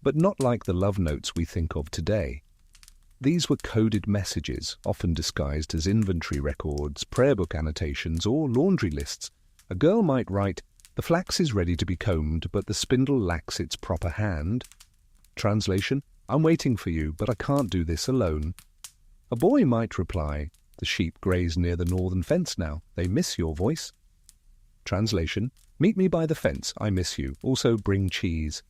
but not like the love notes we think of today. These were coded messages, often disguised as inventory records, prayer book annotations, or laundry lists. A girl might write, "The flax is ready to be combed, but the spindle lacks its proper hand." Translation, "I'm waiting for you, but I can't do this alone." A boy might reply, "The sheep graze near the northern fence now. They miss your voice." Translation, "Meet me by the fence. I miss you. Also bring cheese."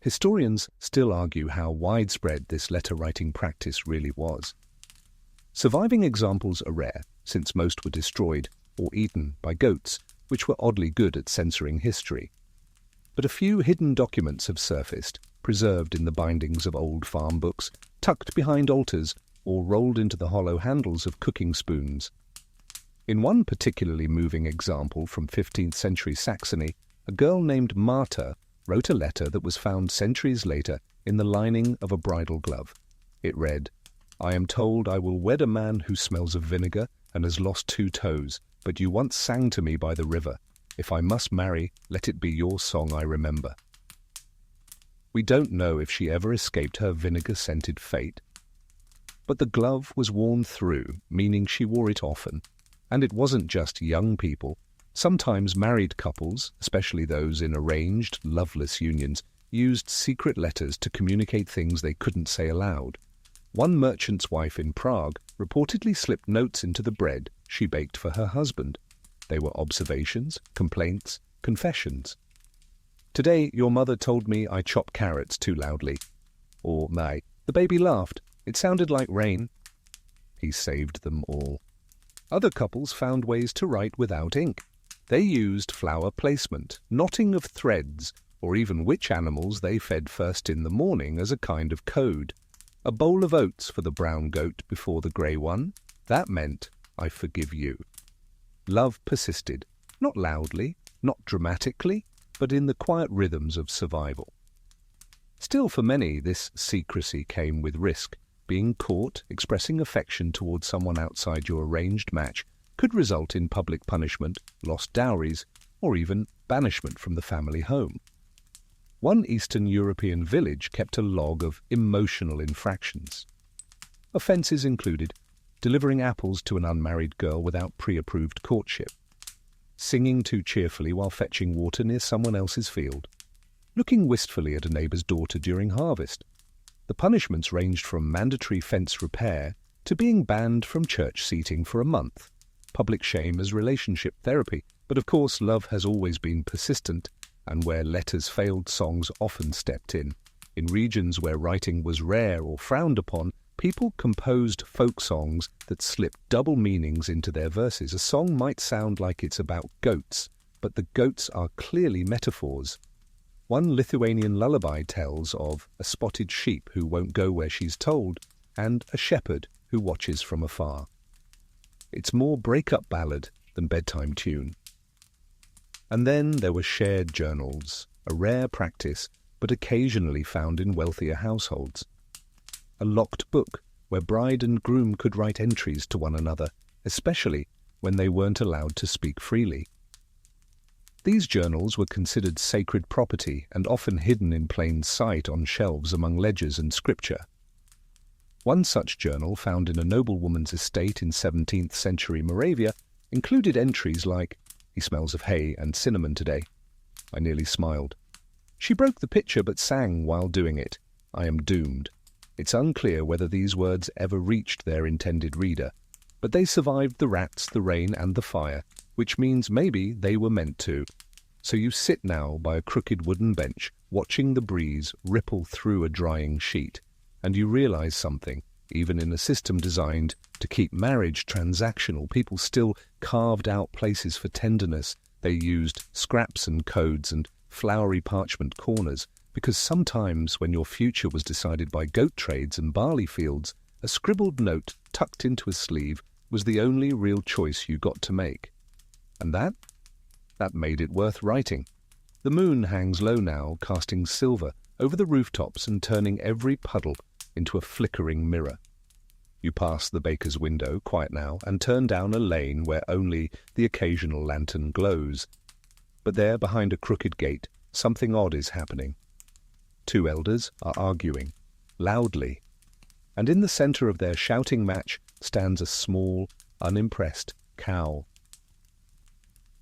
Historians still argue how widespread this letter-writing practice really was. Surviving examples are rare, since most were destroyed or eaten by goats, which were oddly good at censoring history. But a few hidden documents have surfaced, preserved in the bindings of old farm books, tucked behind altars, or rolled into the hollow handles of cooking spoons. In one particularly moving example from 15th century Saxony, a girl named Marta wrote a letter that was found centuries later in the lining of a bridal glove. It read, "I am told I will wed a man who smells of vinegar and has lost 2 toes, but you once sang to me by the river. If I must marry, let it be your song I remember." We don't know if she ever escaped her vinegar-scented fate. But the glove was worn through, meaning she wore it often. And it wasn't just young people. Sometimes married couples, especially those in arranged, loveless unions, used secret letters to communicate things they couldn't say aloud. One merchant's wife in Prague reportedly slipped notes into the bread she baked for her husband. They were observations, complaints, confessions. "Today your mother told me I chop carrots too loudly." Or, "The baby laughed. It sounded like rain." He saved them all. Other couples found ways to write without ink. They used flower placement, knotting of threads, or even which animals they fed first in the morning as a kind of code. A bowl of oats for the brown goat before the grey one. That meant, "I forgive you." Love persisted, Not loudly, not dramatically, but in the quiet rhythms of survival. Still, for many, this secrecy came with risk. Being caught expressing affection towards someone outside your arranged match could result in public punishment, lost dowries, or even banishment from the family home. One Eastern European village kept a log of emotional infractions. Offences included delivering apples to an unmarried girl without pre-approved courtship, singing too cheerfully while fetching water near someone else's field, looking wistfully at a neighbour's daughter during harvest. The punishments ranged from mandatory fence repair to being banned from church seating for a month, public shame as relationship therapy. But of course, love has always been persistent, and where letters failed, songs often stepped in. In regions where writing was rare or frowned upon, people composed folk songs that slipped double meanings into their verses. A song might sound like it's about goats, but the goats are clearly metaphors. One Lithuanian lullaby tells of a spotted sheep who won't go where she's told, and a shepherd who watches from afar. It's more break-up ballad than bedtime tune. And then there were shared journals, a rare practice, but occasionally found in wealthier households. A locked book where bride and groom could write entries to one another, especially when they weren't allowed to speak freely. These journals were considered sacred property and often hidden in plain sight on shelves among ledgers and scripture. One such journal, found in a noblewoman's estate in 17th century Moravia, included entries like, "He smells of hay and cinnamon today." I nearly smiled. "She broke the pitcher but sang while doing it. I am doomed." It's unclear whether these words ever reached their intended reader, but they survived the rats, the rain, and the fire, which means maybe they were meant to. So you sit now by a crooked wooden bench, watching the breeze ripple through a drying sheet, and you realize something. Even in a system designed to keep marriage transactional, people still carved out places for tenderness. They used scraps and codes and flowery parchment corners, because sometimes when your future was decided by goat trades and barley fields, a scribbled note tucked into a sleeve was the only real choice you got to make. And that made it worth writing. The moon hangs low now, casting silver over the rooftops and turning every puddle into a flickering mirror. You pass the baker's window, quiet now, and turn down a lane where only the occasional lantern glows. But there, behind a crooked gate, something odd is happening. Two elders are arguing, loudly, and in the centre of their shouting match stands a small, unimpressed cow.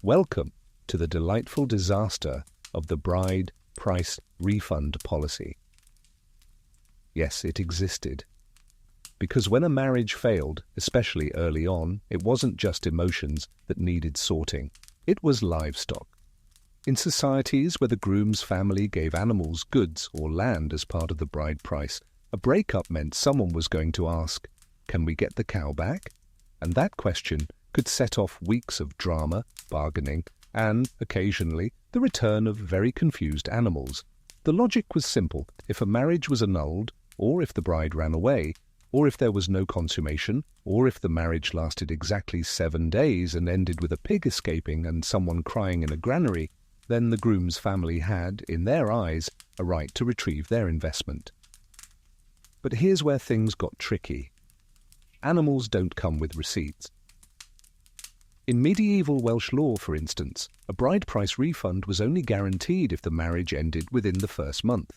Welcome to the delightful disaster of the bride price refund policy. Yes, it existed. Because when a marriage failed, especially early on, it wasn't just emotions that needed sorting. It was livestock. In societies where the groom's family gave animals goods or land as part of the bride price, a breakup meant someone was going to ask, "Can we get the cow back?" And that question could set off weeks of drama, bargaining, and, occasionally, the return of very confused animals. The logic was simple. If a marriage was annulled, or if the bride ran away, or if there was no consummation, or if the marriage lasted exactly 7 days and ended with a pig escaping and someone crying in a granary, then the groom's family had, in their eyes, a right to retrieve their investment. But here's where things got tricky. Animals don't come with receipts. In medieval Welsh law, for instance, a bride price refund was only guaranteed if the marriage ended within the first month.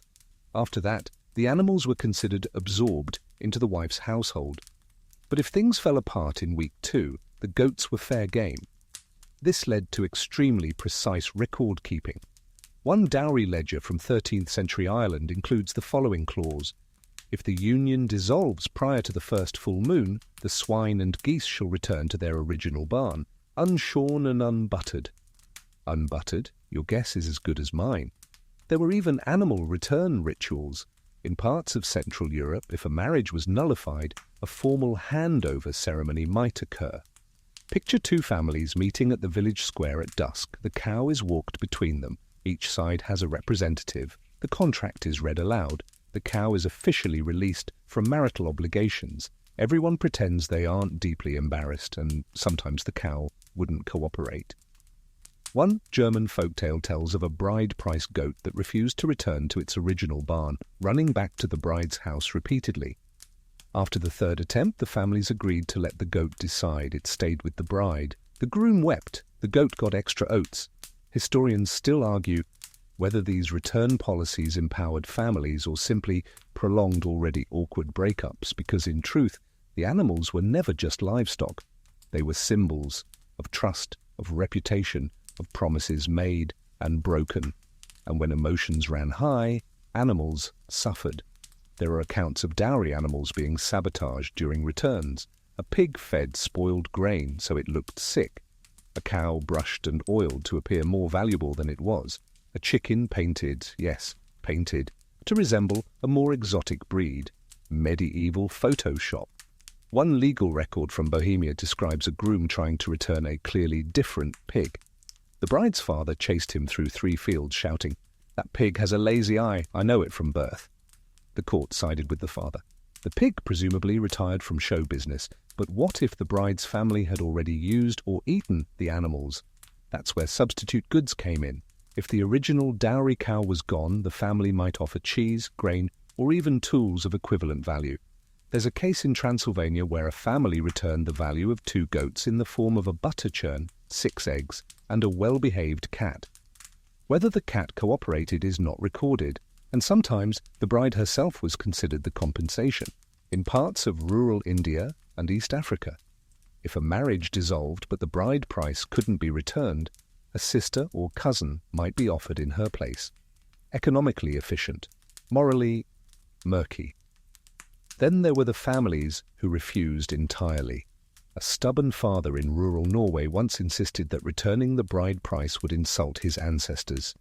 After that, the animals were considered absorbed into the wife's household. But if things fell apart in week 2, the goats were fair game. This led to extremely precise record-keeping. One dowry ledger from 13th century Ireland includes the following clause: "If the union dissolves prior to the first full moon, the swine and geese shall return to their original barn, unshorn and unbuttered." Unbuttered? Your guess is as good as mine. There were even animal return rituals. In parts of Central Europe, if a marriage was nullified, a formal handover ceremony might occur. Picture two families meeting at the village square at dusk. The cow is walked between them. Each side has a representative. The contract is read aloud. The cow is officially released from marital obligations. Everyone pretends they aren't deeply embarrassed, and sometimes the cow wouldn't cooperate. One German folktale tells of a bride-price goat that refused to return to its original barn, running back to the bride's house repeatedly. After the third attempt, the families agreed to let the goat decide. It stayed with the bride. The groom wept. The goat got extra oats. Historians still argue whether these return policies empowered families or simply prolonged already awkward breakups, because in truth, the animals were never just livestock. They were symbols of trust, of reputation, of promises made and broken. And when emotions ran high, animals suffered. There are accounts of dowry animals being sabotaged during returns. A pig fed spoiled grain so it looked sick. A cow brushed and oiled to appear more valuable than it was. A chicken painted, yes, painted, to resemble a more exotic breed. Medieval Photoshop. One legal record from Bohemia describes a groom trying to return a clearly different pig. The bride's father chased him through 3 fields, shouting, "That pig has a lazy eye, I know it from birth." The court sided with the father. The pig presumably retired from show business, but what if the bride's family had already used or eaten the animals? That's where substitute goods came in. If the original dowry cow was gone, the family might offer cheese, grain, or even tools of equivalent value. There's a case in Transylvania where a family returned the value of 2 goats in the form of a butter churn, 6 eggs, and a well-behaved cat. Whether the cat cooperated is not recorded, and sometimes the bride herself was considered the compensation. In parts of rural India and East Africa, if a marriage dissolved but the bride price couldn't be returned, a sister or cousin might be offered in her place. Economically efficient, morally murky. Then there were the families who refused entirely. A stubborn father in rural Norway once insisted that returning the bride price would insult his ancestors.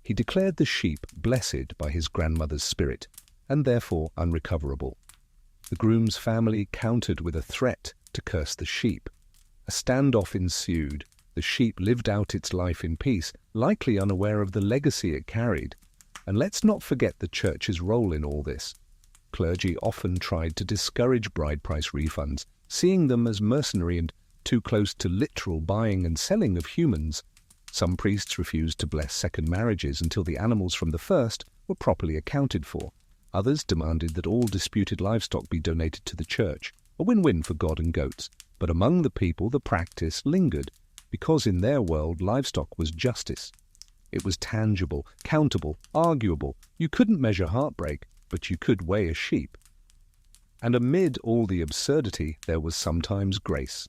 He declared the sheep blessed by his grandmother's spirit, and therefore unrecoverable. The groom's family countered with a threat to curse the sheep. A standoff ensued. The sheep lived out its life in peace, likely unaware of the legacy it carried. And let's not forget the church's role in all this. Clergy often tried to discourage bride price refunds, seeing them as mercenary and too close to literal buying and selling of humans. Some priests refused to bless second marriages until the animals from the first were properly accounted for. Others demanded that all disputed livestock be donated to the church, a win-win for God and goats. But among the people the practice lingered, because in their world livestock was justice. It was tangible, countable, arguable. You couldn't measure heartbreak, but you could weigh a sheep. And amid all the absurdity, there was sometimes grace.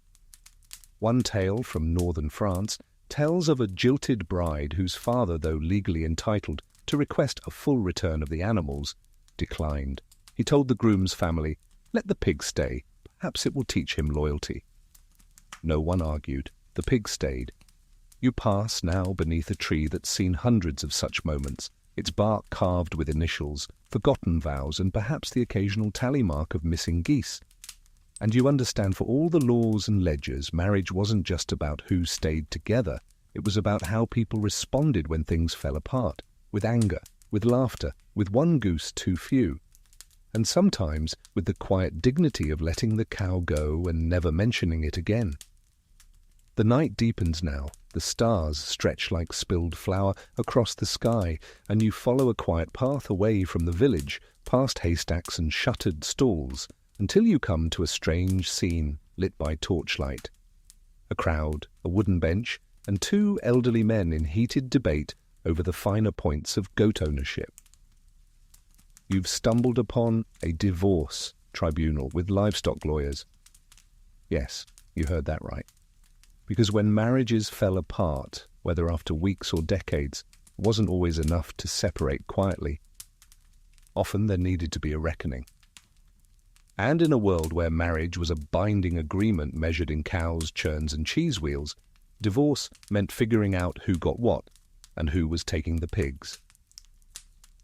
One tale from northern France tells of a jilted bride whose father, though legally entitled to request a full return of the animals, declined. He told the groom's family, "Let the pig stay. Perhaps it will teach him loyalty." No one argued. The pig stayed. You pass now beneath a tree that's seen hundreds of such moments, its bark carved with initials, forgotten vows, and perhaps the occasional tally mark of missing geese. And you understand, for all the laws and ledgers, marriage wasn't just about who stayed together. It was about how people responded when things fell apart, with anger, with laughter, with one goose too few, and sometimes with the quiet dignity of letting the cow go and never mentioning it again. The night deepens now. The stars stretch like spilled flour across the sky, and you follow a quiet path away from the village, past haystacks and shuttered stalls, until you come to a strange scene lit by torchlight. A crowd, a wooden bench, and 2 elderly men in heated debate over the finer points of goat ownership. You've stumbled upon a divorce tribunal with livestock lawyers. Yes, you heard that right. Because when marriages fell apart, whether after weeks or decades, it wasn't always enough to separate quietly. Often there needed to be a reckoning. And in a world where marriage was a binding agreement measured in cows, churns, and cheese wheels, divorce meant figuring out who got what and who was taking the pigs.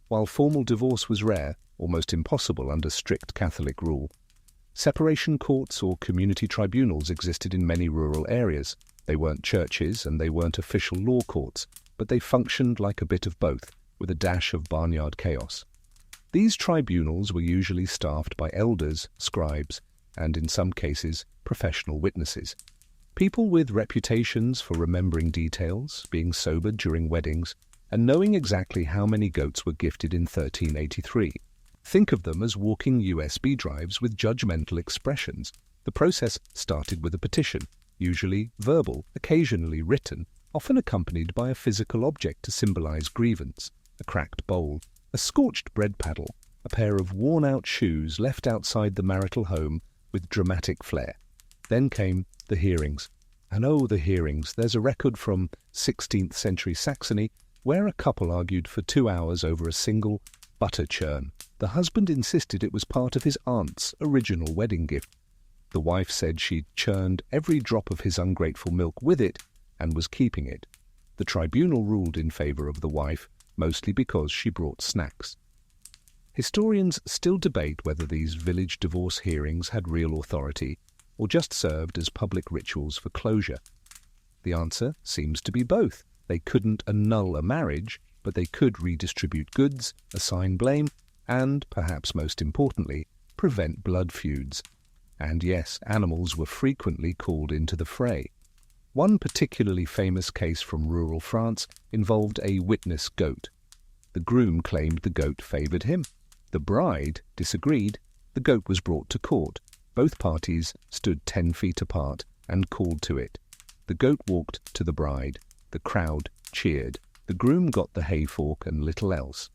While formal divorce was rare, almost impossible under strict Catholic rule, separation courts or community tribunals existed in many rural areas. They weren't churches and they weren't official law courts, but they functioned like a bit of both, with a dash of barnyard chaos. These tribunals were usually staffed by elders, scribes, and in some cases, professional witnesses. People with reputations for remembering details, being sober during weddings, and knowing exactly how many goats were gifted in 1383. Think of them as walking USB drives with judgmental expressions. The process started with a petition, usually verbal, occasionally written, often accompanied by a physical object to symbolize grievance: a cracked bowl, a scorched bread paddle, a pair of worn-out shoes left outside the marital home with dramatic flair. Then came the hearings. And oh, the hearings. There's a record from 16th century Saxony where a couple argued for 2 hours over a single butter churn. The husband insisted it was part of his aunt's original wedding gift. The wife said she'd churned every drop of his ungrateful milk with it and was keeping it. The tribunal ruled in favor of the wife, mostly because she brought snacks. Historians still debate whether these village divorce hearings had real authority or just served as public rituals for closure. The answer seems to be both. They couldn't annul a marriage, but they could redistribute goods, assign blame, and, perhaps most importantly, prevent blood feuds. And yes, animals were frequently called into the fray. One particularly famous case from rural France involved a witness goat. The groom claimed the goat favored him. The bride disagreed. The goat was brought to court. Both parties stood 10 feet apart and called to it. The goat walked to the bride. The crowd cheered. The groom got the hay fork and little else.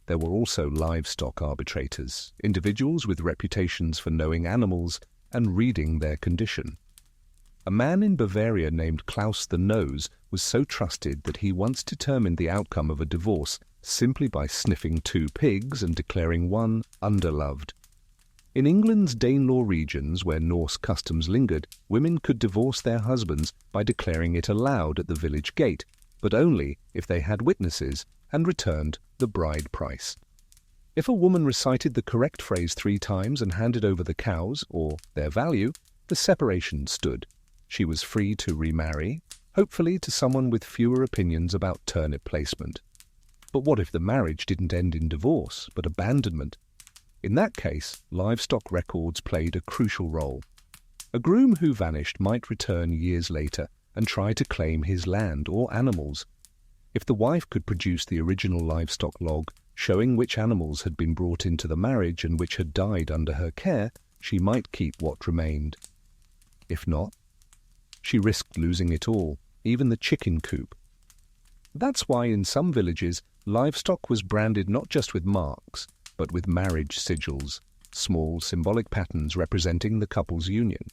There were also livestock arbitrators, individuals with reputations for knowing animals and reading their condition. A man in Bavaria named Klaus the Nose was so trusted that he once determined the outcome of a divorce simply by sniffing 2 pigs and declaring one underloved. In England's Danelaw regions, where Norse customs lingered, women could divorce their husbands by declaring it aloud at the village gate, but only if they had witnesses and returned the bride price. If a woman recited the correct phrase 3 times and handed over the cows, or their value, the separation stood. She was free to remarry, hopefully to someone with fewer opinions about turnip placement. But what if the marriage didn't end in divorce, but abandonment? In that case, livestock records played a crucial role. A groom who vanished might return years later and try to claim his land or animals. If the wife could produce the original livestock log showing which animals had been brought into the marriage and which had died under her care, she might keep what remained. If not, she risked losing it all, even the chicken coop. That's why in some villages, livestock was branded not just with marks, but with marriage sigils, small symbolic patterns representing the couple's union.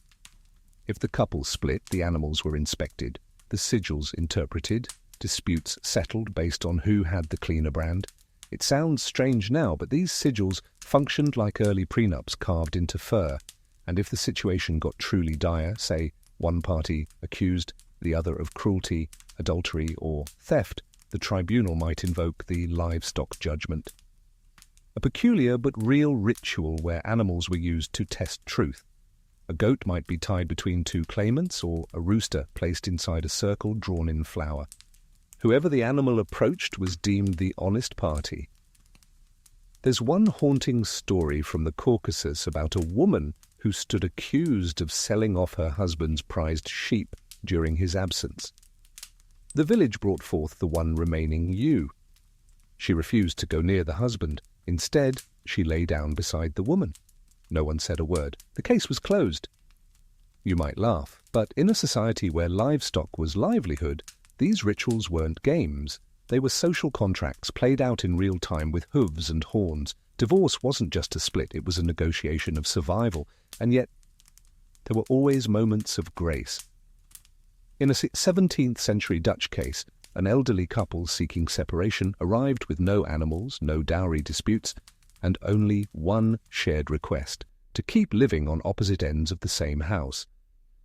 If the couple split, the animals were inspected, the sigils interpreted, disputes settled based on who had the cleaner brand. It sounds strange now, but these sigils functioned like early prenups carved into fur, and if the situation got truly dire, say one party accused the other of cruelty, adultery, or theft, the tribunal might invoke the livestock judgment. A peculiar but real ritual where animals were used to test truth. A goat might be tied between 2 claimants, or a rooster placed inside a circle drawn in flour. Whoever the animal approached was deemed the honest party. There's one haunting story from the Caucasus about a woman who stood accused of selling off her husband's prized sheep during his absence. The village brought forth the one remaining ewe. She refused to go near the husband. Instead, she lay down beside the woman. No one said a word. The case was closed. You might laugh, but in a society where livestock was livelihood, these rituals weren't games. They were social contracts played out in real time with hooves and horns. Divorce wasn't just a split, it was a negotiation of survival, and yet there were always moments of grace. In a 17th century Dutch case, an elderly couple seeking separation arrived with no animals, no dowry disputes, and only one shared request: to keep living on opposite ends of the same house.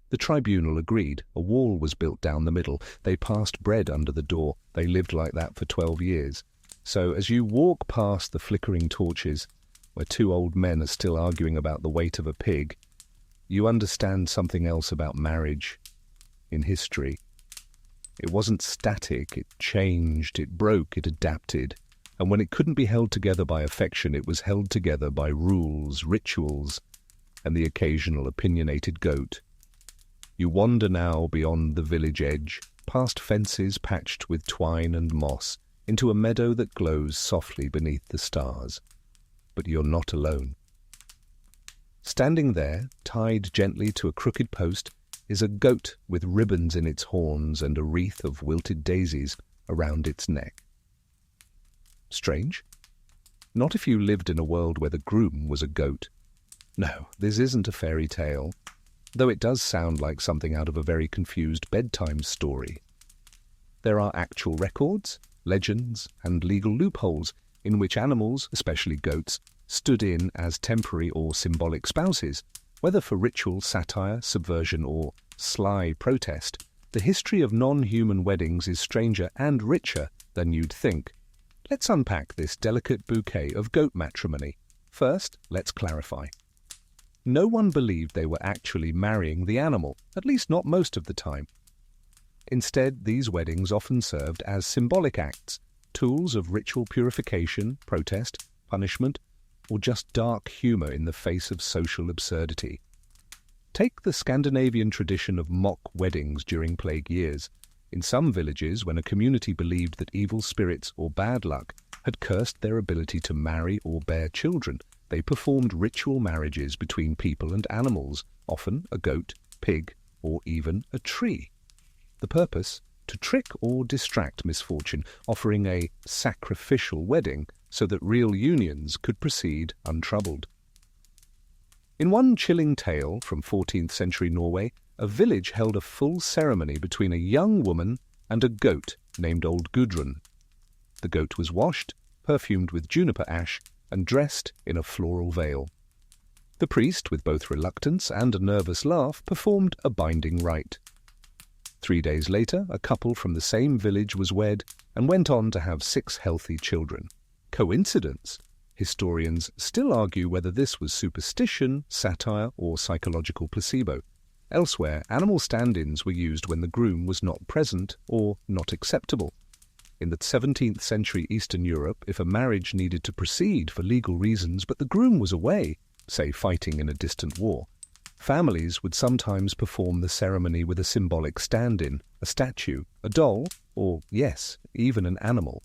The tribunal agreed. A wall was built down the middle. They passed bread under the door. They lived like that for 12 years. So as you walk past the flickering torches, where 2 old men are still arguing about the weight of a pig, you understand something else about marriage in history. It wasn't static, it changed, it broke, it adapted. And when it couldn't be held together by affection, it was held together by rules, rituals, and the occasional opinionated goat. You wander now beyond the village edge, past fences patched with twine and moss, into a meadow that glows softly beneath the stars. But you're not alone. Standing there, tied gently to a crooked post, is a goat with ribbons in its horns and a wreath of wilted daisies around its neck. Strange? Not if you lived in a world where the groom was a goat. No, this isn't a fairy tale, though it does sound like something out of a very confused bedtime story. There are actual records, legends, and legal loopholes in which animals, especially goats, stood in as temporary or symbolic spouses. Whether for ritual, satire, subversion, or sly protest, the history of non-human weddings is stranger and richer than you'd think. Let's unpack this delicate bouquet of goat matrimony. First, let's clarify. No one believed they were actually marrying the animal, at least not most of the time. Instead, these weddings often served as symbolic acts, tools of ritual purification, protest, punishment, or just dark humor in the face of social absurdity. Take the Scandinavian tradition of mock weddings during plague years. In some villages, when a community believed that evil spirits or bad luck had cursed their ability to marry or bear children, they performed ritual marriages between people and animals, often a goat, pig, or even a tree. The purpose? To trick or distract misfortune, offering a sacrificial wedding so that real unions could proceed untroubled. In one chilling tale from 14th century Norway, a village held a full ceremony between a young woman and a goat named Old Gudrun. The goat was washed, perfumed with juniper ash, and dressed in a floral veil. The priest, with both reluctance and a nervous laugh, performed a binding rite. 3 days later, a couple from the same village was wed and went on to have 6 healthy children. Coincidence? Historians still argue whether this was superstition, satire, or psychological placebo. Elsewhere, animal stand-ins were used when the groom was not present or not acceptable. In the 17th century Eastern Europe, if a marriage needed to proceed for legal reasons but the groom was away, say fighting in a distant war, families would sometimes perform the ceremony with a symbolic stand-in, a statue, a doll, or, yes, even an animal.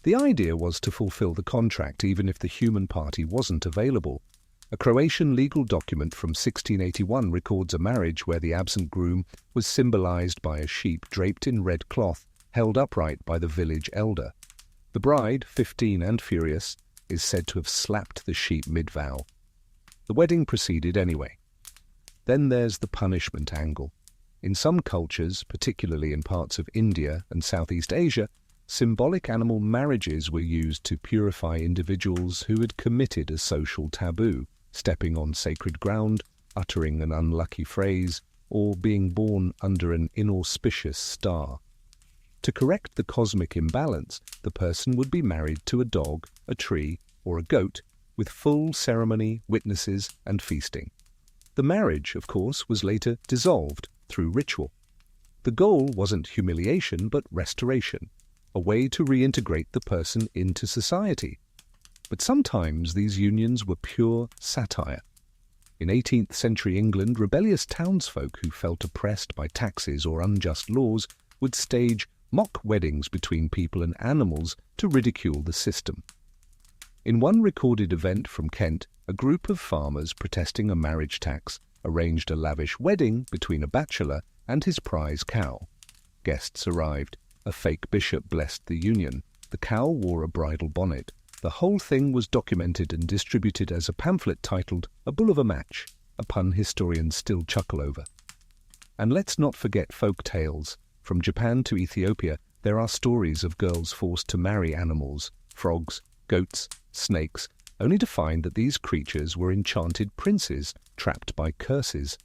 The idea was to fulfill the contract even if the human party wasn't available. A Croatian legal document from 1681 records a marriage where the absent groom was symbolized by a sheep draped in red cloth, held upright by the village elder. The bride, 15 and furious, is said to have slapped the sheep mid-vow. The wedding proceeded anyway. Then there's the punishment angle. In some cultures, particularly in parts of India and Southeast Asia, symbolic animal marriages were used to purify individuals who had committed a social taboo, stepping on sacred ground, uttering an unlucky phrase, or being born under an inauspicious star. To correct the cosmic imbalance, the person would be married to a dog, a tree, or a goat, with full ceremony, witnesses, and feasting. The marriage, of course, was later dissolved through ritual. The goal wasn't humiliation, but restoration, a way to reintegrate the person into society. But sometimes these unions were pure satire. In 18th century England, rebellious townsfolk who felt oppressed by taxes or unjust laws would stage mock weddings between people and animals to ridicule the system. In one recorded event from Kent, a group of farmers protesting a marriage tax arranged a lavish wedding between a bachelor and his prize cow. Guests arrived. A fake bishop blessed the union. The cow wore a bridal bonnet. The whole thing was documented and distributed as a pamphlet titled A Bull of a Match, a pun historians still chuckle over. And let's not forget folk tales. From Japan to Ethiopia, there are stories of girls forced to marry animals, frogs, goats, snakes, only to find that these creatures were enchanted princes trapped by curses.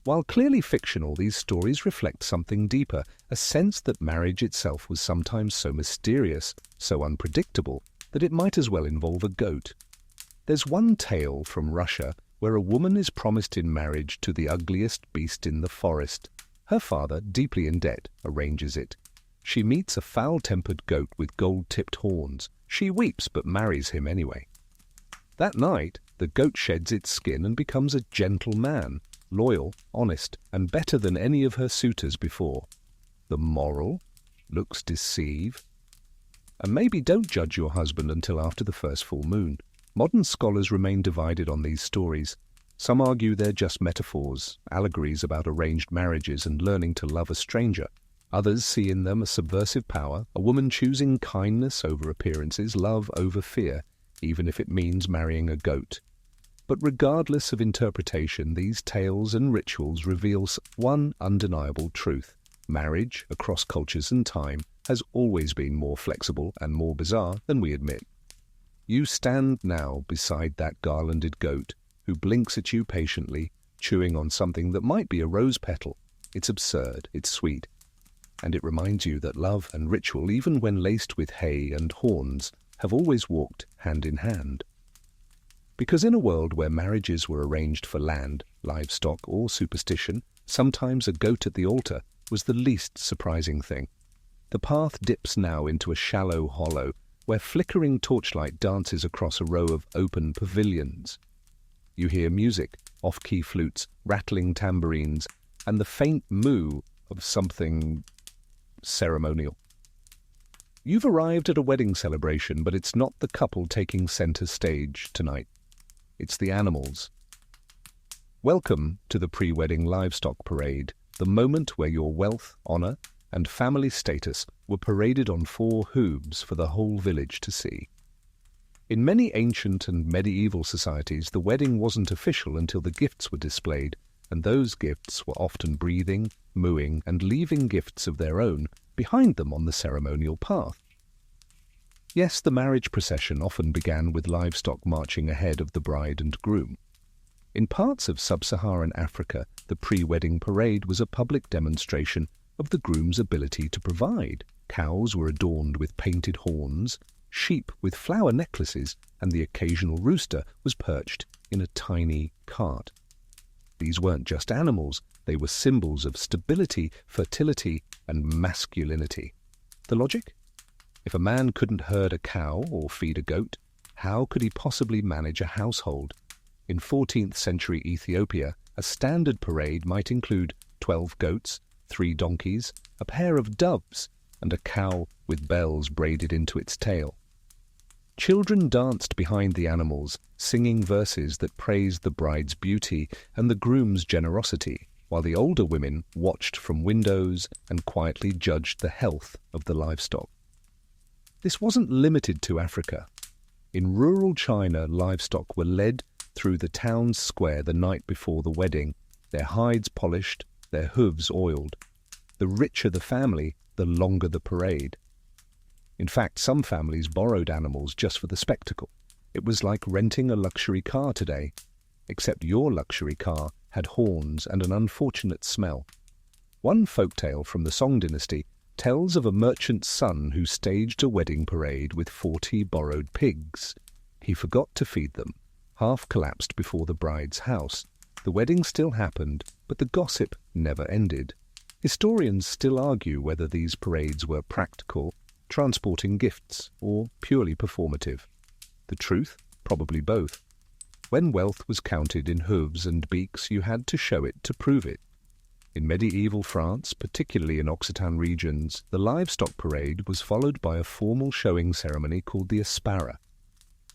While clearly fictional, these stories reflect something deeper, a sense that marriage itself was sometimes so mysterious, so unpredictable, that it might as well involve a goat. There's one tale from Russia where a woman is promised in marriage to the ugliest beast in the forest. Her father, deeply in debt, arranges it. She meets a foul-tempered goat with gold-tipped horns. She weeps but marries him anyway. That night, the goat sheds its skin and becomes a gentle man. loyal, honest, and better than any of her suitors before. The moral? Looks deceive. And maybe don't judge your husband until after the first full moon. Modern scholars remain divided on these stories. Some argue they're just metaphors, allegories about arranged marriages and learning to love a stranger. Others see in them a subversive power, a woman choosing kindness over appearances, love over fear, even if it means marrying a goat. But regardless of interpretation, these tales and rituals reveal one undeniable truth. Marriage, across cultures and time, has always been more flexible and more bizarre than we admit. You stand now beside that garlanded goat, who blinks at you patiently, chewing on something that might be a rose petal. It's absurd, it's sweet, and it reminds you that love and ritual, even when laced with hay and horns, have always walked hand in hand. Because in a world where marriages were arranged for land, livestock, or superstition, sometimes a goat at the altar was the least surprising thing. The path dips now into a shallow hollow, where flickering torchlight dances across a row of open pavilions. You hear music, off-key flutes, rattling tambourines, and the faint moo of something ceremonial. You've arrived at a wedding celebration, but it's not the couple taking center stage tonight. It's the animals. Welcome to the pre-wedding livestock parade, the moment where your wealth, honor, and family status were paraded on 4 hooves for the whole village to see. In many ancient and medieval societies, the wedding wasn't official until the gifts were displayed, and those gifts were often breathing, mooing, and leaving gifts of their own behind them on the ceremonial path. Yes, the marriage procession often began with livestock marching ahead of the bride and groom. In parts of sub-Saharan Africa, the pre-wedding parade was a public demonstration of the groom's ability to provide. Cows were adorned with painted horns, sheep with flower necklaces, and the occasional rooster was perched in a tiny cart. These weren't just animals, they were symbols of stability, fertility, and masculinity. The logic? If a man couldn't herd a cow or feed a goat, how could he possibly manage a household? In 14th century Ethiopia, a standard parade might include 12 goats, 3 donkeys, a pair of doves, and a cow with bells braided into its tail. Children danced behind the animals, singing verses that praised the bride's beauty and the groom's generosity, while the older women watched from windows and quietly judged the health of the livestock. This wasn't limited to Africa. In rural China, livestock were led through the town's square the night before the wedding, their hides polished, their hooves oiled. The richer the family, the longer the parade. In fact, some families borrowed animals just for the spectacle. It was like renting a luxury car today, except your luxury car had horns and an unfortunate smell. One folktale from the Song dynasty tells of a merchant's son who staged a wedding parade with 40 borrowed pigs. He forgot to feed them, half collapsed before the bride's house. The wedding still happened, but the gossip never ended. Historians still argue whether these parades were practical, transporting gifts, or purely performative. The truth? Probably both. When wealth was counted in hooves and beaks, you had to show it to prove it. In medieval France, particularly in Occitan regions, the livestock parade was followed by a formal showing ceremony called the Aspara.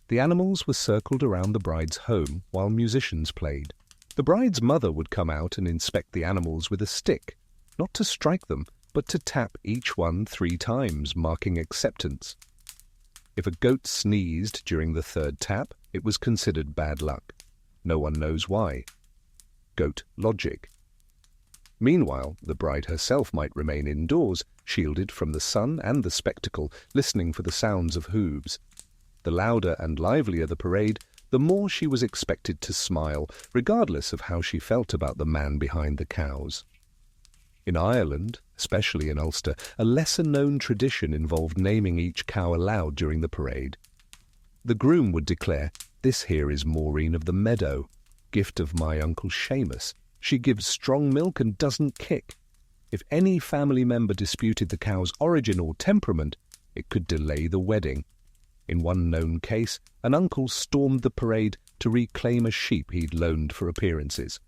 The animals were circled around the bride's home while musicians played. The bride's mother would come out and inspect the animals with a stick, not to strike them, but to tap each one 3 times, marking acceptance. If a goat sneezed during the 3rd tap, it was considered bad luck. No one knows why. Goat logic. Meanwhile, the bride herself might remain indoors, shielded from the sun and the spectacle, listening for the sounds of hooves. The louder and livelier the parade, the more she was expected to smile, regardless of how she felt about the man behind the cows. In Ireland, especially in Ulster, a lesser-known tradition involved naming each cow aloud during the parade. The groom would declare, "This here is Maureen of the Meadow, gift of my Uncle Seamus. She gives strong milk and doesn't kick." If any family member disputed the cow's origin or temperament, it could delay the wedding. In one known case, an uncle stormed the parade to reclaim a sheep he'd loaned for appearances.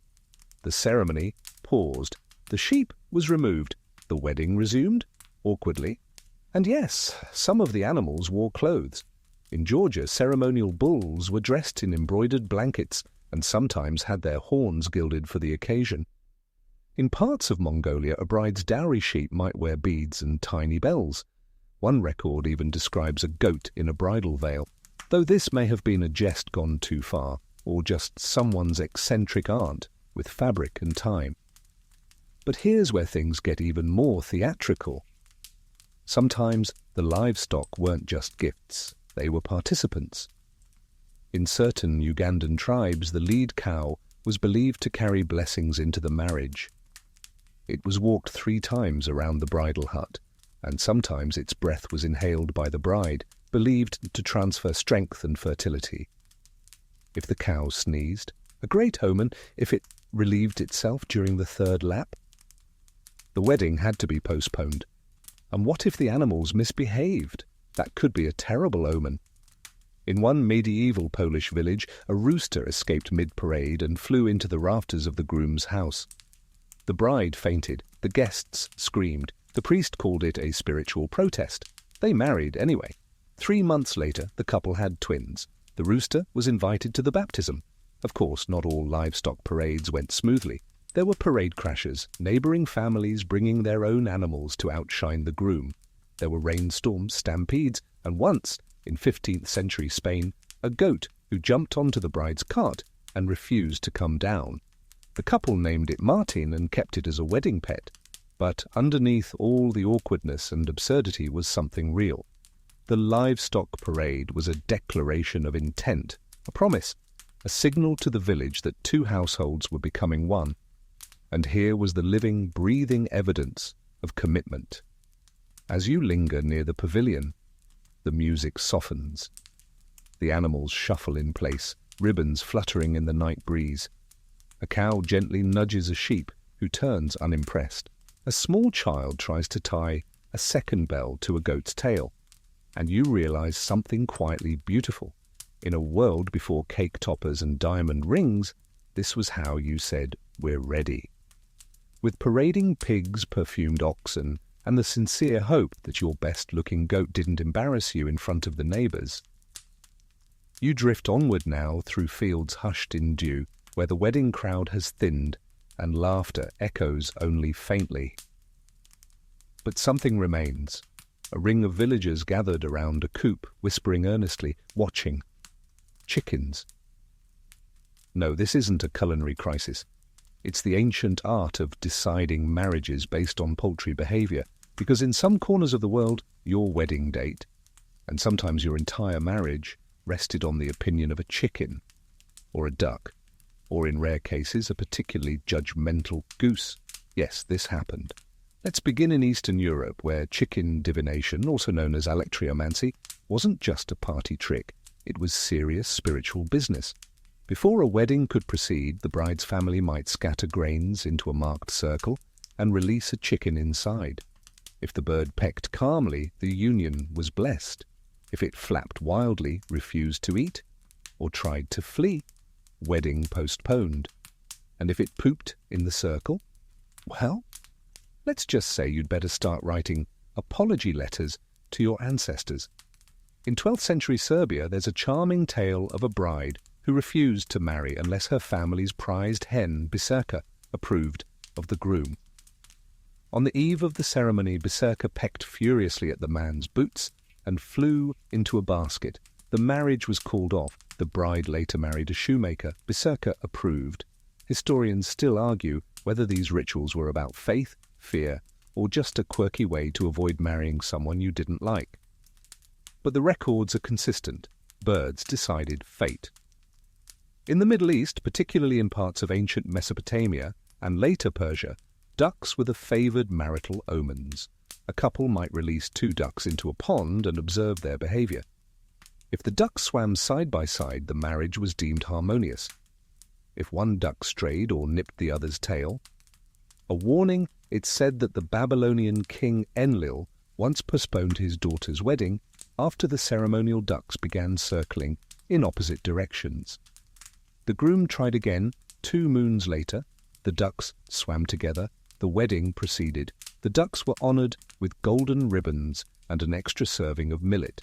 The ceremony paused. The sheep was removed. The wedding resumed, awkwardly. And yes, some of the animals wore clothes. In Georgia, ceremonial bulls were dressed in embroidered blankets and sometimes had their horns gilded for the occasion. In parts of Mongolia, a bride's dowry sheep might wear beads and tiny bells. One record even describes a goat in a bridal veil, though this may have been a jest gone too far, or just someone's eccentric aunt with fabric and time. But here's where things get even more theatrical. Sometimes the livestock weren't just gifts, they were participants. In certain Ugandan tribes, the lead cow was believed to carry blessings into the marriage. It was walked 3 times around the bridal hut, and sometimes its breath was inhaled by the bride, believed to transfer strength and fertility. If the cow sneezed, a great omen if it relieved itself during the 3rd lap. The wedding had to be postponed. And what if the animals misbehaved? That could be a terrible omen. In one medieval Polish village, a rooster escaped mid-parade and flew into the rafters of the groom's house. The bride fainted, the guests screamed. The priest called it a spiritual protest. They married anyway. 3 months later, the couple had twins. The rooster was invited to the baptism. Of course, not all livestock parades went smoothly. There were parade crashers, neighboring families bringing their own animals to outshine the groom. There were rainstorms, stampedes, and once, in 15th century Spain, a goat who jumped onto the bride's cart and refused to come down. The couple named it Martin and kept it as a wedding pet. But underneath all the awkwardness and absurdity was something real. The livestock parade was a declaration of intent, a promise, a signal to the village that 2 households were becoming one. And here was the living, breathing evidence of commitment. As you linger near the pavilion, the music softens. The animals shuffle in place, ribbons fluttering in the night breeze. A cow gently nudges a sheep, who turns unimpressed. A small child tries to tie a 2nd bell to a goat's tail, and you realize something quietly beautiful. In a world before cake toppers and diamond rings, this was how you said, "We're ready." With parading pigs, perfumed oxen, and the sincere hope that your best-looking goat didn't embarrass you in front of the neighbors. You drift onward now through fields hushed in dew, where the wedding crowd has thinned and laughter echoes only faintly. But something remains. A ring of villagers gathered around a coop, whispering earnestly, watching. Chickens. No, this isn't a culinary crisis. It's the ancient art of deciding marriages based on poultry behavior, because in some corners of the world, your wedding date, and sometimes your entire marriage, rested on the opinion of a chicken, or a duck, or in rare cases, a particularly judgmental goose. Yes, this happened. Let's begin in Eastern Europe, where chicken divination, also known as electriomancy, wasn't just a party trick. It was serious spiritual business. Before a wedding could proceed, the bride's family might scatter grains into a marked circle and release a chicken inside. If the bird pecked calmly, the union was blessed. If it flapped wildly, refused to eat, or tried to flee, wedding postponed. And if it pooped in the circle, well, let's just say you'd better start writing apology letters to your ancestors. In 12th century Serbia, there's a charming tale of a bride who refused to marry unless her family's prized hen, Biserka, approved of the groom. On the eve of the ceremony, Biserka pecked furiously at the man's boots and flew into a basket. The marriage was called off. The bride later married a shoemaker. Biserka approved. Historians still argue whether these rituals were about faith, fear, or just a quirky way to avoid marrying someone you didn't like. But the records are consistent. Birds decided fate. In the Middle East, particularly in parts of ancient Mesopotamia and later Persia, ducks were the favoured marital omens. A couple might release 2 ducks into a pond and observe their behaviour. If the ducks swam side by side, the marriage was deemed harmonious. If one duck strayed or nipped the other's tail, a warning, it's said that the Babylonian king Enlil once postponed his daughter's wedding after the ceremonial ducks began circling in opposite directions. The groom tried again 2 moons later, The ducks swam together. The wedding proceeded. The ducks were honored with golden ribbons and an extra serving of millet.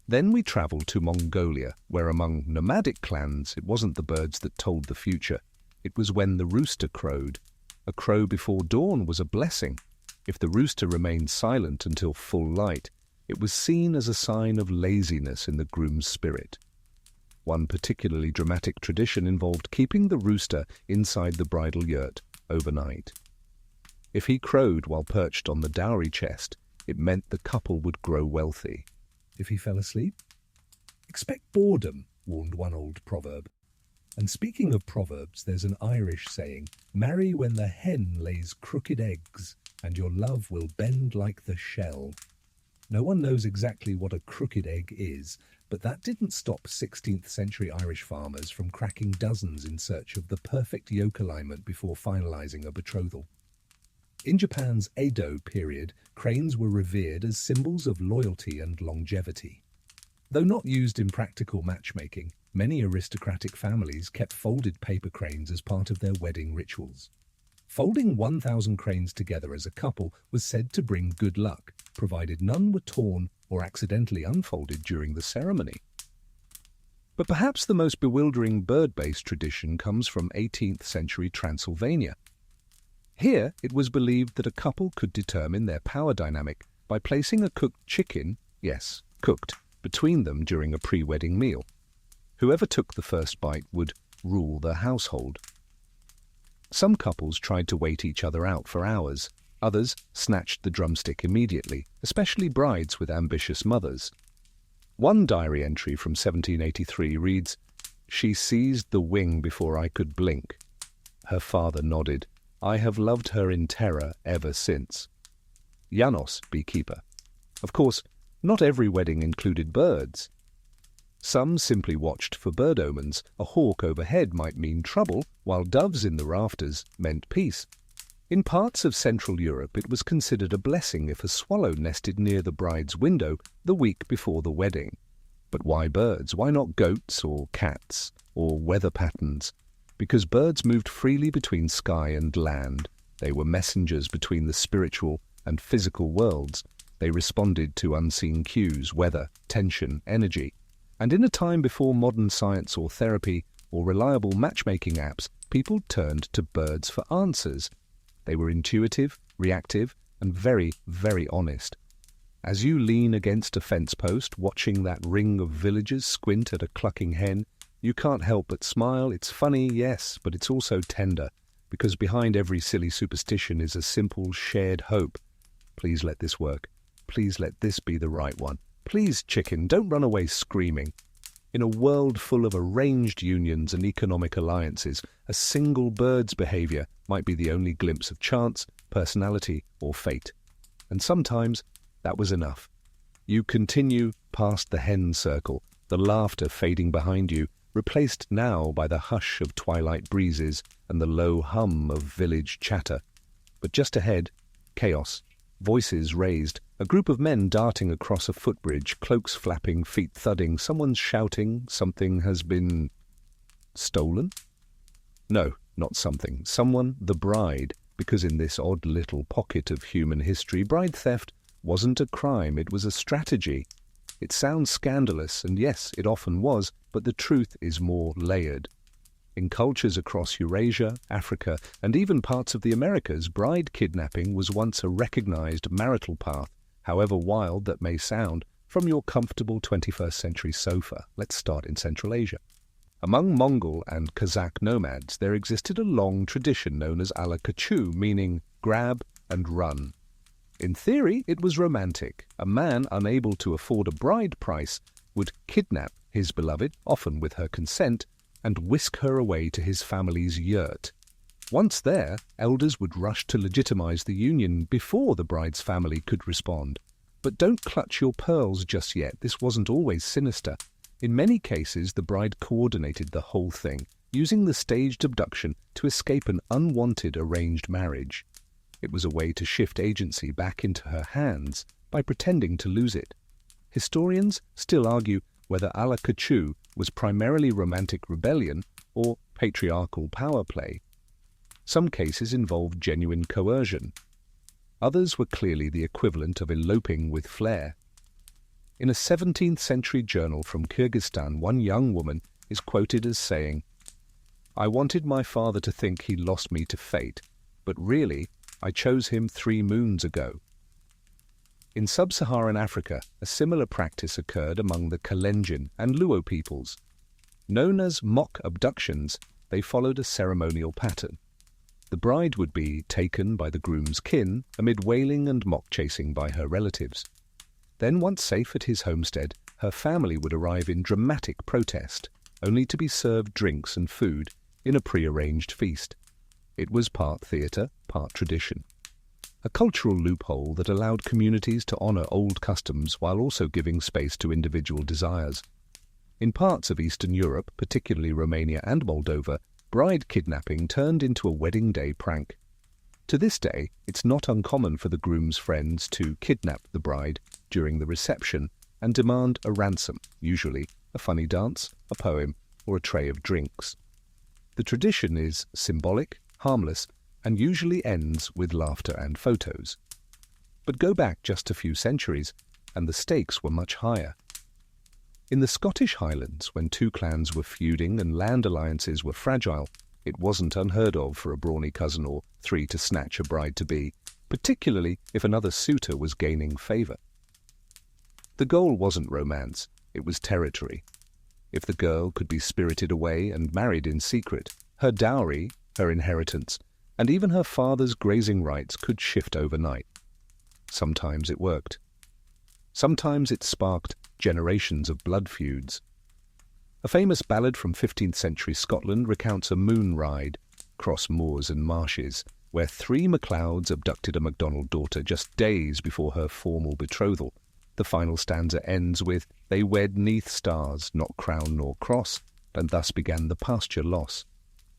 Then we traveled to Mongolia, where among nomadic clans it wasn't the birds that told the future. It was when the rooster crowed. A crow before dawn was a blessing. If the rooster remained silent until full light, it was seen as a sign of laziness in the groom's spirit. One particularly dramatic tradition involved keeping the rooster inside the bridal yurt overnight. If he crowed while perched on the dowry chest, it meant the couple would grow wealthy. If he fell asleep, expect boredom, warned one old proverb. And speaking of proverbs, there's an Irish saying, marry when the hen lays crooked eggs, and your love will bend like the shell. No one knows exactly what a crooked egg is, but that didn't stop 16th century Irish farmers from cracking dozens in search of the perfect yolk alignment before finalizing a betrothal. In Japan's Edo period, cranes were revered as symbols of loyalty and longevity. Though not used in practical matchmaking, many aristocratic families kept folded paper cranes as part of their wedding rituals. Folding 1,000 cranes together as a couple was said to bring good luck, provided none were torn or accidentally unfolded during the ceremony. But perhaps the most bewildering bird-based tradition comes from 18th century Transylvania. Here, it was believed that a couple could determine their power dynamic by placing a cooked chicken, yes, cooked, between them during a pre-wedding meal. Whoever took the first bite would rule the household. Some couples tried to wait each other out for hours. Others snatched the drumstick immediately, especially brides with ambitious mothers. One diary entry from 1783 reads, "She seized the wing before I could blink. Her father nodded. I have loved her in terror ever since." Janos, beekeeper. Of course, not every wedding included birds. Some simply watched for bird omens. A hawk overhead might mean trouble, while doves in the rafters meant peace. In parts of Central Europe, it was considered a blessing if a swallow nested near the bride's window the week before the wedding. But why birds? Why not goats or cats or weather patterns? Because birds moved freely between sky and land. They were messengers between the spiritual and physical worlds. They responded to unseen cues, weather, tension, energy. And in a time before modern science or therapy or reliable matchmaking apps, people turned to birds for answers. They were intuitive, reactive, and very, very honest. As you lean against a fence post, watching that ring of villagers squint at a clucking hen, you can't help but smile. It's funny, yes, but it's also tender, because behind every silly superstition is a simple shared hope. Please let this work. Please let this be the right one. Please, chicken, don't run away screaming. In a world full of arranged unions and economic alliances, a single bird's behavior might be the only glimpse of chance, personality, or fate. And sometimes that was enough. You continue past the hen circle, the laughter fading behind you, replaced now by the hush of twilight breezes and the low hum of village chatter. But just ahead, chaos, voices raised, a group of men darting across a footbridge, cloaks flapping, feet thudding, someone's shouting, something has been stolen? No, not something. Someone, the bride, because in this odd little pocket of human history, bride theft wasn't a crime, it was a strategy. It sounds scandalous, and yes, it often was, but the truth is more layered. In cultures across Eurasia, Africa, and even parts of the Americas, bride kidnapping was once a recognized marital path, however wild that may sound, from your comfortable 21st century sofa. Let's start in Central Asia. Among Mongol and Kazakh nomads, there existed a long tradition known as alakachu, meaning grab and run. In theory, it was romantic. A man unable to afford a bride price would kidnap his beloved, often with her consent, and whisk her away to his family's yurt. Once there, elders would rush to legitimize the union before the bride's family could respond. But don't clutch your pearls just yet. This wasn't always sinister. In many cases, the bride coordinated the whole thing, using the staged abduction to escape an unwanted arranged marriage. It was a way to shift agency back into her hands by pretending to lose it. Historians still argue whether alakachu was primarily romantic rebellion or patriarchal power play. Some cases involved genuine coercion. Others were clearly the equivalent of eloping with flair. In a 17th century journal from Kyrgyzstan, one young woman is quoted as saying, "I wanted my father to think he lost me to fate, but really, I chose him 3 moons ago." In sub-Saharan Africa, a similar practice occurred among the Kalenjin and Luo peoples. Known as mock abductions, they followed a ceremonial pattern. The bride would be taken by the groom's kin amid wailing and mock-chasing by her relatives. Then, once safe at his homestead, her family would arrive in dramatic protest, only to be served drinks and food in a pre-arranged feast. It was part theatre, part tradition. A cultural loophole that allowed communities to honour old customs while also giving space to individual desires. In parts of Eastern Europe, particularly Romania and Moldova, bride kidnapping turned into a wedding day prank. To this day, it's not uncommon for the groom's friends to kidnap the bride during the reception and demand a ransom, usually a funny dance, a poem, or a tray of drinks. The tradition is symbolic, harmless, and usually ends with laughter and photos. But go back just a few centuries, and the stakes were much higher. In the Scottish Highlands, when 2 clans were feuding and land alliances were fragile, it wasn't unheard of for a brawny cousin or 3 to snatch a bride-to-be, particularly if another suitor was gaining favour. The goal wasn't romance, it was territory. If the girl could be spirited away and married in secret, her dowry, her inheritance, and even her father's grazing rights could shift overnight. Sometimes it worked. Sometimes it sparked generations of blood feuds. A famous ballad from 15th century Scotland recounts a moon ride across moors and marshes, where 3 MacLeods abducted a MacDonald daughter just days before her formal betrothal. The final stanza ends with, "They wed 'neath stars, not crown nor cross, and thus began the pasture loss."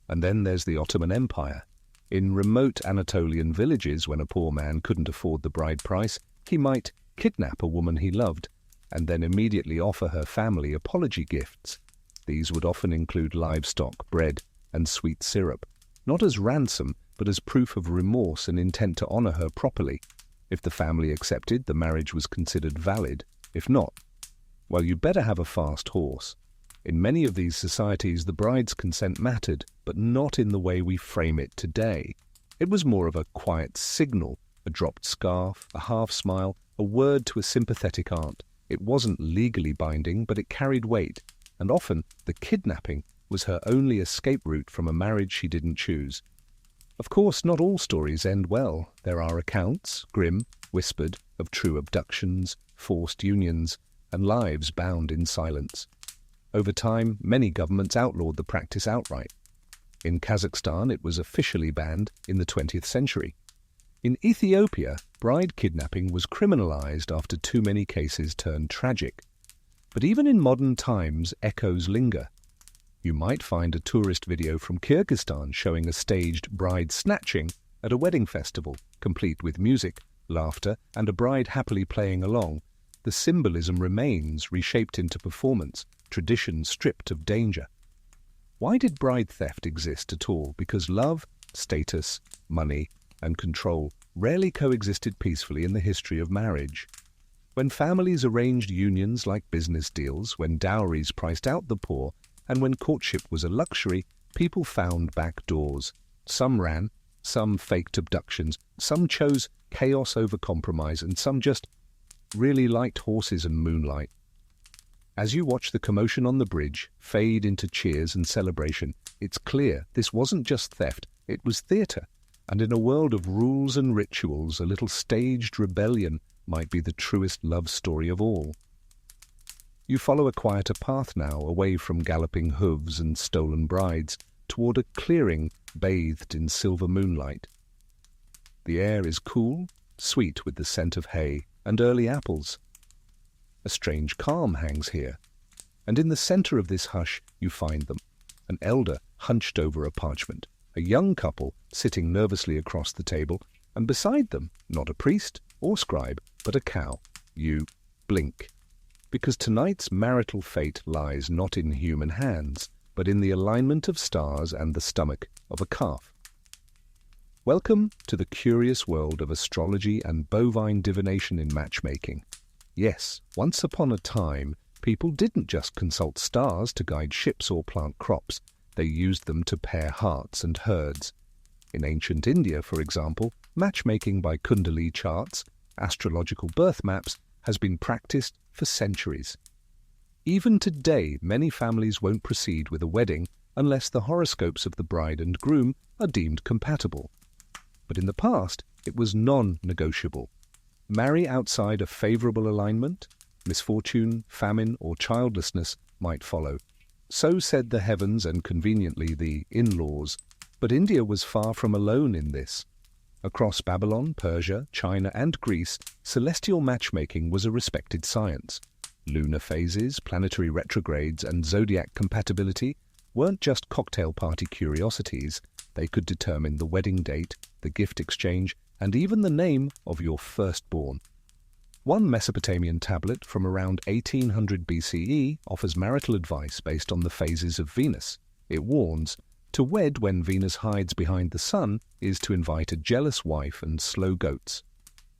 And then there's the Ottoman Empire. In remote Anatolian villages, when a poor man couldn't afford the bride price, he might kidnap a woman he loved and then immediately offer her family apology gifts. These would often include livestock, bread, and sweet syrup, not as ransom, but as proof of remorse and intent to honour her properly. If the family accepted, the marriage was considered valid. If not, well, you'd better have a fast horse. In many of these societies, the bride's consent mattered, but not in the way we frame it today. It was more of a quiet signal, a dropped scarf, a half-smile, a word to a sympathetic aunt. It wasn't legally binding, but it carried weight, and often the kidnapping was her only escape route from a marriage she didn't choose. Of course, not all stories end well. There are accounts, grim, whispered, of true abductions, forced unions, and lives bound in silence. Over time, many governments outlawed the practice outright. In Kazakhstan, it was officially banned in the 20th century. In Ethiopia, bride kidnapping was criminalized after too many cases turned tragic. But even in modern times, echoes linger. You might find a tourist video from Kyrgyzstan showing a staged bride snatching at a wedding festival, complete with music, laughter, and a bride happily playing along. The symbolism remains, reshaped into performance, tradition stripped of danger. Why did bride theft exist at all? Because love, status, money, and control rarely coexisted peacefully in the history of marriage. When families arranged unions like business deals, when dowries priced out the poor, and when courtship was a luxury, people found back doors. Some ran, some faked abductions, some chose chaos over compromise, and some just really liked horses and moonlight. As you watch the commotion on the bridge fade into cheers and celebration, it's clear this wasn't just theft, it was theatre. And in a world of rules and rituals, a little staged rebellion might be the truest love story of all. You follow a quieter path now, away from galloping hooves and stolen brides, toward a clearing bathed in silver moonlight. The air is cool, sweet with the scent of hay and early apples. A strange calm hangs here, and in the centre of this hush you find them, an elder hunched over a parchment, a young couple sitting nervously across the table, and beside them, not a priest or scribe, but a cow. You blink, because tonight's marital fate lies not in human hands, but in the alignment of stars and the stomach of a calf. Welcome to the curious world of astrology and bovine divination in matchmaking. Yes, once upon a time, people didn't just consult stars to guide ships or plant crops. They used them to pair hearts and herds. In ancient India, for example, matchmaking by Kundali charts, astrological birth maps, has been practiced for centuries. Even today, many families won't proceed with a wedding unless the horoscopes of the bride and groom are deemed compatible. But in the past, it was non-negotiable. Marry outside a favorable alignment, misfortune, famine, or childlessness might follow. So said the heavens and conveniently the in-laws. But India was far from alone in this. Across Babylon, Persia, China, and Greece, celestial matchmaking was a respected science. Lunar phases, planetary retrogrades, and zodiac compatibility weren't just cocktail party curiosities. They could determine the wedding date, the gift exchange, and even the name of your firstborn. One Mesopotamian tablet from around 1800 BCE offers marital advice based on the phases of Venus. It warns, to wed when Venus hides behind the sun is to invite a jealous wife and slow goats,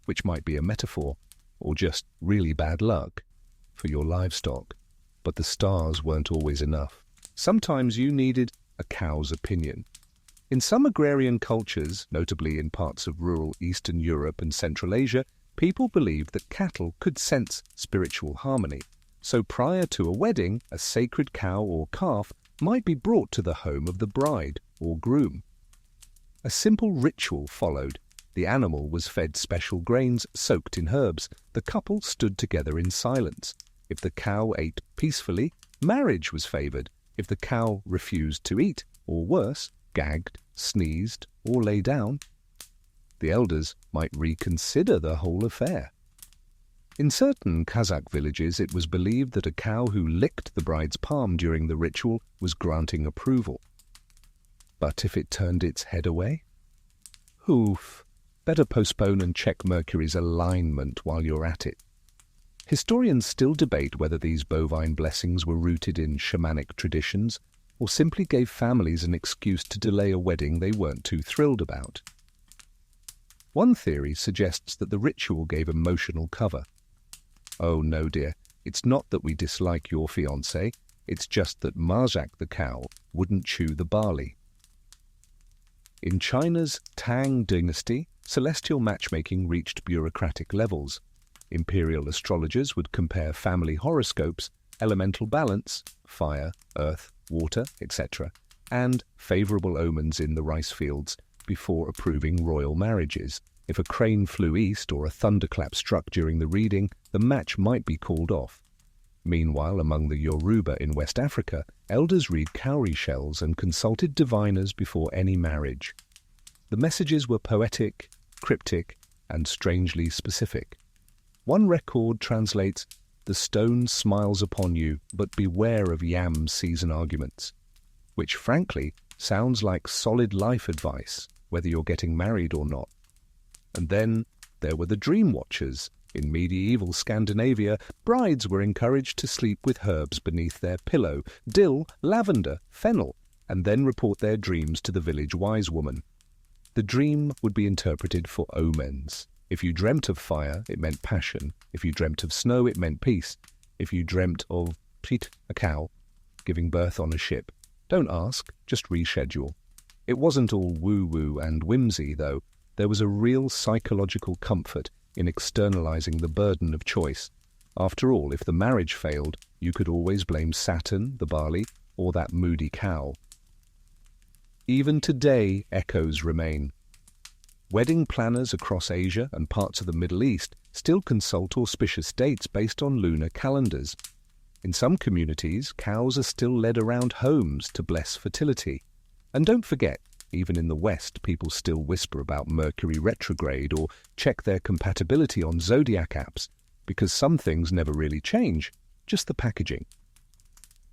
which might be a metaphor, or just really bad luck for your livestock. But the stars weren't always enough. Sometimes you needed a cow's opinion. In some agrarian cultures, notably in parts of rural Eastern Europe and Central Asia, people believed that cattle could sense spiritual harmony. So prior to a wedding, a sacred cow or calf might be brought to the home of the bride or groom. A simple ritual followed. The animal was fed special grains soaked in herbs. The couple stood together in silence. If the cow ate peacefully, marriage was favored. If the cow refused to eat, or worse, gagged, sneezed, or lay down, the elders might reconsider the whole affair. In certain Kazakh villages, it was believed that a cow who licked the bride's palm during the ritual was granting approval. But if it turned its head away? Oof, better postpone and check Mercury's alignment while you're at it. Historians still debate whether these bovine blessings were rooted in shamanic traditions or simply gave families an excuse to delay a wedding they weren't too thrilled about. One theory suggests that the ritual gave emotional cover. Oh no, dear, it's not that we dislike your fiancé, it's just that Marzak the cow wouldn't chew the barley. In China's Tang dynasty, celestial matchmaking reached bureaucratic levels. Imperial astrologers would compare family horoscopes, elemental balance, fire, earth, water, etc., and favorable omens in the rice fields before approving royal marriages. If a crane flew east or a thunderclap struck during the reading, the match might be called off. Meanwhile, among the Yoruba in West Africa, elders read cowrie shells and consulted diviners before any marriage. The messages were poetic, cryptic, and strangely specific. One record translates, "The stone smiles upon you, but beware of yam season arguments," which frankly sounds like solid life advice, whether you're getting married or not. And then there were the dream watchers. In medieval Scandinavia, brides were encouraged to sleep with herbs beneath their pillow, dill, lavender, fennel, and then report their dreams to the village wise woman. The dream would be interpreted for omens. If you dreamt of fire, it meant passion. If you dreamt of snow, it meant peace. If you dreamt of a cow giving birth on a ship, don't ask, just reschedule. It wasn't all woo-woo and whimsy, though. There was a real psychological comfort in externalizing the burden of choice. After all, if the marriage failed, you could always blame Saturn, the barley, or that moody cow. Even today, echoes remain. Wedding planners across Asia and parts of the Middle East still consult auspicious dates based on lunar calendars. In some communities, cows are still led around homes to bless fertility. And don't forget, even in the West, people still whisper about Mercury retrograde or check their compatibility on zodiac apps, because some things never really change, just the packaging.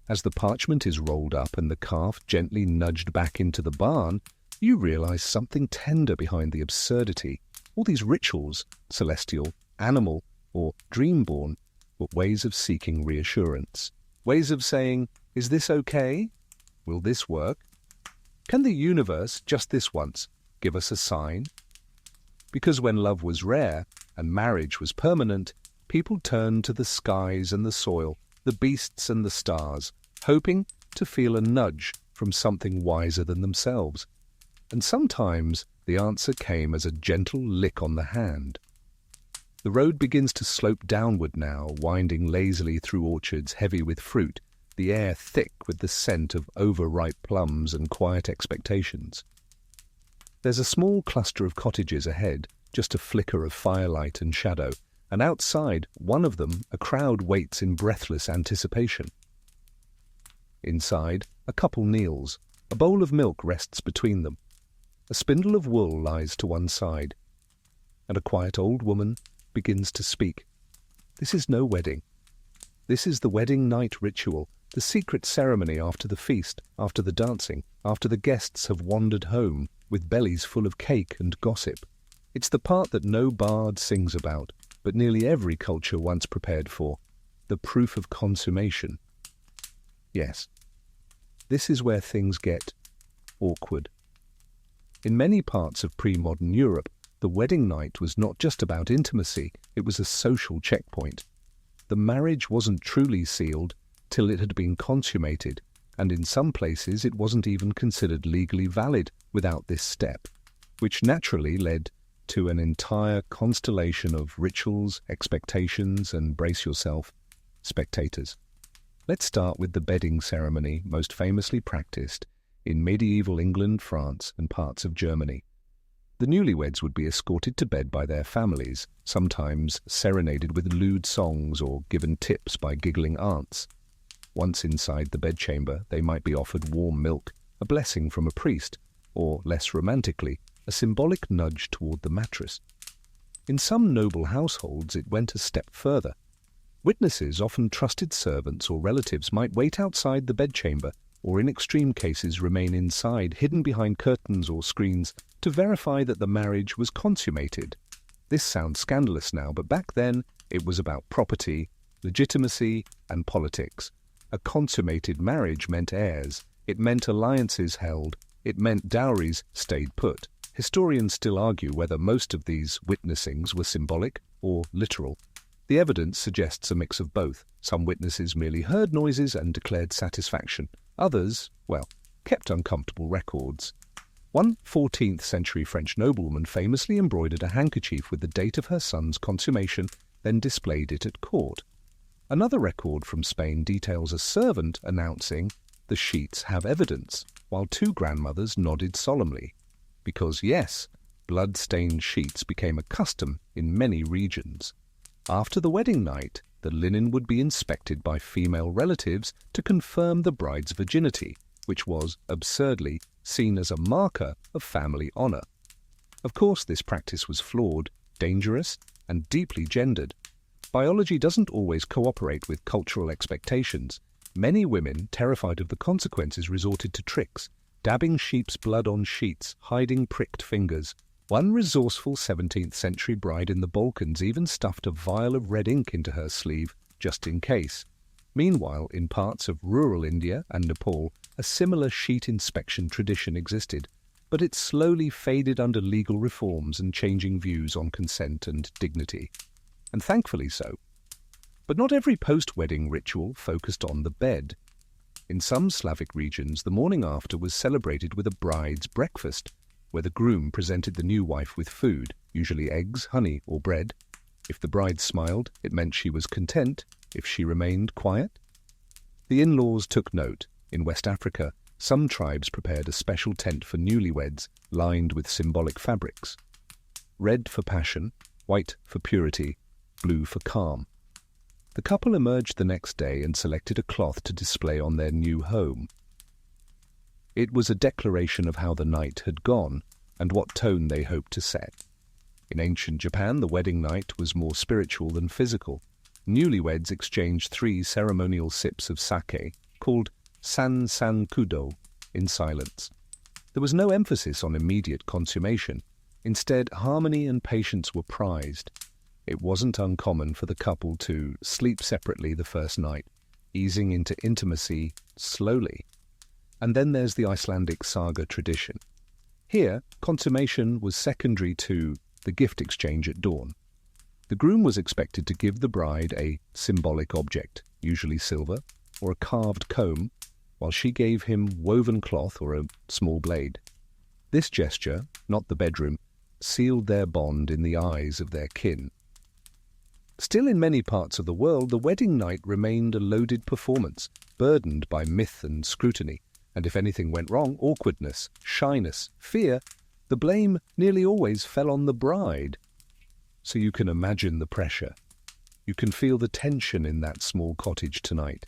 As the parchment is rolled up and the calf gently nudged back into the barn, you realize something tender behind the absurdity. All these rituals, celestial, animal, or dream-born, were ways of seeking reassurance. Ways of saying, is this okay? Will this work? Can the universe, just this once, give us a sign? Because when love was rare and marriage was permanent, people turned to the skies and the soil, the beasts and the stars, hoping to feel a nudge from something wiser than themselves. And sometimes the answer came as a gentle lick on the hand. The road begins to slope downward now, winding lazily through orchards heavy with fruit, the air thick with the scent of overripe plums and quiet expectations. There's a small cluster of cottages ahead, just a flicker of firelight and shadow, and outside one of them a crowd waits in breathless anticipation. Inside, a couple kneels. A bowl of milk rests between them. A spindle of wool lies to one side, and a quiet old woman begins to speak. This is no wedding. This is the wedding night ritual, the secret ceremony after the feast, after the dancing, after the guests have wandered home with bellies full of cake and gossip. It's the part that no bard sings about, but nearly every culture once prepared for, the proof of consummation. Yes, this is where things get awkward. In many parts of pre-modern Europe, the wedding night was not just about intimacy, it was a social checkpoint. The marriage wasn't truly sealed till it had been consummated, and in some places it wasn't even considered legally valid without this step, which naturally led to an entire constellation of rituals, expectations, and, brace yourself, spectators. Let's start with the bedding ceremony most famously practiced in medieval England, France, and parts of Germany. The newlyweds would be escorted to bed by their families, sometimes serenaded with lewd songs or given tips by giggling aunts. Once inside the bedchamber, they might be offered warm milk, a blessing from a priest, or, less romantically, a symbolic nudge toward the mattress. In some noble households it went a step further. Witnesses, often trusted servants or relatives, might wait outside the bedchamber, or in extreme cases remain inside, hidden behind curtains or screens, to verify that the marriage was consummated. This sounds scandalous now, but back then it was about property, legitimacy, and politics. A consummated marriage meant heirs, it meant alliances held, it meant dowries stayed put. Historians still argue whether most of these witnessings were symbolic or literal. The evidence suggests a mix of both. Some witnesses merely heard noises and declared satisfaction. Others, well, kept uncomfortable records. One 14th century French noblewoman famously embroidered a handkerchief with the date of her son's consummation, then displayed it at court. Another record from Spain details a servant announcing, "The sheets have evidence," while two grandmothers nodded solemnly. Because yes, blood-stained sheets became a custom in many regions. After the wedding night, the linen would be inspected by female relatives to confirm the bride's virginity, which was, absurdly, seen as a marker of family honor. Of course, this practice was flawed, dangerous, and deeply gendered. Biology doesn't always cooperate with cultural expectations. Many women, terrified of the consequences, resorted to tricks, dabbing sheep's blood on sheets, hiding pricked fingers. One resourceful 17th century bride in the Balkans even stuffed a vial of red ink into her sleeve, just in case. Meanwhile, in parts of rural India and Nepal, a similar sheet inspection tradition existed, but it slowly faded under legal reforms and changing views on consent and dignity. And thankfully so. But not every post-wedding ritual focused on the bed. In some Slavic regions, the morning after was celebrated with a bride's breakfast, where the groom presented the new wife with food, usually eggs, honey, or bread. If the bride smiled, it meant she was content. If she remained quiet, the in-laws took note. In West Africa, some tribes prepared a special tent for newlyweds, lined with symbolic fabrics. Red for passion, white for purity, blue for calm. The couple emerged the next day and selected a cloth to display on their new home. It was a declaration of how the night had gone and what tone they hoped to set. In ancient Japan, the wedding night was more spiritual than physical. Newlyweds exchanged 3 ceremonial sips of sake, called san-san-kudo, in silence. There was no emphasis on immediate consummation. Instead, harmony and patience were prized. It wasn't uncommon for the couple to sleep separately the first night, easing into intimacy slowly. And then there's the Icelandic saga tradition. Here, consummation was secondary to the gift exchange at dawn. The groom was expected to give the bride a symbolic object, usually silver, or a carved comb, while she gave him woven cloth or a small blade. This gesture, not the bedroom, sealed their bond in the eyes of their kin. Still, in many parts of the world, the wedding night remained a loaded performance, burdened by myth and scrutiny, and if anything went wrong, awkwardness, shyness, fear, the blame nearly always fell on the bride. So you can imagine the pressure. You can feel the tension in that small cottage tonight.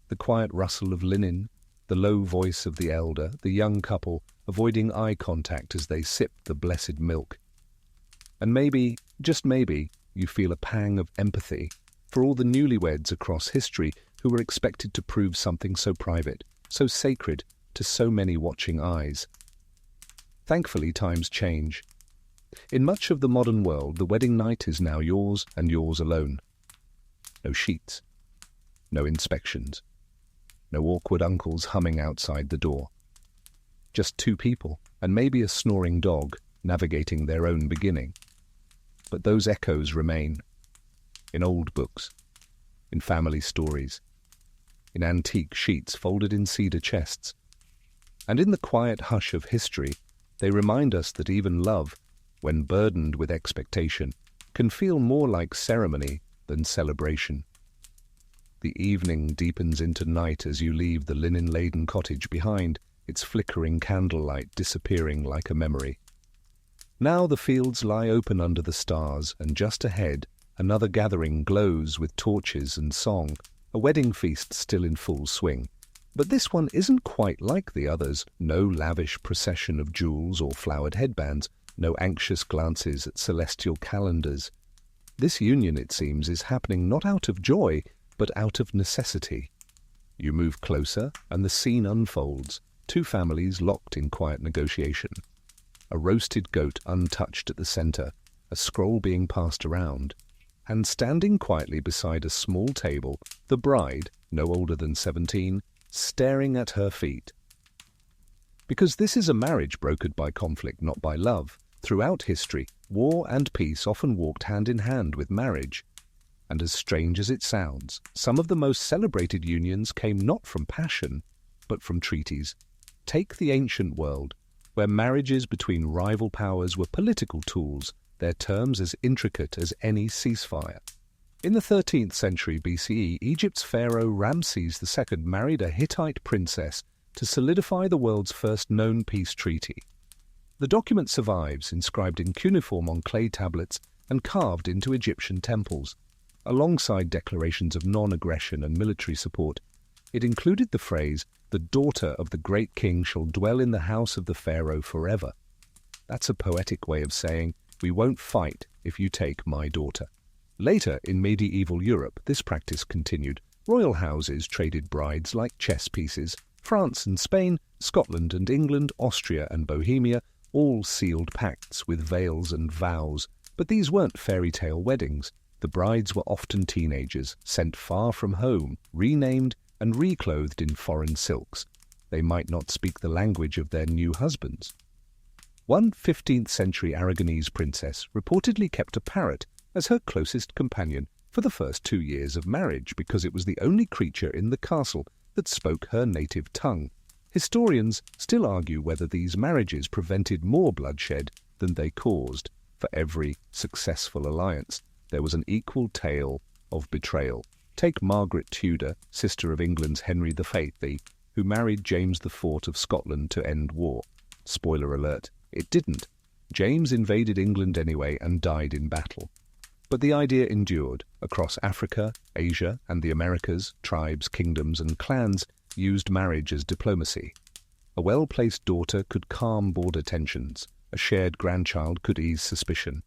The quiet rustle of linen, the low voice of the elder, the young couple avoiding eye contact as they sip the blessed milk. And maybe, just maybe, you feel a pang of empathy for all the newlyweds across history who were expected to prove something so private, so sacred to so many watching eyes. Thankfully, times change. In much of the modern world, the wedding night is now yours and yours alone. No sheets, no inspections, no awkward uncles humming outside the door. Just two people, and maybe a snoring dog, navigating their own beginning. But those echoes remain, in old books, in family stories, in antique sheets folded in cedar chests. And in the quiet hush of history, they remind us that even love, when burdened with expectation, can feel more like ceremony than celebration. The evening deepens into night as you leave the linen-laden cottage behind, its flickering candlelight disappearing like a memory. Now the fields lie open under the stars, and just ahead, another gathering glows with torches and song, a wedding feast still in full swing. But this one isn't quite like the others. No lavish procession of jewels or flowered headbands, no anxious glances at celestial calendars. This union, it seems, is happening not out of joy, but out of necessity. You move closer, and the scene unfolds, two families locked in quiet negotiation. A roasted goat untouched at the center, a scroll being passed around, and standing quietly beside a small table, the bride, no older than 17, staring at her feet. Because this is a marriage brokered by conflict, not by love. Throughout history, war and peace often walked hand in hand with marriage. And as strange as it sounds, some of the most celebrated unions came not from passion, but from treaties. Take the ancient world, where marriages between rival powers were political tools, their terms as intricate as any ceasefire. In the 13th century BCE, Egypt's pharaoh Ramses II married a Hittite princess to solidify the world's first known peace treaty. The document survives, inscribed in cuneiform on clay tablets and carved into Egyptian temples. Alongside declarations of non-aggression and military support, it included the phrase, "The daughter of the great king shall dwell in the house of the pharaoh forever." That's a poetic way of saying, we won't fight if you take my daughter. Later, in medieval Europe, this practice continued. Royal houses traded brides like chess pieces. France and Spain, Scotland and England, Austria and Bohemia, all sealed pacts with veils and vows. But these weren't fairy tale weddings. The brides were often teenagers, sent far from home, renamed and reclothed in foreign silks. They might not speak the language of their new husbands. One 15th-century Aragonese princess reportedly kept a parrot as her closest companion for the first 2 years of marriage because it was the only creature in the castle that spoke her native tongue. Historians still argue whether these marriages prevented more bloodshed than they caused. For every successful alliance, there was an equal tale of betrayal. Take Margaret Tudor, sister of England's Henry VIII, who married James IV of Scotland to end war. Spoiler alert, it didn't. James invaded England anyway and died in battle. But the idea endured. Across Africa, Asia, and the Americas, tribes, kingdoms, and clans used marriage as diplomacy. A well-placed daughter could calm border tensions. A shared grandchild could ease suspicion.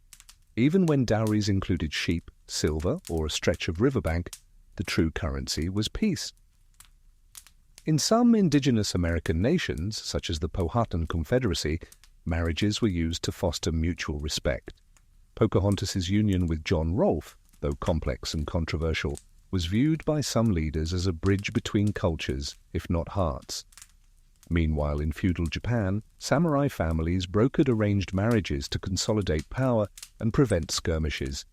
Even when dowries included sheep, silver, or a stretch of riverbank, the true currency was peace. In some indigenous American nations, such as the Powhatan Confederacy, marriages were used to foster mutual respect. Pocahontas's union with John Rolfe, though complex and controversial, was viewed by some leaders as a bridge between cultures, if not hearts. Meanwhile, in feudal Japan, samurai families brokered arranged marriages to consolidate power and prevent skirmishes.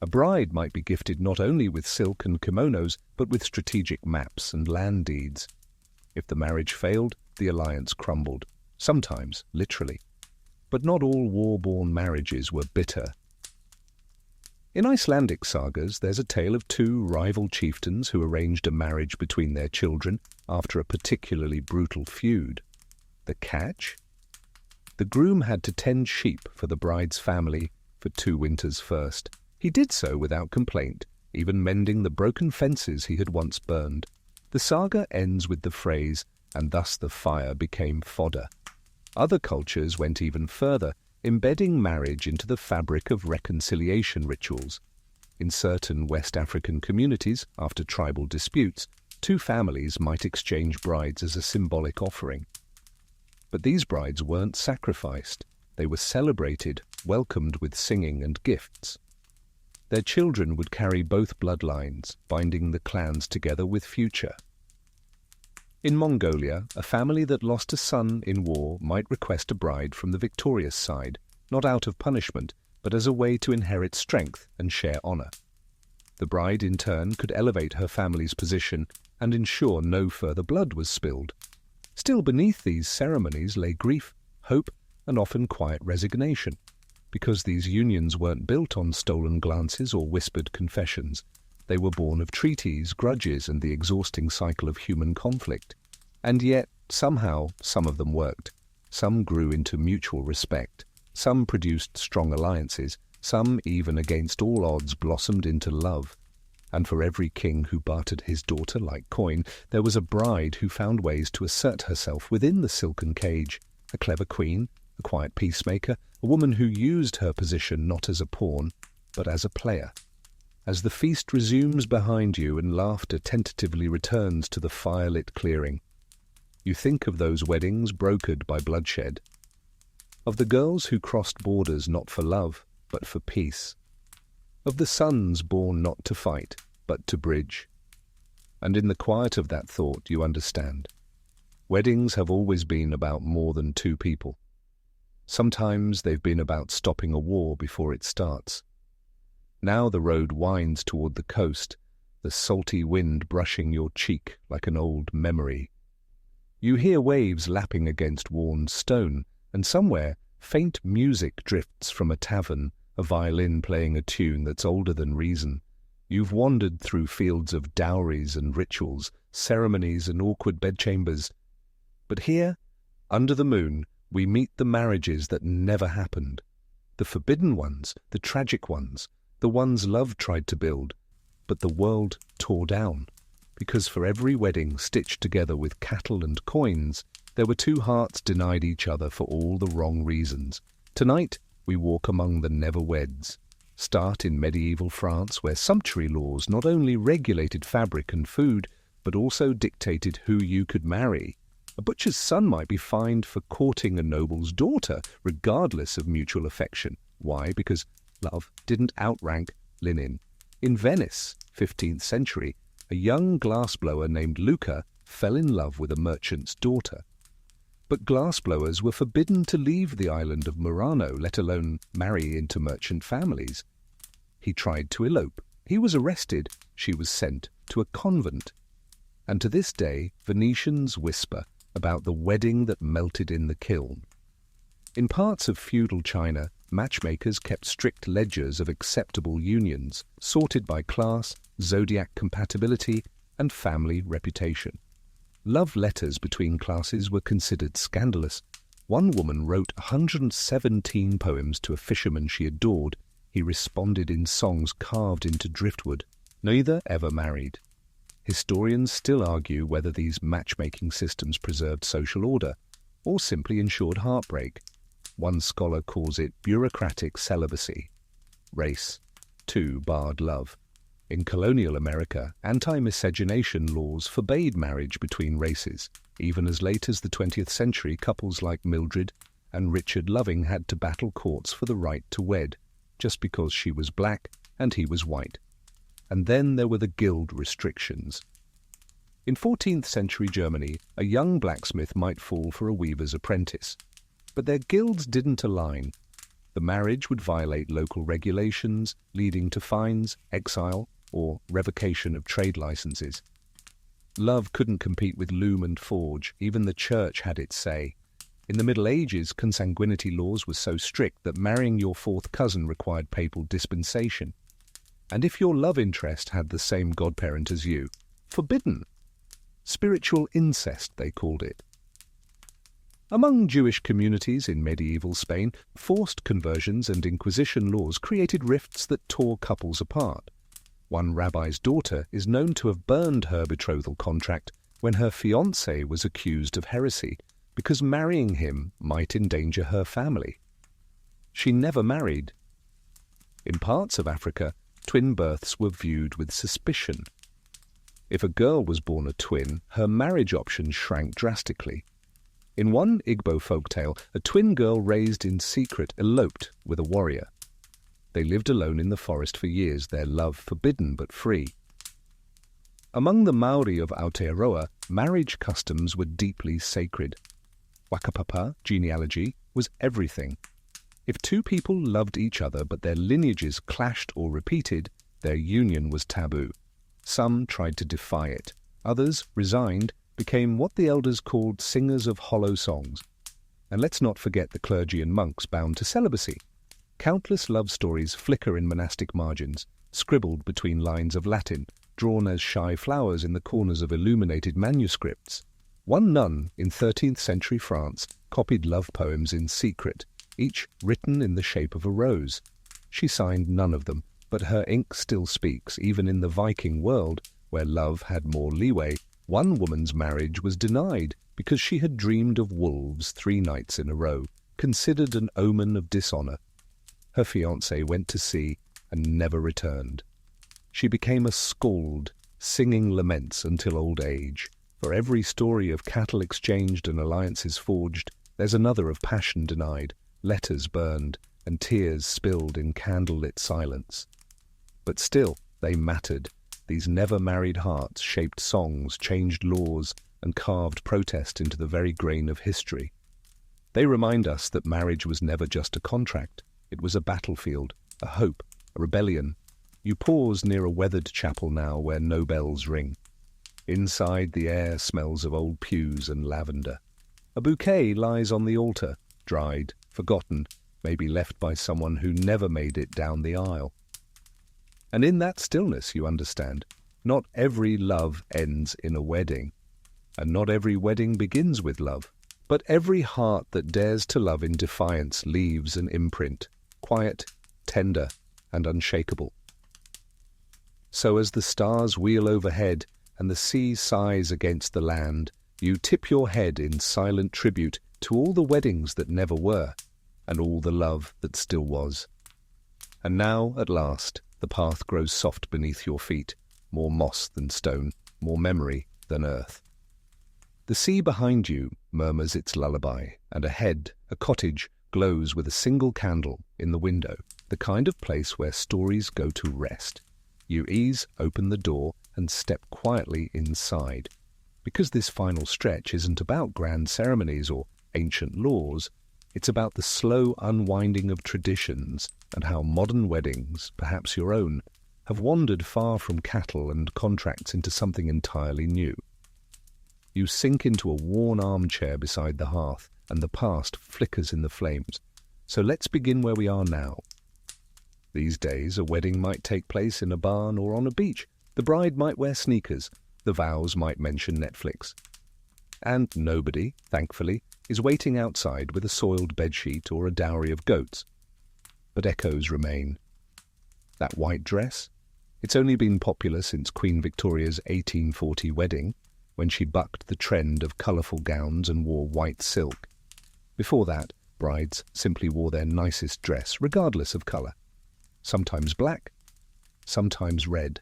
A bride might be gifted not only with silk and kimonos, but with strategic maps and land deeds. If the marriage failed, the alliance crumbled, sometimes literally. But not all war-born marriages were bitter. In Icelandic sagas, there's a tale of two rival chieftains who arranged a marriage between their children after a particularly brutal feud. The catch? The groom had to tend sheep for the bride's family for 2 winters first. He did so without complaint, even mending the broken fences he had once burned. The saga ends with the phrase, "and thus the fire became fodder." Other cultures went even further, embedding marriage into the fabric of reconciliation rituals. In certain West African communities, after tribal disputes, 2 families might exchange brides as a symbolic offering. But these brides weren't sacrificed. They were celebrated, welcomed with singing and gifts. Their children would carry both bloodlines, binding the clans together with future. In Mongolia, a family that lost a son in war might request a bride from the victorious side, not out of punishment, but as a way to inherit strength and share honor. The bride, in turn, could elevate her family's position and ensure no further blood was spilled. Still beneath these ceremonies lay grief, hope, and often quiet resignation. Because these unions weren't built on stolen glances or whispered confessions, they were born of treaties, grudges, and the exhausting cycle of human conflict. And yet, somehow, some of them worked. Some grew into mutual respect. Some produced strong alliances. Some, even against all odds, blossomed into love. And for every king who bartered his daughter like coin, there was a bride who found ways to assert herself within the silken cage. A clever queen, a quiet peacemaker, a woman who used her position not as a pawn, but as a player. As the feast resumes behind you and laughter tentatively returns to the firelit clearing, you think of those weddings brokered by bloodshed, of the girls who crossed borders not for love, but for peace, of the sons born not to fight, but to bridge. And in the quiet of that thought you understand. Weddings have always been about more than 2 people. Sometimes they've been about stopping a war before it starts. Now the road winds toward the coast, the salty wind brushing your cheek like an old memory. You hear waves lapping against worn stone, and somewhere faint music drifts from a tavern, a violin playing a tune that's older than reason. You've wandered through fields of dowries and rituals, ceremonies and awkward bedchambers. But here, under the moon, we meet the marriages that never happened. The forbidden ones, the tragic ones, the ones love tried to build, but the world tore down. Because for every wedding stitched together with cattle and coins, there were 2 hearts denied each other for all the wrong reasons. Tonight, we walk among the never-weds. Start in medieval France, where sumptuary laws not only regulated fabric and food, but also dictated who you could marry. A butcher's son might be fined for courting a noble's daughter, regardless of mutual affection. Why? Because love didn't outrank linen. In Venice, 15th century, a young glassblower named Luca fell in love with a merchant's daughter. But glassblowers were forbidden to leave the island of Murano, let alone marry into merchant families. He tried to elope. He was arrested. She was sent to a convent. And to this day, Venetians whisper about the wedding that melted in the kiln. In parts of feudal China, matchmakers kept strict ledgers of acceptable unions, sorted by class, zodiac compatibility, and family reputation. Love letters between classes were considered scandalous. One woman wrote 117 poems to a fisherman she adored. He responded in songs carved into driftwood. Neither ever married. Historians still argue whether these matchmaking systems preserved social order or simply ensured heartbreak. One scholar calls it bureaucratic celibacy. Race, too, barred love. In colonial America, anti-miscegenation laws forbade marriage between races. Even as late as the 20th century, couples like Mildred and Richard Loving had to battle courts for the right to wed, just because she was black and he was white. And then there were the guild restrictions. In 14th century Germany, a young blacksmith might fall for a weaver's apprentice. But their guilds didn't align. The marriage would violate local regulations, leading to fines, exile, or revocation of trade licenses. Love couldn't compete with loom and forge. Even the church had its say. In the Middle Ages, consanguinity laws were so strict that marrying your fourth cousin required papal dispensation. And if your love interest had the same godparent as you, forbidden. Spiritual incest, they called it. Among Jewish communities in medieval Spain, forced conversions and Inquisition laws created rifts that tore couples apart. One rabbi's daughter is known to have burned her betrothal contract when her fiancé was accused of heresy, because marrying him might endanger her family. She never married. In parts of Africa, twin births were viewed with suspicion. If a girl was born a twin, her marriage options shrank drastically. In one Igbo folktale, a twin girl raised in secret eloped with a warrior. They lived alone in the forest for years, their love forbidden but free. Among the Maori of Aotearoa, marriage customs were deeply sacred. Wakapapa, genealogy, was everything. If two people loved each other but their lineages clashed or repeated, their union was taboo. Some tried to defy it. Others, resigned, became what the elders called singers of hollow songs. And let's not forget the clergy and monks bound to celibacy. Countless love stories flicker in monastic margins, scribbled between lines of Latin, drawn as shy flowers in the corners of illuminated manuscripts. One nun in 13th century France copied love poems in secret, each written in the shape of a rose. She signed none of them, but her ink still speaks, even in the Viking world, where love had more leeway. One woman's marriage was denied because she had dreamed of wolves 3 nights in a row, considered an omen of dishonor. Her fiancé went to sea and never returned. She became a skald, singing laments until old age. For every story of cattle exchanged and alliances forged, there's another of passion denied, letters burned, and tears spilled in candlelit silence. But still, they mattered. These never-married hearts shaped songs, changed laws, and carved protest into the very grain of history. They remind us that marriage was never just a contract. It was a battlefield, a hope, a rebellion. You pause near a weathered chapel now where no bells ring. Inside, the air smells of old pews and lavender. A bouquet lies on the altar, dried, forgotten, maybe left by someone who never made it down the aisle. And in that stillness, you understand, not every love ends in a wedding, and not every wedding begins with love, but every heart that dares to love in defiance leaves an imprint, quiet, tender, and unshakable. So as the stars wheel overhead and the sea sighs against the land, you tip your head in silent tribute to all the weddings that never were, and all the love that still was. And now, at last, the path grows soft beneath your feet, more moss than stone, more memory than earth. The sea behind you murmurs its lullaby, and ahead, a cottage glows with a single candle in the window, the kind of place where stories go to rest. You ease open the door and step quietly inside. Because this final stretch isn't about grand ceremonies or ancient laws, it's about the slow unwinding of traditions and how modern weddings, perhaps your own, have wandered far from cattle and contracts into something entirely new. You sink into a worn armchair beside the hearth, and the past flickers in the flames. So let's begin where we are now. These days, a wedding might take place in a barn or on a beach. The bride might wear sneakers. The vows might mention Netflix. And nobody, thankfully, is waiting outside with a soiled bedsheet or a dowry of goats. But echoes remain. That white dress? It's only been popular since Queen Victoria's 1840 wedding, when she bucked the trend of colourful gowns and wore white silk. Before that, brides simply wore their nicest dress, regardless of colour. Sometimes black, sometimes red.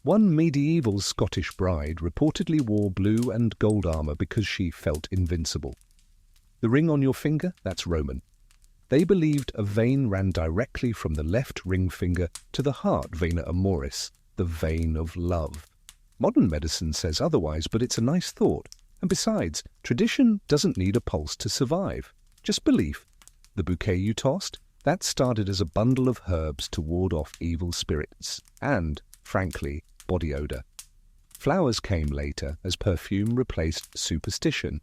One medieval Scottish bride reportedly wore blue and gold armour because she felt invincible. The ring on your finger? That's Roman. They believed a vein ran directly from the left ring finger to the heart, vena amoris, the vein of love. Modern medicine says otherwise, but it's a nice thought. And besides, tradition doesn't need a pulse to survive. Just belief. The bouquet you tossed? That started as a bundle of herbs to ward off evil spirits and, frankly, body odor. Flowers came later as perfume replaced superstition.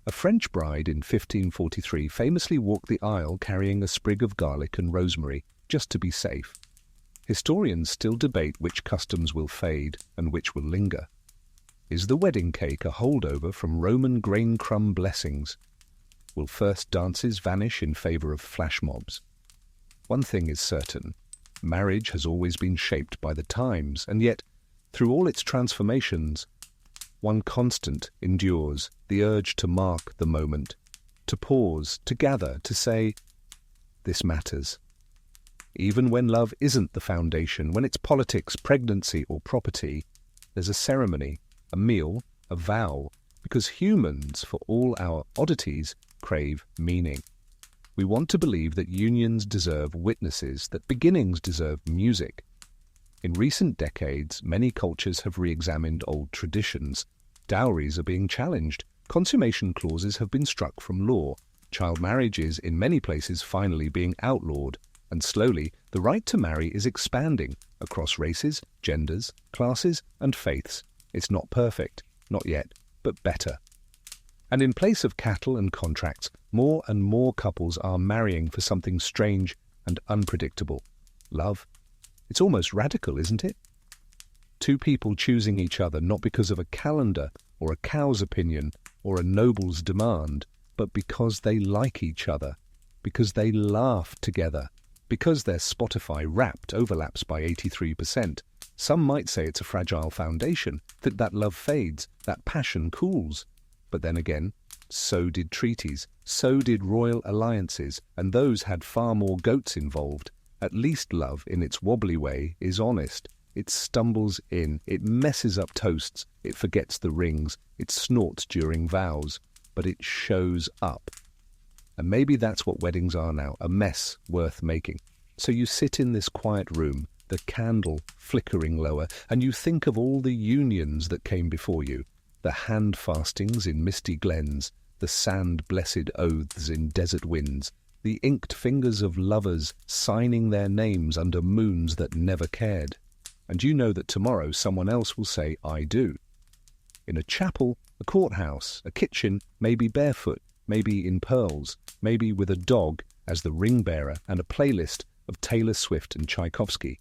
A French bride in 1543 famously walked the aisle carrying a sprig of garlic and rosemary, just to be safe. Historians still debate which customs will fade and which will linger. Is the wedding cake a holdover from Roman grain crumb blessings? Will first dances vanish in favor of flash mobs? One thing is certain. Marriage has always been shaped by the times, and yet, through all its transformations, one constant endures, the urge to mark the moment, to pause, to gather, to say, this matters. Even when love isn't the foundation, when it's politics, pregnancy, or property, there's a ceremony, a meal, a vow, because humans, for all our oddities, crave meaning. We want to believe that unions deserve witnesses, that beginnings deserve music. In recent decades, many cultures have re-examined old traditions. Dowries are being challenged. Consummation clauses have been struck from law. Child marriage is, in many places, finally being outlawed. And slowly, the right to marry is expanding across races, genders, classes, and faiths. It's not perfect, not yet, but better. And in place of cattle and contracts, more and more couples are marrying for something strange and unpredictable. Love. It's almost radical, isn't it? Two people choosing each other not because of a calendar or a cow's opinion or a noble's demand, but because they like each other, because they laugh together, because their Spotify Wrapped overlaps by 83%. Some might say it's a fragile foundation, that love fades, that passion cools. But then again, so did treaties, so did royal alliances, and those had far more goats involved. At least love, in its wobbly way, is honest. It stumbles in, it messes up toasts, it forgets the rings, it snorts during vows, but it shows up. And maybe that's what weddings are now, a mess worth making. So you sit in this quiet room, the candle flickering lower, and you think of all the unions that came before you, the hand-fastings in misty glens, the sand-blessed oaths in desert winds, the inked fingers of lovers signing their names under moons that never cared. And you know that tomorrow someone else will say, I do. In a chapel, a courthouse, a kitchen, maybe barefoot, maybe in pearls, maybe with a dog as the ring-bearer and a playlist of Taylor Swift and Tchaikovsky.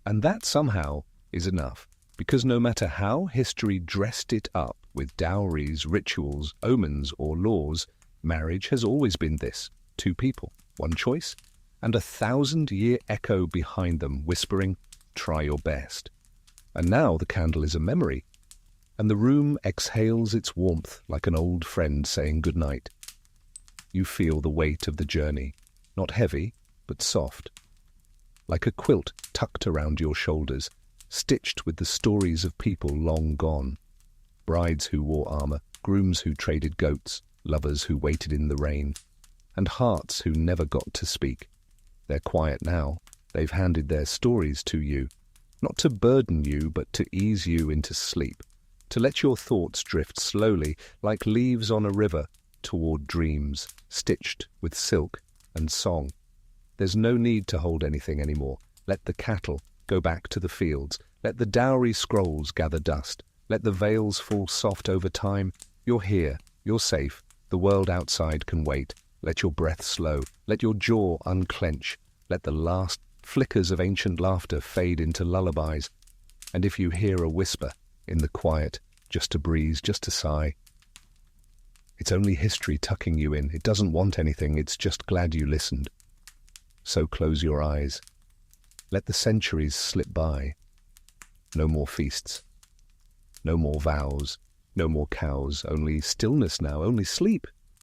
And that somehow is enough, because no matter how history dressed it up with dowries, rituals, omens, or laws, marriage has always been this. Two people, one choice, and a 1,000-year echo behind them whispering, try your best. And now the candle is a memory, and the room exhales its warmth like an old friend saying goodnight. You feel the weight of the journey, not heavy, but soft, like a quilt tucked around your shoulders, stitched with the stories of people long gone. Brides who wore armor, grooms who traded goats, lovers who waited in the rain, and hearts who never got to speak. They're quiet now. They've handed their stories to you, not to burden you, but to ease you into sleep, to let your thoughts drift slowly, like leaves on a river, toward dreams, stitched with silk and song. There's no need to hold anything anymore. Let the cattle go back to the fields. Let the dowry scrolls gather dust. Let the veils fall soft over time. You're here. You're safe. The world outside can wait. Let your breath slow. Let your jaw unclench. Let the last flickers of ancient laughter fade into lullabies. And if you hear a whisper in the quiet, just a breeze, just a sigh, it's only history tucking you in. It doesn't want anything. It's just glad you listened. So close your eyes. Let the centuries slip by. No more feasts. No more vows. No more cows. Only stillness now. Only sleep.